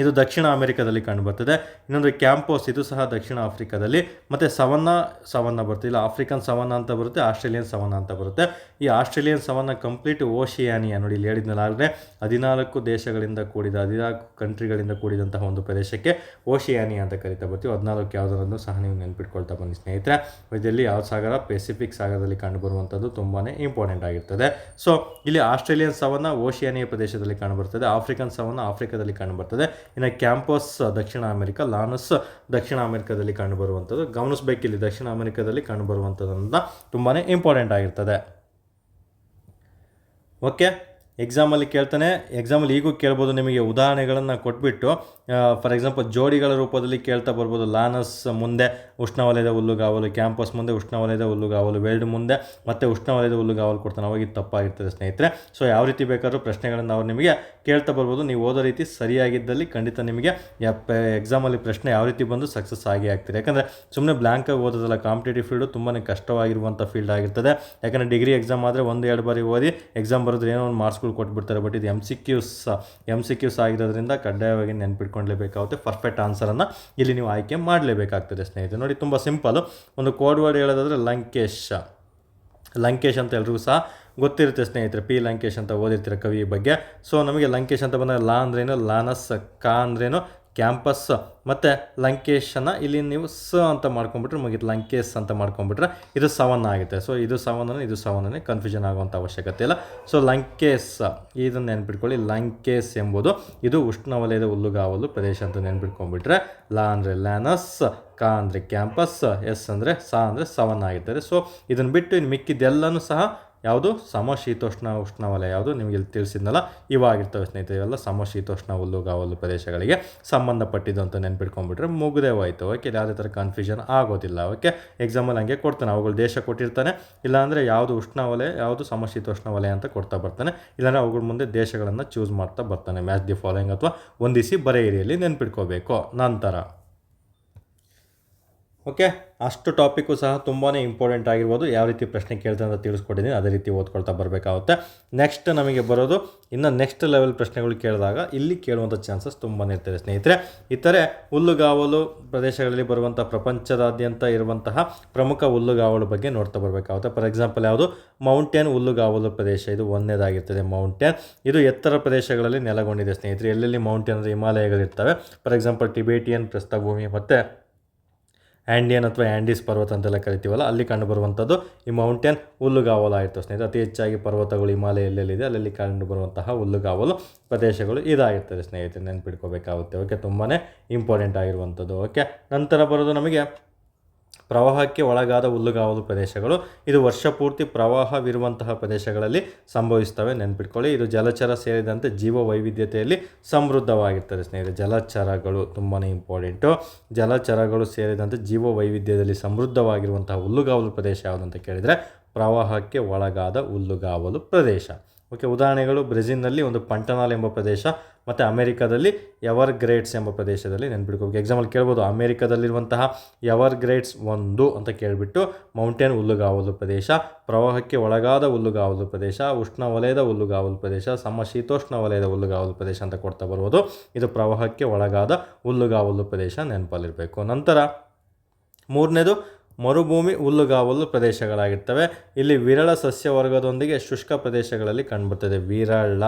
ಇದು ದಕ್ಷಿಣ ಅಮೆರಿಕದಲ್ಲಿ ಕಂಡುಬರ್ತದೆ. ಇನ್ನೊಂದು ಕ್ಯಾಂಪೋಸ್, ಇದು ಸಹ ದಕ್ಷಿಣ ಆಫ್ರಿಕಾದಲ್ಲಿ. ಮತ್ತು ಸವನ್ನ ಬರುತ್ತೆ, ಇಲ್ಲ ಆಫ್ರಿಕನ್ ಸವನ್ನ ಅಂತ ಬರುತ್ತೆ, ಆಸ್ಟ್ರೇಲಿಯನ್ ಸವನ್ನ ಅಂತ ಬರುತ್ತೆ. ಈ ಆಸ್ಟ್ರೇಲಿಯನ್ ಸವನ್ನ ಕಂಪ್ಲೀಟ್ ಓಷಿಯಾನಿಯಾ, ನೋಡಿ ಇಲ್ಲಿ ಹೇಳಿದ್ನಲ್ಲಾದರೆ 14 ದೇಶಗಳಿಂದ ಕೂಡಿದ 14 ಕಂಟ್ರಿಗಳಿಂದ ಕೂಡಿದಂತಹ ಒಂದು ಪ್ರದೇಶಕ್ಕೆ ಓಷಿಯಾನಿಯಾ ಅಂತ ಕರಿತಾ ಬರ್ತೀವಿ. 14 ಯಾವುದರನ್ನು ಸಹ ನೀವು ನೆನ್ಪಿಟ್ಕೊಳ್ತಾ ಬನ್ನಿ ಸ್ನೇಹಿತರೆ. ಇದರಲ್ಲಿ ಯಾವ ಸಾಗರ, ಪೆಸಿಫಿಕ್ ಸಾಗರದಲ್ಲಿ ಕಂಡುಬರುವಂಥದ್ದು ತುಂಬಾ ಇಂಪಾರ್ಟೆಂಟ್ ಆಗಿರ್ತದೆ. ಸೊ ಇಲ್ಲಿ ಆಸ್ಟ್ರೇಲಿಯನ್ ಸವನ್ನ ಓಷಿಯಾನಿಯಾ ಪ್ರದೇಶದಲ್ಲಿ ಕಂಡುಬರ್ತದೆ, ಆಫ್ರಿಕನ್ ಸವನ್ನ ಆಫ್ರಿಕಾದಲ್ಲಿ ಕಂಡುಬರ್ತದೆ. ಇನ್ನು ಕ್ಯಾಂಪೋಸ್ ದಕ್ಷಿಣ ಅಮೆರಿಕ, ಲಾನಸ್ ದಕ್ಷಿಣ ಅಮೆರಿಕದಲ್ಲಿ ಕಂಡುಬರುವಂಥದ್ದು. ಗಮನಿಸಬೇಕಿಲ್ಲಿ ದಕ್ಷಿಣ ಅಮೆರಿಕದಲ್ಲಿ ಕಂಡುಬರುವಂಥದ್ದು ತುಂಬಾ ಇಂಪಾರ್ಟೆಂಟ್ ಆಗಿರ್ತದೆ. ಓಕೆ, ಎಕ್ಸಾಮಲ್ಲಿ ಕೇಳ್ತಾನೆ. ಎಕ್ಸಾಮಲ್ಲಿ ಈಗೂ ಕೇಳ್ಬೋದು, ನಿಮಗೆ ಉದಾಹರಣೆಗಳನ್ನು ಕೊಟ್ಬಿಟ್ಟು ಫಾರ್ ಎಕ್ಸಾಂಪಲ್ ಜೋಡಿಗಳ ರೂಪದಲ್ಲಿ ಕೇಳ್ತಾ ಬರ್ಬೋದು. ಲಾನಸ್ ಮುಂದೆ ಉಷ್ಣವಲಯದ ಹುಲ್ಲುಗಾವಲು, ಕ್ಯಾಂಪಸ್ ಮುಂದೆ ಉಷ್ಣವಲಯದ ಹುಲ್ಲುಗಾವಲು, ವೆಲ್ಡ್ ಮುಂದೆ ಮತ್ತೆ ಉಷ್ಣವಲಯದ ಹುಲ್ಲುಗಾವಲು ಕೊಡ್ತಾನೆ. ಅವಾಗ ಇದು ತಪ್ಪಾಗಿರ್ತದೆ ಸ್ನೇಹಿತರೆ. ಸೊ ಯಾವ ರೀತಿ ಬೇಕಾದ್ರೂ ಪ್ರಶ್ನೆಗಳನ್ನು ಅವ್ರು ನಿಮಗೆ ಕೇಳ್ತಾ ಬರ್ಬೋದು. ನೀವು ಓದೋ ರೀತಿ ಸರಿಯಾಗಿದ್ದಲ್ಲಿ ಖಂಡಿತ ನಿಮಗೆ ಎಕ್ಸಾಮಲ್ಲಿ ಪ್ರಶ್ನೆ ಯಾವ ರೀತಿ ಬಂದು ಸಕ್ಸಸ್ ಆಗಿ ಆಗ್ತೀರಿ. ಯಾಕಂದರೆ ಸುಮ್ಮನೆ ಬ್ಲ್ಯಾಂಕಾಗಿ ಓದೋದಲ್ಲ, ಕಾಂಪಿಟೇಟಿವ್ ಫೀಲ್ಡು ತುಂಬಾ ಕಷ್ಟವಾಗಿರುವಂಥ ಫೀಲ್ಡ್ ಆಗಿರ್ತದೆ. ಯಾಕಂದರೆ ಡಿಗ್ರಿ ಎಕ್ಸಾಮ್ ಆದರೆ 1-2 ಬಾರಿ ಓದಿ ಎಕ್ಸಾಮ್ ಬರೋದ್ರೆ ಏನೋ ಒಂದು ಮಾರ್ಕ್ಸ್ಗಳು ಕೊಟ್ಬಿಡ್ತಾರೆ. ಬಟ್ ಇದು ಎಮ್ ಸಿ ಕ್ಯೂಸ್ ಆಗಿರೋದ್ರಿಂದ ಕಡ್ಡಾಯವಾಗಿ ನೆನ್ಪಿಟ್ಕೊಳ್ಳೇಬೇಕಾಗುತ್ತೆ. ಪರ್ಫೆಕ್ಟ್ ಆನ್ಸರನ್ನು ಇಲ್ಲಿ ನೀವು ಆಯ್ಕೆ ಮಾಡಲೇಬೇಕಾಗ್ತದೆ ಸ್ನೇಹಿತರೆ. ನೋಡಿ ತುಂಬ ಸಿಂಪಲ್, ಒಂದು ಕೋಡ್ ವರ್ಡ್ ಹೇಳೋದಾದರೆ ಲಂಕೇಶ್ ಅಂತ ಎಲ್ರಿಗೂ ಸಹ ಗೊತ್ತಿರುತ್ತೆ ಸ್ನೇಹಿತರೆ. ಪಿ ಲಂಕೇಶ್ ಅಂತ ಓದಿರ್ತೀರ ಕವಿ ಬಗ್ಗೆ. ಸೊ ನಮಗೆ ಲಂಕೇಶ್ ಅಂತ ಬಂದಾಗ ಲಾ ಅಂದ್ರೇನು, ಲಾನಸ್, ಕಾ ಅಂದ್ರೇನು, ಕ್ಯಾಂಪಸ್ ಮತ್ತು ಲಂಕೇಶನ್ನು ಇಲ್ಲಿ ನೀವು ಅಂತ ಮಾಡ್ಕೊಂಡ್ಬಿಟ್ರೆ ಮುಗಿತು, ಲಂಕೇಶ್ ಅಂತ ಮಾಡ್ಕೊಂಡ್ಬಿಟ್ರೆ ಇದು ಸವನ್ನ ಆಗುತ್ತೆ. ಸೊ ಇದು ಸವನ್ನೇ ಕನ್ಫ್ಯೂಷನ್ ಆಗುವಂಥ ಅವಶ್ಯಕತೆ ಇಲ್ಲ. ಸೊ ಲಂಕೇಶ್ ಇದನ್ನು ನೆನ್ಪಿಟ್ಕೊಳ್ಳಿ. ಲಂಕೇಶ್ ಎಂಬುದು ಇದು ಉಷ್ಣವಲಯದ ಹುಲ್ಲುಗಾವಲು ಪ್ರದೇಶ ಅಂತ ನೆನ್ಪಿಟ್ಕೊಂಡ್ಬಿಟ್ರೆ, ಲಾ ಅಂದರೆ ಲ್ಯಾನಸ್, ಕಾ ಅಂದರೆ ಕ್ಯಾಂಪಸ್, ಎಸ್ ಅಂದರೆ ಸವನ್ನ ಆಗಿರ್ತದೆ. ಸೊ ಇದನ್ನು ಬಿಟ್ಟು ಇನ್ನು ಮಿಕ್ಕಿದ್ದೆಲ್ಲನೂ ಸಹ ಯಾವುದು ಸಮಶೀತೋಷ್ಣ ಉಷ್ಣವಲಯ, ಯಾವುದು ನಿಮಗೆ ಇಲ್ಲಿ ತಿಳಿಸಿದ್ನಲ್ಲ ಇವಾಗಿರ್ತವೆ ಸ್ನೇಹಿತರೆ. ಇವೆಲ್ಲ ಸಮಶೀತೋಷ್ಣ ಹುಲ್ಲುಗಾವಲು ಪ್ರದೇಶಗಳಿಗೆ ಸಂಬಂಧಪಟ್ಟಿದ್ದು ಅಂತ ನೆನ್ಪಿಟ್ಕೊಂಡ್ಬಿಟ್ರೆ ಮುಗಿದೇ ಹೋಯ್ತು. ಓಕೆ, ಯಾವುದೇ ಥರ ಕನ್ಫ್ಯೂಷನ್ ಆಗೋದಿಲ್ಲ. ಓಕೆ, ಎಕ್ಸಾಮಲ್ಲಿ ಹಂಗೆ ಕೊಡ್ತಾನೆ, ಅವುಗಳು ದೇಶ ಕೊಟ್ಟಿರ್ತಾನೆ, ಇಲ್ಲಾಂದರೆ ಯಾವುದು ಉಷ್ಣವಲಯ ಯಾವುದು ಸಮಶೀತೋಷ್ಣ ವಲಯ ಅಂತ ಕೊಡ್ತಾ ಬರ್ತಾನೆ. ಇಲ್ಲಾಂದರೆ ಅವುಗಳ ಮುಂದೆ ದೇಶಗಳನ್ನು ಚೂಸ್ ಮಾಡ್ತಾ ಬರ್ತಾನೆ. ಮ್ಯಾಚ್ ದಿ ಫಾಲೋಯಿಂಗ್ ಅಥವಾ ಹೊಂದಿಸಿ ಬರೆಯಿರಿಯಲ್ಲಿ ನೆನ್ಪಿಟ್ಕೋಬೇಕು. ನಂತರ ಓಕೆ, ಅಷ್ಟು ಟಾಪಿಕ್ಕು ಸಹ ತುಂಬಾ ಇಂಪಾರ್ಟೆಂಟ್ ಆಗಿರ್ಬೋದು. ಯಾವ ರೀತಿ ಪ್ರಶ್ನೆ ಕೇಳ್ತಾರೆ ಅಂತ ತಿಳಿಸ್ಕೊಟ್ಟಿದ್ದೀನಿ, ಅದೇ ರೀತಿ ಓದ್ಕೊಳ್ತಾ ಬರಬೇಕಾಗುತ್ತೆ. ನೆಕ್ಸ್ಟ್ ನಮಗೆ ಬರೋದು ಇನ್ನು ನೆಕ್ಸ್ಟ್ ಲೆವೆಲ್ ಪ್ರಶ್ನೆಗಳು ಕೇಳಿದಾಗ ಇಲ್ಲಿ ಕೇಳುವಂಥ ಚಾನ್ಸಸ್ ತುಂಬಾ ಇರ್ತದೆ ಸ್ನೇಹಿತರೆ. ಇತರೆ ಹುಲ್ಲುಗಾವಲು ಪ್ರದೇಶಗಳಲ್ಲಿ ಬರುವಂಥ ಪ್ರಪಂಚದಾದ್ಯಂತ ಇರುವಂತಹ ಪ್ರಮುಖ ಹುಲ್ಲುಗಾವಲು ಬಗ್ಗೆ ನೋಡ್ತಾ ಬರಬೇಕಾಗುತ್ತೆ. ಫಾರ್ ಎಕ್ಸಾಂಪಲ್ ಯಾವುದು, ಮೌಂಟೇನ್ ಹುಲ್ಲುಗಾವಲು ಪ್ರದೇಶ, ಇದು ಒಂದನೇದಾಗಿರ್ತದೆ. ಮೌಂಟೇನ್ ಇದು ಎತ್ತರ ಪ್ರದೇಶಗಳಲ್ಲಿ ನೆಲೆಗೊಂಡಿದೆ ಸ್ನೇಹಿತರೆ. ಎಲ್ಲೆಲ್ಲಿ ಮೌಂಟೇನ್ ಅಂದರೆ ಹಿಮಾಲಯಗಳಿರ್ತವೆ. ಫಾರ್ ಎಕ್ಸಾಂಪಲ್ ಟಿಬೇಟಿಯನ್ ಪ್ರಸ್ಥಭೂಮಿ ಮತ್ತು ಆ್ಯಂಡಿಯನ್ ಅಥವಾ ಆ್ಯಂಡೀಸ್ ಪರ್ವತ ಅಂತೆಲ್ಲ ಕರಿತೀವಲ್ಲ, ಅಲ್ಲಿ ಕಂಡುಬರುವಂಥದ್ದು ಈ ಮೌಂಟೇನ್ ಹುಲ್ಲುಗಾವಲು ಆಗಿರ್ತವೆ ಸ್ನೇಹಿತರೆ. ಅತಿ ಹೆಚ್ಚಾಗಿ ಪರ್ವತಗಳು ಹಿಮಾಲಯ ಎಲ್ಲೆಲ್ಲಿದೆ ಅಲ್ಲಲ್ಲಿ ಕಂಡುಬರುವಂತಹ ಹುಲ್ಲುಗಾವಲು ಪ್ರದೇಶಗಳು ಇದಾಗಿರ್ತದೆ ಸ್ನೇಹಿತರೆ, ನೆನ್ಪಿಟ್ಕೋಬೇಕಾಗುತ್ತೆ. ಓಕೆ, ತುಂಬಾ ಇಂಪಾರ್ಟೆಂಟ್ ಆಗಿರುವಂಥದ್ದು. ಓಕೆ, ನಂತರ ಬರೋದು ನಮಗೆ ಪ್ರವಾಹಕ್ಕೆ ಒಳಗಾದ ಹುಲ್ಲುಗಾವಲು ಪ್ರದೇಶಗಳು. ಇದು ವರ್ಷ ಪೂರ್ತಿ ಪ್ರವಾಹವಿರುವಂತಹ ಪ್ರದೇಶಗಳಲ್ಲಿ ಸಂಭವಿಸ್ತವೆ, ನೆನ್ಪಿಟ್ಕೊಳ್ಳಿ. ಇದು ಜಲಚರ ಸೇರಿದಂತೆ ಜೀವ ವೈವಿಧ್ಯತೆಯಲ್ಲಿ ಸಮೃದ್ಧವಾಗಿರ್ತದೆ ಸ್ನೇಹಿತರೆ. ಜಲಚರಗಳು ತುಂಬಾ ಇಂಪಾರ್ಟೆಂಟು. ಜಲಚರಗಳು ಸೇರಿದಂತೆ ಜೀವ ವೈವಿಧ್ಯದಲ್ಲಿ ಸಮೃದ್ಧವಾಗಿರುವಂತಹ ಹುಲ್ಲುಗಾವಲು ಪ್ರದೇಶ ಯಾವುದಂತ ಕೇಳಿದರೆ ಪ್ರವಾಹಕ್ಕೆ ಒಳಗಾದ ಹುಲ್ಲುಗಾವಲು ಪ್ರದೇಶ. ಓಕೆ, ಉದಾಹರಣೆಗಳು ಬ್ರೆಜಿಲ್ನಲ್ಲಿ ಒಂದು ಪಂಟನಾಲ್ ಎಂಬ ಪ್ರದೇಶ ಮತ್ತು ಅಮೆರಿಕಾದಲ್ಲಿ ಎವರ್ಗ್ರೇಡ್ಸ್ ಎಂಬ ಪ್ರದೇಶದಲ್ಲಿ ನೆನ್ಪಿಟ್ಕೋಬೇಕು. ಎಕ್ಸಾಂಪಲ್ ಕೇಳ್ಬೋದು, ಅಮೆರಿಕಾದಲ್ಲಿರುವಂತಹ ಎವರ್ಗ್ರೇಡ್ಸ್ 1 ಅಂತ ಕೇಳಿಬಿಟ್ಟು ಮೌಂಟೇನ್ ಹುಲ್ಲುಗಾವಲು ಪ್ರದೇಶ, ಪ್ರವಾಹಕ್ಕೆ ಒಳಗಾದ ಹುಲ್ಲುಗಾವಲು ಪ್ರದೇಶ, ಉಷ್ಣವಲಯದ ಹುಲ್ಲುಗಾವಲು ಪ್ರದೇಶ, ಸಮಶೀತೋಷ್ಣ ವಲಯದ ಹುಲ್ಲುಗಾವಲು ಪ್ರದೇಶ ಅಂತ ಕೊಡ್ತಾ ಬರ್ಬೋದು. ಇದು ಪ್ರವಾಹಕ್ಕೆ ಒಳಗಾದ ಹುಲ್ಲುಗಾವಲು ಪ್ರದೇಶ, ನೆನಪಲ್ಲಿರಬೇಕು. ನಂತರ ಮೂರನೇದು ಮರುಭೂಮಿ ಹುಲ್ಲುಗಾವಲು ಪ್ರದೇಶಗಳಾಗಿರ್ತವೆ. ಇಲ್ಲಿ ವಿರಳ ಸಸ್ಯವರ್ಗದೊಂದಿಗೆ ಶುಷ್ಕ ಪ್ರದೇಶಗಳಲ್ಲಿ ಕಂಡುಬರ್ತದೆ. ವಿರಳ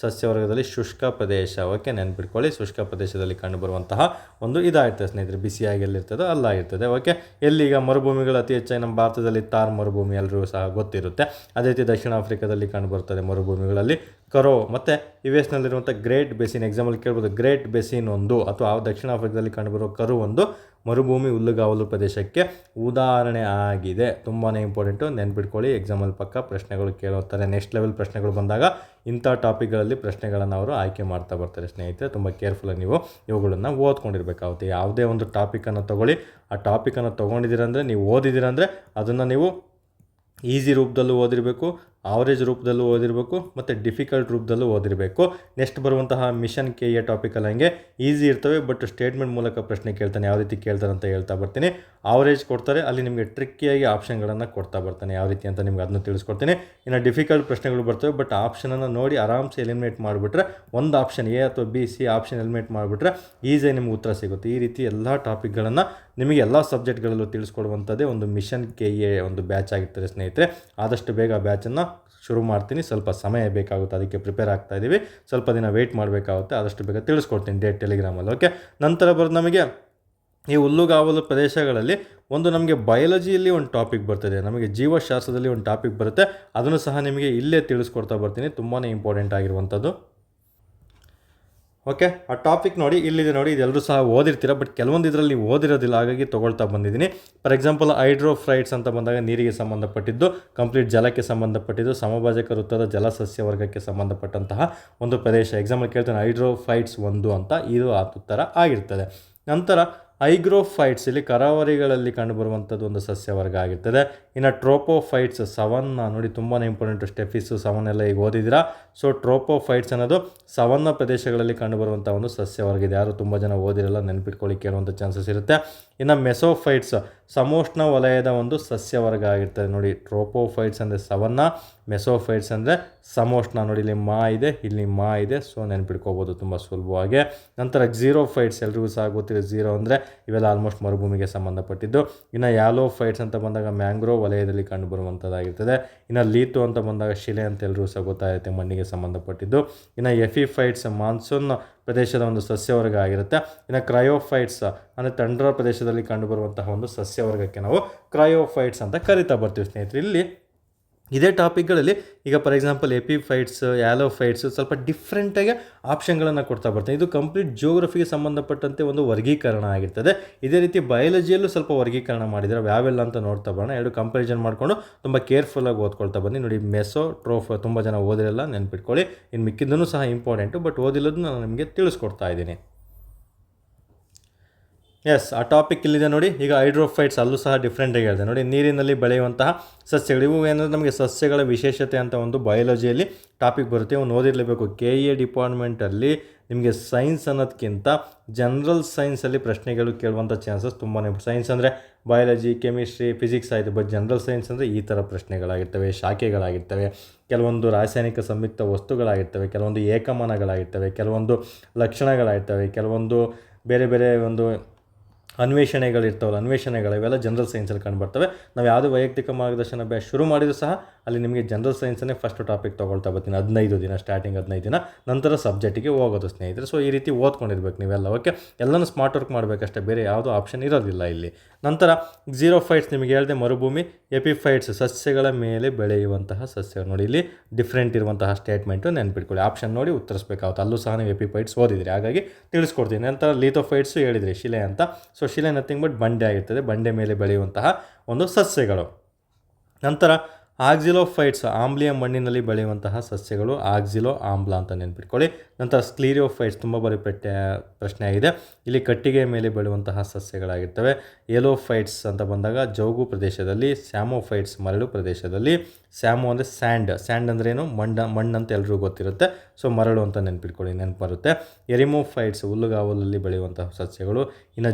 ಸಸ್ಯವರ್ಗದಲ್ಲಿ ಶುಷ್ಕ ಪ್ರದೇಶ. ಓಕೆ, ನೆನ್ಪಿಟ್ಕೊಳ್ಳಿ. ಶುಷ್ಕ ಪ್ರದೇಶದಲ್ಲಿ ಕಂಡುಬರುವಂತಹ ಒಂದು ಇದಾಗಿರ್ತದೆ ಸ್ನೇಹಿತರೆ. ಬಿಸಿಯಾಗಿ ಎಲ್ಲಿರ್ತದೋ ಅಲ್ಲಾಗಿರ್ತದೆ. ಓಕೆ, ಎಲ್ಲಿಗ ಮರುಭೂಮಿಗಳು ಅತಿ ಹೆಚ್ಚಾಗಿ ನಮ್ಮ ಭಾರತದಲ್ಲಿ ಥಾರ್ ಮರುಭೂಮಿ ಎಲ್ಲರೂ ಸಹ ಗೊತ್ತಿರುತ್ತೆ. ಅದೇ ರೀತಿ ದಕ್ಷಿಣ ಆಫ್ರಿಕಾದಲ್ಲಿ ಕಂಡುಬರ್ತದೆ ಮರುಭೂಮಿಗಳಲ್ಲಿ ಕರೋ, ಮತ್ತು ಯು ಎಸ್ ನಲ್ಲಿರುವಂಥ ಗ್ರೇಟ್ ಬೆಸಿನ್. ಎಕ್ಸಾಂಪಲ್ ಕೇಳ್ಬೋದು, ಗ್ರೇಟ್ ಬೆಸಿನ್ 1 ಅಥವಾ ದಕ್ಷಿಣ ಆಫ್ರಿಕಾದಲ್ಲಿ ಕಂಡುಬರುವ ಕರು 1 ಮರುಭೂಮಿ ಹುಲ್ಲುಗಾವಲು ಪ್ರದೇಶಕ್ಕೆ ಉದಾಹರಣೆ ಆಗಿದೆ. ತುಂಬಾ ಇಂಪಾರ್ಟೆಂಟು, ನೆನ್ಪಿಟ್ಕೊಳ್ಳಿ. ಎಕ್ಸಾಂಪಲ್ ಪಕ್ಕ ಪ್ರಶ್ನೆಗಳು ಕೇಳುತ್ತಾರೆ. ನೆಕ್ಸ್ಟ್ ಲೆವೆಲ್ ಪ್ರಶ್ನೆಗಳು ಬಂದಾಗ ಇಂಥ ಟಾಪಿಕ್ಗಳಲ್ಲಿ ಪ್ರಶ್ನೆಗಳನ್ನು ಅವರು ಆಯ್ಕೆ ಮಾಡ್ತಾ ಬರ್ತಾರೆ ಸ್ನೇಹಿತರೆ. ತುಂಬ ಕೇರ್ಫುಲ್ಲಾಗಿ ನೀವು ಇವುಗಳನ್ನು ಓದ್ಕೊಂಡಿರ್ಬೇಕಾಗುತ್ತೆ. ಯಾವುದೇ ಒಂದು ಟಾಪಿಕನ್ನು ತೊಗೊಳ್ಳಿ, ಆ ಟಾಪಿಕನ್ನು ತೊಗೊಂಡಿದ್ದೀರಂದರೆ, ನೀವು ಓದಿದ್ದೀರಂದರೆ ಅದನ್ನು ನೀವು ಈಸಿ ರೂಪದಲ್ಲೂ ಓದಿರಬೇಕು, ಆವರೇಜ್ ರೂಪದಲ್ಲೂ ಓದಿರಬೇಕು, ಮತ್ತು ಡಿಫಿಕಲ್ಟ್ ರೂಪದಲ್ಲೂ ಓದಿರಬೇಕು. ನೆಕ್ಸ್ಟ್ ಬರುವಂತಹ ಮಿಷನ್ KA ಟಾಪಿಕಲ್ಲಿ ಹಂಗೆ ಈಸಿ ಇರ್ತವೆ, ಬಟ್ ಸ್ಟೇಟ್ಮೆಂಟ್ ಮೂಲಕ ಪ್ರಶ್ನೆ ಕೇಳ್ತಾನೆ. ಯಾವ ರೀತಿ ಕೇಳ್ತಾರೆ ಅಂತ ಹೇಳ್ತಾ ಬರ್ತೀನಿ. ಆವರೇಜ್ ಕೊಡ್ತಾರೆ, ಅಲ್ಲಿ ನಿಮಗೆ ಟ್ರಿಕ್ಕಿಯಾಗಿ ಆಪ್ಷನ್ಗಳನ್ನು ಕೊಡ್ತಾ ಬರ್ತಾನೆ. ಯಾವ ರೀತಿ ಅಂತ ನಿಮ್ಗೆ ಅದನ್ನು ತಿಳಿಸ್ಕೊಡ್ತೀನಿ. ಇನ್ನು ಡಿಫಿಕಲ್ಟ್ ಪ್ರಶ್ನೆಗಳು ಬರ್ತವೆ, ಬಟ್ ಆಪ್ಷನನ್ನು ನೋಡಿ ಆರಾಮ್ಸೆ ಎಲಿಮಿನೇಟ್ ಮಾಡಿಬಿಟ್ರೆ, ಒಂದು ಆಪ್ಷನ್ A ಅಥವಾ B C ಆಪ್ಷನ್ ಎಲಿಮಿನೇಟ್ ಮಾಡಿಬಿಟ್ರೆ ಈಸಿಯಾಗಿ ನಿಮ್ಗೆ ಉತ್ತರ ಸಿಗುತ್ತೆ. ಈ ರೀತಿ ಎಲ್ಲ ಟಾಪಿಕ್ಗಳನ್ನು ನಿಮಗೆ ಎಲ್ಲ ಸಬ್ಜೆಕ್ಟ್ಗಳಲ್ಲೂ ತಿಳಿಸ್ಕೊಡುವಂಥದ್ದೇ ಒಂದು ಮಿಷನ್ KA ಒಂದು ಬ್ಯಾಚ್ ಆಗಿರ್ತದೆ ಸ್ನೇಹಿತರೆ. ಆದಷ್ಟು ಬೇಗ ಬ್ಯಾಚನ್ನು ಶುರು ಮಾಡ್ತೀನಿ. ಸ್ವಲ್ಪ ಸಮಯ ಬೇಕಾಗುತ್ತೆ, ಅದಕ್ಕೆ ಪ್ರಿಪೇರ್ ಆಗ್ತಾ ಇದ್ದೀವಿ. ಸ್ವಲ್ಪ ದಿನ ವೆಯ್ಟ್ ಮಾಡಬೇಕಾಗುತ್ತೆ. ಆದಷ್ಟು ಬೇಗ ತಿಳಿಸ್ಕೊಡ್ತೀನಿ ಡೇಟ್ ಟೆಲಿಗ್ರಾಮಲ್ಲಿ. ಓಕೆ, ನಂತರ ಬರೋದು ನಮಗೆ ಈ ಹುಲ್ಲುಗಾವಲು ಪ್ರದೇಶಗಳಲ್ಲಿ ಒಂದು ನಮಗೆ ಬಯಾಲಜಿಯಲ್ಲಿ ಒಂದು ಟಾಪಿಕ್ ಬರ್ತದೆ, ನಮಗೆ ಜೀವಶಾಸ್ತ್ರದಲ್ಲಿ ಒಂದು ಟಾಪಿಕ್ ಬರುತ್ತೆ. ಅದನ್ನು ಸಹ ನಿಮಗೆ ಇಲ್ಲೇ ತಿಳಿಸ್ಕೊಡ್ತಾ ಬರ್ತೀನಿ. ತುಂಬಾ ಇಂಪಾರ್ಟೆಂಟ್ ಆಗಿರುವಂಥದ್ದು. ಓಕೆ, ಆ ಟಾಪಿಕ್ ನೋಡಿ, ಇಲ್ಲಿದೆ ನೋಡಿ. ಇದೆಲ್ಲರೂ ಸಹ ಓದಿರ್ತೀರ, ಬಟ್ ಕೆಲವೊಂದು ಇದರಲ್ಲಿ ನೀವು ಓದಿರೋದಿಲ್ಲ, ಹಾಗಾಗಿ ತೊಗೊಳ್ತಾ ಬಂದಿದ್ದೀನಿ. ಫಾರ್ ಎಕ್ಸಾಂಪಲ್ ಹೈಡ್ರೋಫ್ರೈಟ್ಸ್ ಅಂತ ಬಂದಾಗ ನೀರಿಗೆ ಸಂಬಂಧಪಟ್ಟಿದ್ದು, ಕಂಪ್ಲೀಟ್ ಜಲಕ್ಕೆ ಸಂಬಂಧಪಟ್ಟಿದ್ದು, ಸಮಭಾಜಕ ವೃತ್ತದ ಜಲಸಸ್ಯ ವರ್ಗಕ್ಕೆ ಸಂಬಂಧಪಟ್ಟಂತಹ ಒಂದು ಪ್ರದೇಶ. ಎಕ್ಸಾಂಪಲ್ ಕೇಳ್ತಾನೆ, ಹೈಡ್ರೋಫೈಟ್ಸ್ 1 ಅಂತ, ಇದು ಆ ಉತ್ತರ ಆಗಿರ್ತದೆ. ನಂತರ ಹೈಗ್ರೋಫೈಟ್ಸ್ ಇಲ್ಲಿ ಕರಾವಳಿಗಳಲ್ಲಿ ಕಂಡುಬರುವಂಥದ್ದು ಒಂದು ಸಸ್ಯವರ್ಗ ಆಗಿರ್ತದೆ. ಇನ್ನು ಟ್ರೋಪೋಫೈಟ್ಸ್ ಸವನ್ನ ನೋಡಿ, ತುಂಬಾ ಇಂಪಾರ್ಟೆಂಟ್. ಸ್ಟೆಫಿಸು ಸವನ್ನೆಲ್ಲ ಈಗ ಓದಿದ್ದೀರಾ. ಸೊ ಟ್ರೋಪೋಫೈಟ್ಸ್ ಅನ್ನೋದು ಸವನ್ನ ಪ್ರದೇಶಗಳಲ್ಲಿ ಕಂಡುಬರುವಂಥ ಒಂದು ಸಸ್ಯವರ್ಗ ಇದೆ. ಯಾರು ತುಂಬ ಜನ ಓದಿರಲ್ಲ, ನೆನಪಿಟ್ಕೊಳ್ಳಿ, ಕೇಳುವಂಥ ಚಾನ್ಸಸ್ ಇರುತ್ತೆ. ಇನ್ನು ಮೆಸೋಫೈಟ್ಸ್ ಸಮೋಷ್ಣ ವಲಯದ ಒಂದು ಸಸ್ಯವರ್ಗ ಆಗಿರ್ತದೆ. ನೋಡಿ, ಟ್ರೋಪೋಫೈಟ್ಸ್ ಅಂದರೆ ಸವನ್ನ, ಮೆಸೋಫೈಟ್ಸ್ ಅಂದರೆ ಸಮೋಷ್ಣ. ನೋಡಿ, ಇಲ್ಲಿ ಮಾ ಇದೆ, ಇಲ್ಲಿ ಮಾ ಇದೆ. ಸೊ ನೆನಪಿಟ್ಕೋಬೋದು ತುಂಬ ಸುಲಭವಾಗಿ. ನಂತರ ಝೀರೋಫೈಟ್ಸ್ ಎಲ್ರಿಗೂ ಸಹ ಗೊತ್ತಿದೆ. ಝೀರೋ ಅಂದರೆ ಇವೆಲ್ಲ ಆಲ್ಮೋಸ್ಟ್ ಮರುಭೂಮಿಗೆ ಸಂಬಂಧಪಟ್ಟಿದ್ದು. ಇನ್ನು ಯಾಲೋಫೈಟ್ಸ್ ಅಂತ ಬಂದಾಗ ಮ್ಯಾಂಗ್ರೋವ್ ವಲಯದಲ್ಲಿ ಕಂಡುಬರುವಂಥದ್ದಾಗಿರ್ತದೆ. ಇನ್ನು ಲೀತು ಅಂತ ಬಂದಾಗ ಶಿಲೆ ಅಂತ ಎಲ್ಲರೂ ಸಹ ಗೊತ್ತಾಗುತ್ತೆ, ಮಣ್ಣಿಗೆ ಸಂಬಂಧಪಟ್ಟಿದ್ದು. ಇನ್ನು ಎಫಿಫೈಟ್ಸ್ ಮಾನ್ಸೂನ್ ಪ್ರದೇಶದ ಒಂದು ಸಸ್ಯವರ್ಗ ಆಗಿರುತ್ತೆ. ಇನ್ನು ಕ್ರಯೋಫೈಟ್ಸ್ ಅಂದರೆ ತಂಡ್ರ ಪ್ರದೇಶದಲ್ಲಿ ಕಂಡುಬರುವಂತಹ ಒಂದು ಸಸ್ಯವರ್ಗಕ್ಕೆ ನಾವು ಕ್ರಯೋಫೈಟ್ಸ್ ಅಂತ ಕರಿತಾ ಬರ್ತೀವಿ ಸ್ನೇಹಿತರೆ. ಇಲ್ಲಿ ಇದೇ ಟಾಪಿಕ್ಗಳಲ್ಲಿ ಈಗ ಫಾರ್ ಎಕ್ಸಾಂಪಲ್ ಎಪಿಫೈಟ್ಸ್, ಯಾಲೋಫೈಟ್ಸ್ ಸ್ವಲ್ಪ ಡಿಫ್ರೆಂಟಾಗಿ ಆಪ್ಷನ್ಗಳನ್ನು ಕೊಡ್ತಾ ಬರ್ತಾರೆ. ಇದು ಕಂಪ್ಲೀಟ್ ಜಿಯೋಗ್ರಫಿಗೆ ಸಂಬಂಧಪಟ್ಟಂತೆ ಒಂದು ವರ್ಗೀಕರಣ ಆಗಿರ್ತದೆ. ಇದೇ ರೀತಿ ಬಯಾಲಜಿಯಲ್ಲೂ ಸ್ವಲ್ಪ ವರ್ಗೀಕರಣ ಮಾಡಿದರೆ ಯಾವೆಲ್ಲ ಅಂತ ನೋಡ್ತಾ ಬರೋಣ. ಎರಡು ಕಂಪ್ಯಾರಿಸನ್ ಮಾಡಿಕೊಂಡು ತುಂಬ ಕೇರ್ಫುಲ್ಲಾಗಿ ಓದ್ಕೊಳ್ತಾ ಬನ್ನಿ. ನೋಡಿ, ಮೆಸೋಟ್ರೋಫ್ ತುಂಬ ಜನ ಓದಿರಲ್ಲ, ನೆನ್ಪಿಟ್ಕೊಳ್ಳಿ. ಇನ್ನು ಮಿಕ್ಕಿದ್ದೂ ಸಹ ಇಂಪಾರ್ಟೆಂಟು, ಬಟ್ ಓದಿಲ್ಲದನ್ನು ನಾನು ನಿಮಗೆ ತಿಳಿಸ್ಕೊಡ್ತಾ ಇದ್ದೀನಿ. ಎಸ್, ಆ ಟಾಪಿಕ್ ಇಲ್ಲಿದೆ ನೋಡಿ. ಈಗ ಹೈಡ್ರೋಫೈಟ್ಸ್ ಅಲ್ಲೂ ಸಹ ಡಿಫ್ರೆಂಟಾಗಿ ಹೇಳಿದೆ ನೋಡಿ. ನೀರಿನಲ್ಲಿ ಬೆಳೆಯುವಂತಹ ಸಸ್ಯಗಳು, ಇವು ಏನಂದರೆ ನಮಗೆ ಸಸ್ಯಗಳ ವಿಶೇಷತೆ ಅಂತ ಒಂದು ಬಯಾಲಜಿಯಲ್ಲಿ ಟಾಪಿಕ್ ಬರುತ್ತೆ. ಇವು ಓದಿರಲೇಬೇಕು. KA ಡಿಪಾರ್ಟ್ಮೆಂಟಲ್ಲಿ ನಿಮಗೆ ಸೈನ್ಸ್ ಅನ್ನೋದಕ್ಕಿಂತ ಜನರಲ್ ಸೈನ್ಸಲ್ಲಿ ಪ್ರಶ್ನೆಗಳು ಕೇಳುವಂಥ ಚಾನ್ಸಸ್ ತುಂಬಾ. ಸೈನ್ಸ್ ಅಂದರೆ ಬಯಾಲಜಿ, ಕೆಮಿಸ್ಟ್ರಿ, ಫಿಸಿಕ್ಸ್ ಆಯಿತು. ಬಟ್ ಜನರಲ್ ಸೈನ್ಸ್ ಅಂದರೆ ಈ ಥರ ಪ್ರಶ್ನೆಗಳಾಗಿರ್ತವೆ, ಶಾಖೆಗಳಾಗಿರ್ತವೆ, ಕೆಲವೊಂದು ರಾಸಾಯನಿಕ ಸಂಯುಕ್ತ ವಸ್ತುಗಳಾಗಿರ್ತವೆ, ಕೆಲವೊಂದು ಏಕಮಾನಗಳಾಗಿರ್ತವೆ, ಕೆಲವೊಂದು ಲಕ್ಷಣಗಳಾಗಿರ್ತವೆ, ಕೆಲವೊಂದು ಬೇರೆ ಬೇರೆ ಒಂದು ಅನ್ವೇಷಣೆಗಳಿರ್ತಾವಲ್ಲ, ಅನ್ವೇಷಣೆಗಳು ಇವೆಲ್ಲ ಜನರಲ್ ಸೈನ್ಸಲ್ಲಿ ಕಂಡುಬರ್ತವೆ. ನಾವು ಯಾವುದೇ ವೈಯಕ್ತಿಕ ಮಾರ್ಗದರ್ಶನ ಅಭ್ಯಾಸ ಶುರು ಮಾಡಿದರೂ ಸಹ ಅಲ್ಲಿ ನಿಮಗೆ ಜನರಲ್ ಸೈನ್ಸನ್ನೇ ಫಸ್ಟ್ ಟಾಪಿಕ್ ತೊಗೊಳ್ತಾ ಬರ್ತೀನಿ. 15 ದಿನ ಸ್ಟಾರ್ಟಿಂಗ್ 15 ದಿನ, ನಂತರ ಸಬ್ಜೆಕ್ಟಿಗೆ ಹೋಗೋದು ಸ್ನೇಹಿತರೆ. ಸೊ ಈ ರೀತಿ ಓದ್ಕೊಂಡಿರ್ಬೇಕು ನೀವೆಲ್ಲ. ಓಕೆ, ಎಲ್ಲನೂ ಸ್ಮಾರ್ಟ್ ವರ್ಕ್ ಮಾಡಬೇಕಷ್ಟೇ, ಬೇರೆ ಯಾವುದೂ ಆಪ್ಷನ್ ಇರೋದಿಲ್ಲ ಇಲ್ಲಿ. ನಂತರ ಝೀರೋಫೈಟ್ಸ್ ನಿಮಗೆ ಹೇಳಿದೆ, ಮರುಭೂಮಿ. ಎಪಿಫೈಟ್ಸ್ ಸಸ್ಯಗಳ ಮೇಲೆ ಬೆಳೆಯುವಂತಹ ಸಸ್ಯ. ನೋಡಿ ಇಲ್ಲಿ ಡಿಫ್ರೆಂಟ್ ಇರುವಂತಹ ಸ್ಟೇಟ್ಮೆಂಟು ನೆನ್ಪಿಟ್ಕೊಳ್ಳಿ. ಆಪ್ಷನ್ ನೋಡಿ ಉತ್ತರಿಸಬೇಕಾಗುತ್ತೆ. ಅಲ್ಲೂ ಸಹ ನೀವು ಎಪಿಫೈಟ್ಸ್ ಓದಿದ್ರಿ, ಹಾಗಾಗಿ ತಿಳಿಸ್ಕೊಡ್ತೀನಿ. ನಂತರ ಲೀಥೋಫೈಟ್ಸು ಹೇಳಿದ್ರಿ, ಶಿಲೆ ಅಂತ. ಸೊ ಶಿಲೆ ನಥಿಂಗ್ ಬಟ್ ಬಂಡೆ ಆಗಿರ್ತದೆ, ಬಂಡೆ ಮೇಲೆ ಬೆಳೆಯುವಂತಹ ಒಂದು ಸಸ್ಯಗಳು. ನಂತರ ಆಕ್ಸಿಲೋಫೈಟ್ಸ್ ಆಮ್ಲೀಯ ಮಣ್ಣಿನಲ್ಲಿ ಬೆಳೆಯುವಂತಹ ಸಸ್ಯಗಳು, ಆಕ್ಸಿಲೋ ಆಮ್ಲ ಅಂತ ನೆನ್ಪಿಟ್ಕೊಳ್ಳಿ. ನಂತರ ಸ್ಕ್ಲೀರಿಯೋಫೈಟ್ಸ್ ತುಂಬ ಬಾರಿ ಪ್ರಶ್ನೆ ಆಗಿದೆ. ಇಲ್ಲಿ ಕಟ್ಟಿಗೆಯ ಮೇಲೆ ಬೆಳೆಯುವಂತಹ ಸಸ್ಯಗಳಾಗಿರ್ತವೆ. ಏಲೋಫೈಟ್ಸ್ ಅಂತ ಬಂದಾಗ ಜೌಗು ಪ್ರದೇಶದಲ್ಲಿ, ಸ್ಯಾಮೋಫೈಟ್ಸ್ ಮರಳು ಪ್ರದೇಶದಲ್ಲಿ. ಸ್ಯಾಮೋ ಅಂದರೆ ಸ್ಯಾಂಡ್ ಅಂದ್ರೇನು, ಮಣ್ಣು ಅಂತ ಎಲ್ರಿಗೂ ಗೊತ್ತಿರುತ್ತೆ. ಸೊ ಮರಳು ಅಂತ ನೆನ್ಪಿಟ್ಕೊಳ್ಳಿ, ನೆನಪು ಬರುತ್ತೆ. ಎರಿಮೋಫೈಟ್ಸ್ ಹುಲ್ಲುಗಾವಲಲ್ಲಿ ಬೆಳೆಯುವಂತಹ ಸಸ್ಯಗಳು. ಇನ್ನು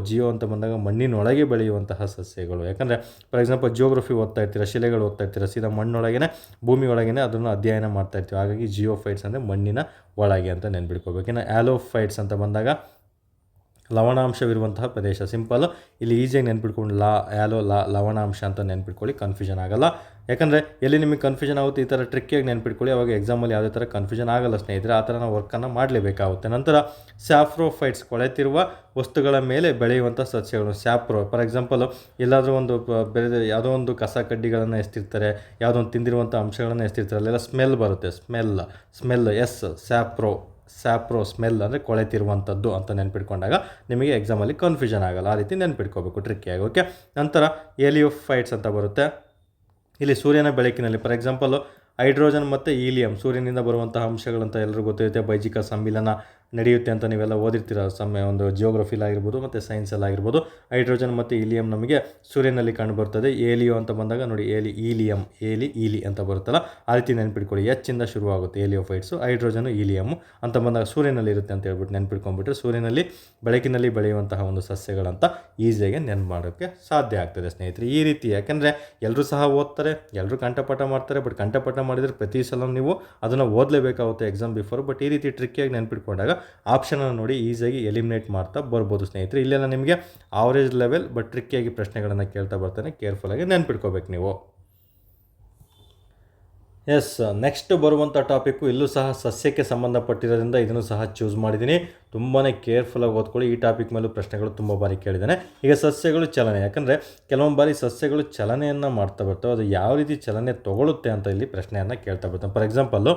ಜಿಯೋ ಅಂತ ಬಂದಾಗ ಮಣ್ಣಿನೊಳಗೆ ಬೆಳೆಯುವಂತಹ ಸಸ್ಯಗಳು. ಯಾಕಂದರೆ ಫಾರ್ ಎಕ್ಸಾಂಪಲ್ ಜಿಯೋಗ್ರಫಿ ಓದ್ತಾ ಇರ್ತೀರ, ಶಿಲೆಗಳು ಓದ್ತಾ ಇರ್ತೀರ, ಸೀದಾ ಮಣ್ಣೊಳಗೇ ಭೂಮಿ ಒಳಗೇ ಅದನ್ನು ಅಧ್ಯಯನ ಮಾಡ್ತಾ ಇರ್ತೀವಿ. ಹಾಗಾಗಿ ಜಿಯೋಫೈಟ್ಸ್ ಅಂದರೆ ಮಣ್ಣಿನ ಒಳಗೆ ಅಂತ ನೆನ್ಪಿಟ್ಕೋಬೇಕು. ಇನ್ನು ಆ್ಯಲೋಫೈಟ್ಸ್ ಅಂತ ಬಂದಾಗ ಲವಣಾಂಶವಿರುವಂತಹ ಪ್ರದೇಶ. ಸಿಂಪಲ್, ಇಲ್ಲಿ ಈಸಿಯಾಗಿ ನೆನ್ಪಿಟ್ಕೊಂಡು ಲವಣಾಂಶ ಅಂತ ನೆನ್ಪಿಟ್ಕೊಳ್ಳಿ, ಕನ್ಫ್ಯೂಷನ್ ಆಗಲ್ಲ. ಯಾಕಂದರೆ ಎಲ್ಲಿ ನಿಮಗೆ ಕನ್ಫ್ಯೂಷನ್ ಆಗುತ್ತೆ ಈ ಥರ ಟ್ರಿಕ್ಕಿಯಾಗಿ ನೆನ್ಪಿಟ್ಕೊಳ್ಳಿ, ಅವಾಗ ಎಕ್ಸಾಮಲ್ಲಿ ಯಾವುದೇ ಥರ ಕನ್ಫ್ಯೂಷನ್ ಆಗಲ್ಲ ಸ್ನೇಹಿತರೆ. ಆ ಥರ ನಾವು ವರ್ಕನ್ನು ಮಾಡಲೇಬೇಕಾಗುತ್ತೆ. ನಂತರ ಸ್ಯಾಫ್ರೋಫೈಟ್ಸ್ ಕೊಳೆತಿರುವ ವಸ್ತುಗಳ ಮೇಲೆ ಬೆಳೆಯುವಂಥ ಸಸ್ಯಗಳು. ಸ್ಯಾಪ್ರೋ ಫಾರ್ ಎಕ್ಸಾಂಪಲ್ ಎಲ್ಲಾದರೂ ಒಂದು ಬೇರೆ ಯಾವುದೋ ಒಂದು ಕಸ ಕಡ್ಡಿಗಳನ್ನು ಎಸ್ತಿರ್ತಾರೆ, ಯಾವುದೋ ಒಂದು ತಿಂದಿರುವಂಥ ಅಂಶಗಳನ್ನು ಎಸ್ತಿರ್ತಾರೆ, ಅಲ್ಲೆಲ್ಲ ಸ್ಮೆಲ್ ಬರುತ್ತೆ. ಸ್ಮೆಲ್ ಸ್ಯಾಪ್ರೋ ಸ್ಮೆಲ್ ಅಂದರೆ ಕೊಳೆತಿರುವಂಥದ್ದು ಅಂತ ನೆನ್ಪಿಟ್ಕೊಂಡಾಗ ನಿಮಗೆ ಎಕ್ಸಾಮಲ್ಲಿ ಕನ್ಫ್ಯೂಷನ್ ಆಗಲ್ಲ. ಆ ರೀತಿ ನೆನ್ಪಿಟ್ಕೋಬೇಕು ಟ್ರಿಕ್ಕಿಯಾಗಿ. ಓಕೆ, ನಂತರ ಏಲಿಯೋಫೈಟ್ಸ್ ಅಂತ ಬರುತ್ತೆ. ಇಲ್ಲಿ ಸೂರ್ಯನ ಬೆಳಕಿನಲ್ಲಿ ಫಾರ್ ಎಕ್ಸಾಂಪಲ್ ಹೈಡ್ರೋಜನ್ ಮತ್ತು ಹೀಲಿಯಂ ಸೂರ್ಯನಿಂದ ಬರುವಂತಹ ಅಂಶಗಳಂತ ಎಲ್ಲರಿಗೂ ಗೊತ್ತಿರುತ್ತೆ. ಬೈಜಿಕ ಸಮ್ಮಿಲನ ನಡೆಯುತ್ತೆ ಅಂತ ನೀವೆಲ್ಲ ಓದಿರ್ತೀರ, ಒಂದು ಜಿಯೋಗ್ರಫಿಲಾಗಿರ್ಬೋದು ಮತ್ತು ಸೈನ್ಸಲ್ಲಾಗಿರ್ಬೋದು. ಹೈಡ್ರೋಜನ್ ಮತ್ತು ಹೀಲಿಯಂ ನಮಗೆ ಸೂರ್ಯನಲ್ಲಿ ಕಂಡುಬರ್ತದೆ. ಏಲಿಯೋ ಅಂತ ಬಂದಾಗ ನೋಡಿ, ಈಲಿ ಅಂತ ಬರುತ್ತಲ್ಲ, ಆ ರೀತಿ ನೆನ್ಪಿಟ್ಕೊಳ್ಳಿ. ಇಂದ ಶುರುವಾಗುತ್ತೆ ಏಲಿಯೋಫೈಟ್ಸು. ಹೈಡ್ರೋಜನು ಹೀಲಿಯಮ್ಮು ಅಂತ ಬಂದಾಗ ಸೂರ್ಯನಲ್ಲಿ ಇರುತ್ತೆ ಅಂತ ಹೇಳ್ಬಿಟ್ಟು ನೆನ್ಪಿಟ್ಕೊಂಡ್ಬಿಟ್ರೆ ಸೂರ್ಯನಲ್ಲಿ ಬೆಳಕಿನಲ್ಲಿ ಬೆಳೆಯುವಂತಹ ಒಂದು ಸಸ್ಯಗಳಂತ ಈಸಿಯಾಗಿ ನೆನ್ಪು ಮಾಡೋಕ್ಕೆ ಸಾಧ್ಯ ಆಗ್ತದೆ ಸ್ನೇಹಿತರೆ. ಈ ರೀತಿ, ಯಾಕೆಂದರೆ ಎಲ್ಲರೂ ಸಹ ಓದ್ತಾರೆ, ಎಲ್ಲರೂ ಕಂಠಪಾಠ ಮಾಡ್ತಾರೆ. ಬಟ್ ಕಂಠಪಾಠ ಮಾಡಿದರೆ ಪ್ರತಿ ಸಲ ನೀವು ಅದನ್ನು ಓದಲೇಬೇಕಾಗುತ್ತೆ ಎಕ್ಸಾಮ್ ಬಿಫೋರ್. ಬಟ್ ಈ ರೀತಿ ಟ್ರಿಕ್ಕಿಯಾಗಿ ನೆನ್ಪಿಟ್ಕೊಂಡಾಗ ಆಪ್ಷನನ್ನು ನೋಡಿ ಈಸಿಯಾಗಿ ಎಲಿಮಿನೇಟ್ ಮಾಡ್ತಾ ಬರ್ಬೋದು ಸ್ನೇಹಿತರೆ. ಇಲ್ಲೆಲ್ಲ ನಿಮಗೆ ಆವರೇಜ್ ಲೆವೆಲ್ ಬಟ್ ಟ್ರಿಕ್ಕಿಯಾಗಿ ಪ್ರಶ್ನೆಗಳನ್ನು ಕೇಳ್ತಾ ಬರ್ತಾನೆ, ಕೇರ್ಫುಲ್ಲಾಗಿ ನೆನ್ಪಿಟ್ಕೋಬೇಕು ನೀವು. ಎಸ್, ನೆಕ್ಸ್ಟ್ ಬರುವಂಥ ಟಾಪಿಕ್ಕು ಇಲ್ಲೂ ಸಹ ಸಸ್ಯಕ್ಕೆ ಸಂಬಂಧಪಟ್ಟಿರೋದ್ರಿಂದ ಇದನ್ನು ಸಹ ಚೂಸ್ ಮಾಡಿದ್ದೀನಿ. ತುಂಬಾ ಕೇರ್ಫುಲ್ಲಾಗಿ ಓದ್ಕೊಳ್ಳಿ. ಈ ಟಾಪಿಕ್ ಮೇಲೂ ಪ್ರಶ್ನೆಗಳು ತುಂಬ ಬಾರಿ ಕೇಳಿದ್ದಾನೆ. ಈಗ ಸಸ್ಯಗಳು ಚಲನೆ, ಯಾಕಂದರೆ ಕೆಲವೊಂದು ಬಾರಿ ಸಸ್ಯಗಳು ಚಲನೆಯನ್ನು ಮಾಡ್ತಾ ಬರ್ತವೆ, ಅದು ಯಾವ ರೀತಿ ಚಲನೆ ತೊಗೊಳುತ್ತೆ ಅಂತ ಇಲ್ಲಿ ಪ್ರಶ್ನೆಯನ್ನು ಕೇಳ್ತಾ ಬರ್ತಾನೆ. ಫಾರ್ ಎಕ್ಸಾಂಪಲ್ಲು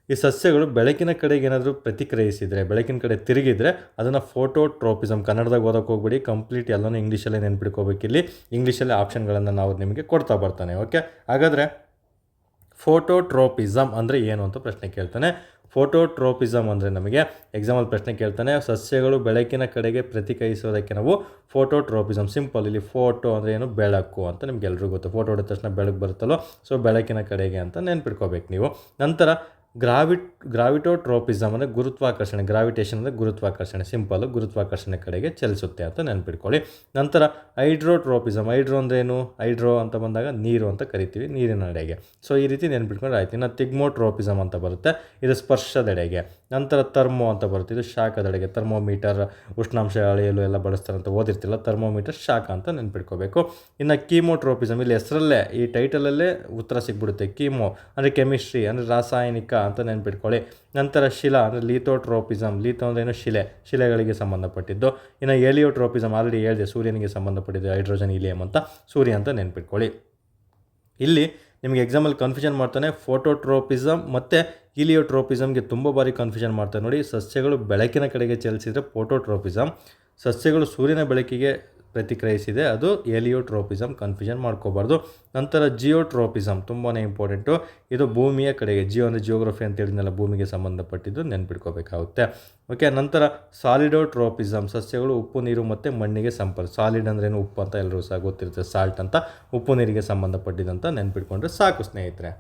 ಈ ಸಸ್ಯಗಳು ಬೆಳಕಿನ ಕಡೆಗೆ ಏನಾದರೂ ಪ್ರತಿಕ್ರಿಯಿಸಿದರೆ, ಬೆಳಕಿನ ಕಡೆ ತಿರುಗಿದರೆ ಅದನ್ನು ಫೋಟೋಟ್ರೋಪಿಸಮ್. ಕನ್ನಡದಾಗ ಓದೋಕೆ ಹೋಗ್ಬಿಡಿ, ಕಂಪ್ಲೀಟ್ ಎಲ್ಲನೂ ಇಂಗ್ಲೀಷಲ್ಲೇ ನೆನ್ಪಿಟ್ಕೋಬೇಕು. ಇಲ್ಲಿ ಇಂಗ್ಲೀಷಲ್ಲೇ ಆಪ್ಷನ್ಗಳನ್ನು ನಾವು ನಿಮಗೆ ಕೊಡ್ತಾ ಬರ್ತಾನೆ. ಓಕೆ, ಹಾಗಾದರೆ ಫೋಟೋಟ್ರೋಪಿಸಮ್ ಅಂದರೆ ಏನು ಅಂತ ಪ್ರಶ್ನೆ ಕೇಳ್ತಾನೆ. ಫೋಟೋಟ್ರೋಪಿಸಮ್ ಅಂದರೆ ನಮಗೆ ಎಕ್ಸಾಂಪಲ್ ಪ್ರಶ್ನೆ ಕೇಳ್ತಾನೆ, ಸಸ್ಯಗಳು ಬೆಳಕಿನ ಕಡೆಗೆ ಪ್ರತಿಕ್ರಿಯಿಸೋದಕ್ಕೆ ನಾವು ಫೋಟೋಟ್ರೋಪಿಸಮ್. ಸಿಂಪಲ್, ಇಲ್ಲಿ ಫೋಟೋ ಅಂದರೆ ಏನು, ಬೆಳಕು ಅಂತ ನಿಮ್ಗೆ ಎಲ್ರಿಗೂ ಗೊತ್ತು. ಫೋಟೋ ಹೊಡೆದ ತಕ್ಷಣ ಬೆಳಕು ಬರುತ್ತಲ್ಲೋ, ಸೊ ಬೆಳಕಿನ ಕಡೆಗೆ ಅಂತ ನೆನ್ಪಿಟ್ಕೋಬೇಕು ನೀವು. ನಂತರ ಗ್ರಾವಿಟೋಟ್ರೋಪಿಸಮ್ ಅಂದರೆ ಗುರುತ್ವಾಕರ್ಷಣೆ. ಗ್ರಾವಿಟೇಷನ್ ಅಂದರೆ ಗುರುತ್ವಾಕರ್ಷಣೆ. ಸಿಂಪಲ್, ಗುರುತ್ವಾಕರ್ಷಣೆ ಕಡೆಗೆ ಚಲಿಸುತ್ತೆ ಅಂತ ನೆನ್ಪಿಟ್ಕೊಳ್ಳಿ. ನಂತರ ಹೈಡ್ರೋಟ್ರೋಪಿಸಮ್. ಹೈಡ್ರೋ ಅಂದರೆ ಏನು, ಹೈಡ್ರೋ ಅಂತ ಬಂದಾಗ ನೀರು ಅಂತ ಕರಿತೀವಿ, ನೀರಿನ ಎಡೆಗೆ. ಸೊ ಈ ರೀತಿ ನೆನ್ಪಿಟ್ಕೊಂಡ್ರೆ ಆಯ್ತು. ಇನ್ನು ತಿಗ್ಮೋಟ್ರೋಪಿಸಮ್ ಅಂತ ಬರುತ್ತೆ, ಇದು ಸ್ಪರ್ಶದೆಡೆಗೆ. ನಂತರ ಥರ್ಮೋ ಅಂತ ಬರುತ್ತೆ, ಇದು ಶಾಖದೆಡೆಗೆ. ಥರ್ಮೋಮೀಟರ್ ಉಷ್ಣಾಂಶ ಅಳೆಯಲು ಎಲ್ಲ ಬಳಸ್ತಾರೆ ಅಂತ ಓದಿರ್ತಿಲ್ಲ, ಥರ್ಮೋಮೀಟರ್ ಶಾಖ ಅಂತ ನೆನ್ಪಿಟ್ಕೋಬೇಕು. ಇನ್ನು ಕೀಮೋಟ್ರೋಪಿಸಮ್, ಇಲ್ಲಿ ಹೆಸರಲ್ಲೇ ಈ ಟೈಟಲಲ್ಲೇ ಉತ್ತರ ಸಿಗ್ಬಿಡುತ್ತೆ. ಕೀಮೋ ಅಂದರೆ ಕೆಮಿಸ್ಟ್ರಿ ಅಂದರೆ ರಾಸಾಯನಿಕ ಅಂತ ನೆನ್ಪಿಟ್ಕೊಳ್ಳಿ. ನಂತರ ಶಿಲಾ ಅಂದರೆ ಲೀಥೋಟ್ರೋಪಿಸಮ್. ಲೀಥೋ ಅಂದರೆ ಏನು, ಶಿಲೆಗಳಿಗೆ ಸಂಬಂಧಪಟ್ಟಿದ್ದು. ಇನ್ನು ಏಲಿಯೋಟ್ರೋಪಿಸಮ್ ಆಲ್ರೆಡಿ ಹೇಳಿದೆ, ಸೂರ್ಯನಿಗೆ ಸಂಬಂಧಪಟ್ಟಿದ್ದು. ಹೈಡ್ರೋಜನ್ ಹೀಲಿಯಂ ಅಂತ ಸೂರ್ಯ ಅಂತ ನೆನ್ಪಿಟ್ಕೊಳ್ಳಿ. ಇಲ್ಲಿ ನಿಮಗೆ ಎಕ್ಸಾಮಲ್ಲಿ ಕನ್ಫ್ಯೂಷನ್ ಮಾಡ್ತಾನೆ, ಫೋಟೋಟ್ರೋಪಿಸಮ್ ಮತ್ತು ಹೀಲಿಯೋಟ್ರೋಪಿಸಮ್ಗೆ ತುಂಬ ಬಾರಿ ಕನ್ಫ್ಯೂಷನ್ ಮಾಡ್ತಾರೆ. ನೋಡಿ, ಸಸ್ಯಗಳು ಬೆಳಕಿನ ಕಡೆಗೆ ಚಲಿಸಿದರೆ ಫೋಟೋಟ್ರೋಪಿಸಮ್, ಸಸ್ಯಗಳು ಸೂರ್ಯನ ಬೆಳಕಿಗೆ ಪ್ರತಿಕ್ರಿಯಿಸಿದೆ ಅದು ಏಲಿಯೋಟ್ರೋಪಿಸಮ್. ಕನ್ಫ್ಯೂಷನ್ ಮಾಡ್ಕೋಬಾರ್ದು. ನಂತರ ಜಿಯೋಟ್ರೋಪಿಸಮ್ ತುಂಬಾ ಇಂಪಾರ್ಟೆಂಟು, ಇದು ಭೂಮಿಯ ಕಡೆಗೆ. ಜಿಯೋ ಅಂದರೆ ಜಿಯೋಗ್ರಫಿ ಅಂತ ಹೇಳಿದ್ನೆಲ್ಲ, ಭೂಮಿಗೆ ಸಂಬಂಧಪಟ್ಟಿದ್ದು ನೆನ್ಪಿಟ್ಕೋಬೇಕಾಗುತ್ತೆ. ಓಕೆ, ನಂತರ ಸಾಲಿಡೋಟ್ರೋಪಿಸಮ್, ಸಸ್ಯಗಳು ಉಪ್ಪು ನೀರು ಮತ್ತು ಮಣ್ಣಿಗೆ ಸಾಲಿಡ್ ಅಂದ್ರೇನು, ಉಪ್ಪು ಅಂತ ಎಲ್ಲರೂ ಸಹ ಗೊತ್ತಿರುತ್ತೆ, ಸಾಲ್ಟ್ ಅಂತ. ಉಪ್ಪು ನೀರಿಗೆ ಸಂಬಂಧಪಟ್ಟಿದ್ದಂತ ನೆನ್ಪಿಟ್ಕೊಂಡ್ರೆ ಸಾಕು ಸ್ನೇಹಿತರೆ.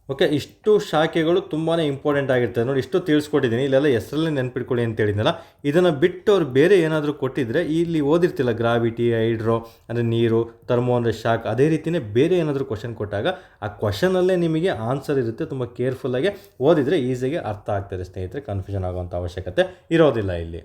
ಓಕೆ, ಇಷ್ಟು ಶಾಖೆಗಳು ತುಂಬಾ ಇಂಪಾರ್ಟೆಂಟ್ ಆಗಿರ್ತದೆ. ನೋಡಿ, ಇಷ್ಟು ತಿಳಿಸ್ಕೊಟ್ಟಿದ್ದೀನಿ. ಇಲ್ಲೆಲ್ಲ ಹೆಸರಲ್ಲಿ ನೆನ್ಪಿಟ್ಕೊಳ್ಳಿ ಅಂತ ಹೇಳಿದ್ನಲ್ಲ, ಇದನ್ನು ಬಿಟ್ಟು ಅವ್ರು ಬೇರೆ ಏನಾದರೂ ಕೊಟ್ಟಿದ್ದರೆ ಇಲ್ಲಿ ಓದಿರ್ತಿಲ್ಲ. ಗ್ರಾವಿಟಿ, ಹೈಡ್ರೋ ಅಂದರೆ ನೀರು, ಥರ್ಮೋ ಅಂದರೆ ಶಾಕ್, ಅದೇ ರೀತಿಯೇ ಬೇರೆ ಏನಾದರೂ ಕ್ವಶನ್ ಕೊಟ್ಟಾಗ ಆ ಕ್ವಶನಲ್ಲೇ ನಿಮಗೆ ಆನ್ಸರ್ ಇರುತ್ತೆ. ತುಂಬ ಕೇರ್ಫುಲ್ಲಾಗಿ ಓದಿದರೆ ಈಸಿಯಾಗಿ ಅರ್ಥ ಆಗ್ತದೆ ಸ್ನೇಹಿತರೆ. ಕನ್ಫ್ಯೂಷನ್ ಆಗುವಂಥ ಅವಶ್ಯಕತೆ ಇರೋದಿಲ್ಲ ಇಲ್ಲಿ.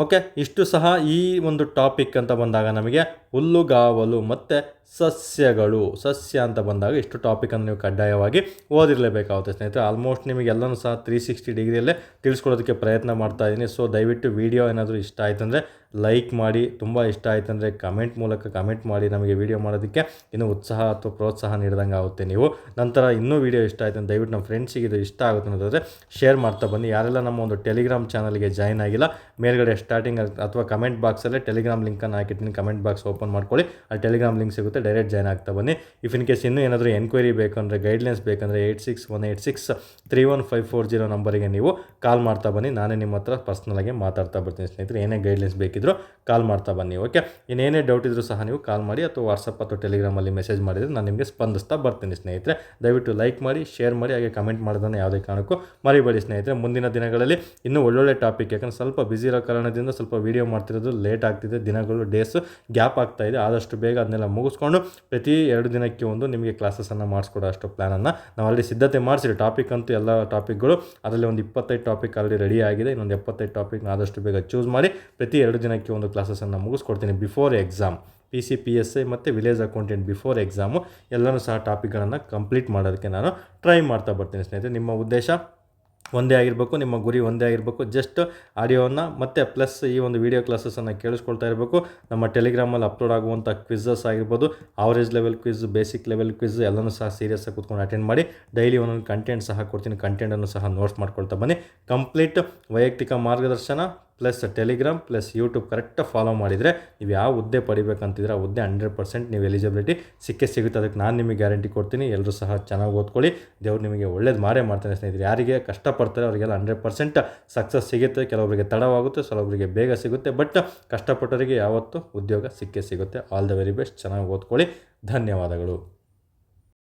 ಓಕೆ, ಇಷ್ಟು ಸಹ ಈ ಒಂದು ಟಾಪಿಕ್ ಅಂತ ಬಂದಾಗ ನಮಗೆ ಹುಲ್ಲುಗಾವಲು ಮತ್ತು ಸಸ್ಯ ಅಂತ ಬಂದಾಗ ಇಷ್ಟು ಟಾಪಿಕನ್ನು ನೀವು ಕಡ್ಡಾಯವಾಗಿ ಓದಿರಲೇಬೇಕಾಗುತ್ತೆ ಸ್ನೇಹಿತರೆ. ಆಲ್ಮೋಸ್ಟ್ ನಿಮಗೆಲ್ಲನೂ ಸಹ 360 ಡಿಗ್ರಿಯಲ್ಲೇ ತಿಳಿಸ್ಕೊಡೋದಕ್ಕೆ ಪ್ರಯತ್ನ ಮಾಡ್ತಾ ಇದ್ದೀನಿ. ಸೊ ದಯವಿಟ್ಟು ವಿಡಿಯೋ ಏನಾದರೂ ಇಷ್ಟ ಆಯ್ತಂದರೆ ಲೈಕ್ ಮಾಡಿ, ತುಂಬ ಇಷ್ಟ ಆಯ್ತಂದರೆ ಕಮೆಂಟ್ ಮೂಲಕ ಕಮೆಂಟ್ ಮಾಡಿ. ನಮಗೆ ವಿಡಿಯೋ ಮಾಡೋದಕ್ಕೆ ಇನ್ನೂ ಉತ್ಸಾಹ ಅಥವಾ ಪ್ರೋತ್ಸಾಹ ನೀಡಿದಂಗೆ ಆಗುತ್ತೆ ನೀವು. ನಂತರ ಇನ್ನೂ ವಿಡಿಯೋ ಇಷ್ಟ ಆಯ್ತು ಅಂತ ದಯವಿಟ್ಟು ನಮ್ಮ ಫ್ರೆಂಡ್ಸಿಗೆ ಇದು ಇಷ್ಟ ಆಗುತ್ತೆ ಅನ್ನೋದಾದರೆ ಶೇರ್ ಮಾಡ್ತಾ ಬನ್ನಿ. ಯಾರೆಲ್ಲ ನಮ್ಮ ಒಂದು ಟೆಲಿಗ್ರಾಮ್ ಚಾನಲ್ಗೆ ಜಾಯ್ನ್ ಆಗಿಲ್ಲ, ಮೇಲ್ಗಡೆ ಸ್ಟಾರ್ಟಿಂಗ್ ಅಥವಾ ಕಮೆಂಟ್ ಬಾಕ್ಸಲ್ಲೇ ಟೆಲಿಗ್ರಾಮ್ ಲಿಂಕನ್ನು ಹಾಕಿರ್ತೀನಿ. ಕಮೆಂಟ್ ಬಾಕ್ಸ್ ಓಪನ್ ಮಾಡ್ಕೊಳ್ಳಿ, ಅಲ್ಲಿ ಟೆಲಿಗ್ರಾಮ್ ಲಿಂಕ್ ಸಿಗುತ್ತೆ, ಡೈರೆಕ್ಟ್ ಜಾಯ್ನ್ ಆಗ್ತಾ ಬನ್ನಿ. ಇಫ್ ಇನ್ ಕೇಸ್ ಇನ್ನೂ ಏನಾದರೂ ಎನ್ಕ್ವೈರಿ ಬೇಕಂದರೆ, ಗೈಡ್ಲೈನ್ಸ್ ಬೇಕಂದರೆ 8618631540 ನಂಬರಿಗೆ ನೀವು ಕಾಲ್ ಮಾಡ್ತಾ ಬನ್ನಿ. ನಾನೇ ನಿಮ್ಮ ಹತ್ರ ಪರ್ಸ್ನಲಾಗಿ ಮಾತಾಡ್ತಾ ಬರ್ತೀನಿ ಸ್ನೇಹಿತರೆ. ಏನೇ ಗೈಡ್ಲೈನ್ಸ್ ಬೇಕಿದ್ದರೂ ಕಾಲ್ ಮಾಡ್ತಾ ಬನ್ನಿ. ಓಕೆ, ಇನ್ನೇನೇ ಡೌಟ್ ಇದ್ದರೂ ಸಹ ನೀವು ಕಾಲ್ ಮಾಡಿ ಅಥವಾ ವಾಟ್ಸಪ್ ಅಥವಾ ಟೆಲಿಗ್ರಾಮಲ್ಲಿ ಮೆಸೇಜ್ ಮಾಡಿದರೆ ನಾನು ನಿಮಗೆ ಸ್ಪಂದಿಸ್ತಾ ಬರ್ತೀನಿ ಸ್ನೇಹಿತರೆ. ದಯವಿಟ್ಟು ಲೈಕ್ ಮಾಡಿ, ಶೇರ್ ಮಾಡಿ, ಹಾಗೆ ಕಮೆಂಟ್ ಮಾಡೋದನ್ನು ಯಾವುದೇ ಕಾರಣಕ್ಕೂ ಮರಿಬೇಡಿ ಸ್ನೇಹಿತರೆ. ಮುಂದಿನ ದಿನಗಳಲ್ಲಿ ಇನ್ನೂ ಒಳ್ಳೊಳ್ಳೆ ಟಾಪಿಕ್, ಯಾಕಂದರೆ ಸ್ವಲ್ಪ ಬ್ಯುಸಿ ಇರೋ ಕಾರಣದಿಂದ ಸ್ವಲ್ಪ ವೀಡಿಯೋ ಮಾಡ್ತಿರೋದು ಲೇಟ್ ಆಗ್ತಿದೆ, ದಿನಗಳು ಡೇಸ್ ಗ್ಯಾಪ್ ಆಗ್ತಾ ಇದೆ. ಆದಷ್ಟು ಬೇಗ ಅದನ್ನೆಲ್ಲ ಮುಗಿಸ್ಕೊಂಡು ಪ್ರತಿ 2 ದಿನಕ್ಕೆ ಒಂದು ನಿಮಗೆ ಕ್ಲಾಸಸನ್ನು ಮಾಡಿಸ್ಕೊಡೋ ಅಷ್ಟು ಪ್ಲ್ಯಾನನ್ನು ನಾವು ಆಲ್ರೆಡಿ ಸಿದ್ಧತೆ ಮಾಡಿಸಿರಿ. ಟಾಪಿಕ್ ಅಂತೂ ಎಲ್ಲ ಟಾಪಿಕ್ಗಳು ಅದರಲ್ಲಿ ಒಂದು 25 ಟಾಪಿಕ್ ಆಲ್ರೆಡಿ ರೆಡಿ ಆಗಿದೆ. ಇನ್ನೊಂದು 75 ಟಾಪಿಕ್ನ ಆದಷ್ಟು ಬೇಗ ಚೂಸ್ ಮಾಡಿ ಪ್ರತಿ 2 ದಿನಕ್ಕೆ ಒಂದು ಕ್ಲಾಸಸನ್ನು ಮುಗಿಸ್ಕೊಡ್ತೀನಿ. ಬಿಫೋರ್ ಎಕ್ಸಾಮ್ PCPSI ಮತ್ತು ವಿಲೇಜ್ ಅಕೌಂಟೆಂಟ್ ಬಿಫೋರ್ ಎಕ್ಸಾಮು ಎಲ್ಲನೂ ಸಹ ಟಾಪಿಕ್ಗಳನ್ನು ಕಂಪ್ಲೀಟ್ ಮಾಡೋದಕ್ಕೆ ನಾನು ಟ್ರೈ ಮಾಡ್ತಾ ಬರ್ತೀನಿ ಸ್ನೇಹಿತರೆ. ನಿಮ್ಮ ಉದ್ದೇಶ ಒಂದೇ ಆಗಿರಬೇಕು, ನಿಮ್ಮ ಗುರಿ ಒಂದೇ ಆಗಿರಬೇಕು. ಜಸ್ಟ್ ಆಡಿಯೋವನ್ನು ಮತ್ತು ಪ್ಲಸ್ ಈ ಒಂದು ವೀಡಿಯೋ ಕ್ಲಾಸಸನ್ನು ಕೇಳಿಸ್ಕೊಳ್ತಾ ಇರಬೇಕು. ನಮ್ಮ ಟೆಲಿಗ್ರಾಮಲ್ಲಿ ಅಪ್ಲೋಡ್ ಆಗುವಂಥ ಕ್ವಿಝಸ್ ಆಗಿರ್ಬೋದು, average level quiz, basic level quiz ಎಲ್ಲನೂ ಸಹ ಸೀರಿಯಸ್ಸಾಗಿ ಕೂತ್ಕೊಂಡು ಅಟೆಂಡ್ ಮಾಡಿ. ಡೈಲಿ ಒಂದೊಂದು ಕಂಟೆಂಟ್ ಸಹ ಕೊಡ್ತೀನಿ. ಕಂಟೆಂಟನ್ನು ಸಹ ನೋಟ್ಸ್ ಮಾಡ್ಕೊಳ್ತಾ ಬನ್ನಿ. ಕಂಪ್ಲೀಟ್ ವೈಯಕ್ತಿಕ ಮಾರ್ಗದರ್ಶನ ಪ್ಲಸ್ ಟೆಲಿಗ್ರಾಮ್ ಪ್ಲಸ್ ಯೂಟ್ಯೂಬ್ ಕರೆಕ್ಟಾಗಿ ಫಾಲೋ ಮಾಡಿದರೆ ನೀವು ಯಾವ ಹುದ್ದೆ ಪಡಿಬೇಕಂತಿದ್ರೆ ಆ ಹುದ್ದೆ 100% ನೀವು ಎಲಿಜಿಬಿಲಿಟಿ ಸಿಗುತ್ತೆ. ಅದಕ್ಕೆ ನಾನು ನಿಮಗೆ ಗ್ಯಾರಂಟಿ ಕೊಡ್ತೀನಿ. ಎಲ್ಲರೂ ಸಹ ಚೆನ್ನಾಗಿ ಓದ್ಕೊಳ್ಳಿ, ದೇವ್ರು ನಿಮಗೆ ಒಳ್ಳೇದು ಮಾಡ್ತಾನೆ ಸ್ನೇಹಿತರೆ. ಯಾರಿಗೆ ಕಷ್ಟಪಡ್ತಾರೆ ಅವರಿಗೆಲ್ಲ 100% ಸಕ್ಸಸ್ ಸಿಗುತ್ತೆ. ಕೆಲವರಿಗೆ ತಡವಾಗುತ್ತೆ, ಕೆಲವರಿಗೆ ಬೇಗ ಸಿಗುತ್ತೆ, ಬಟ್ ಕಷ್ಟಪಟ್ಟವರಿಗೆ ಯಾವತ್ತೂ ಉದ್ಯೋಗ ಸಿಗುತ್ತೆ. All the very best. ಚೆನ್ನಾಗಿ ಓದ್ಕೊಳ್ಳಿ. ಧನ್ಯವಾದಗಳು.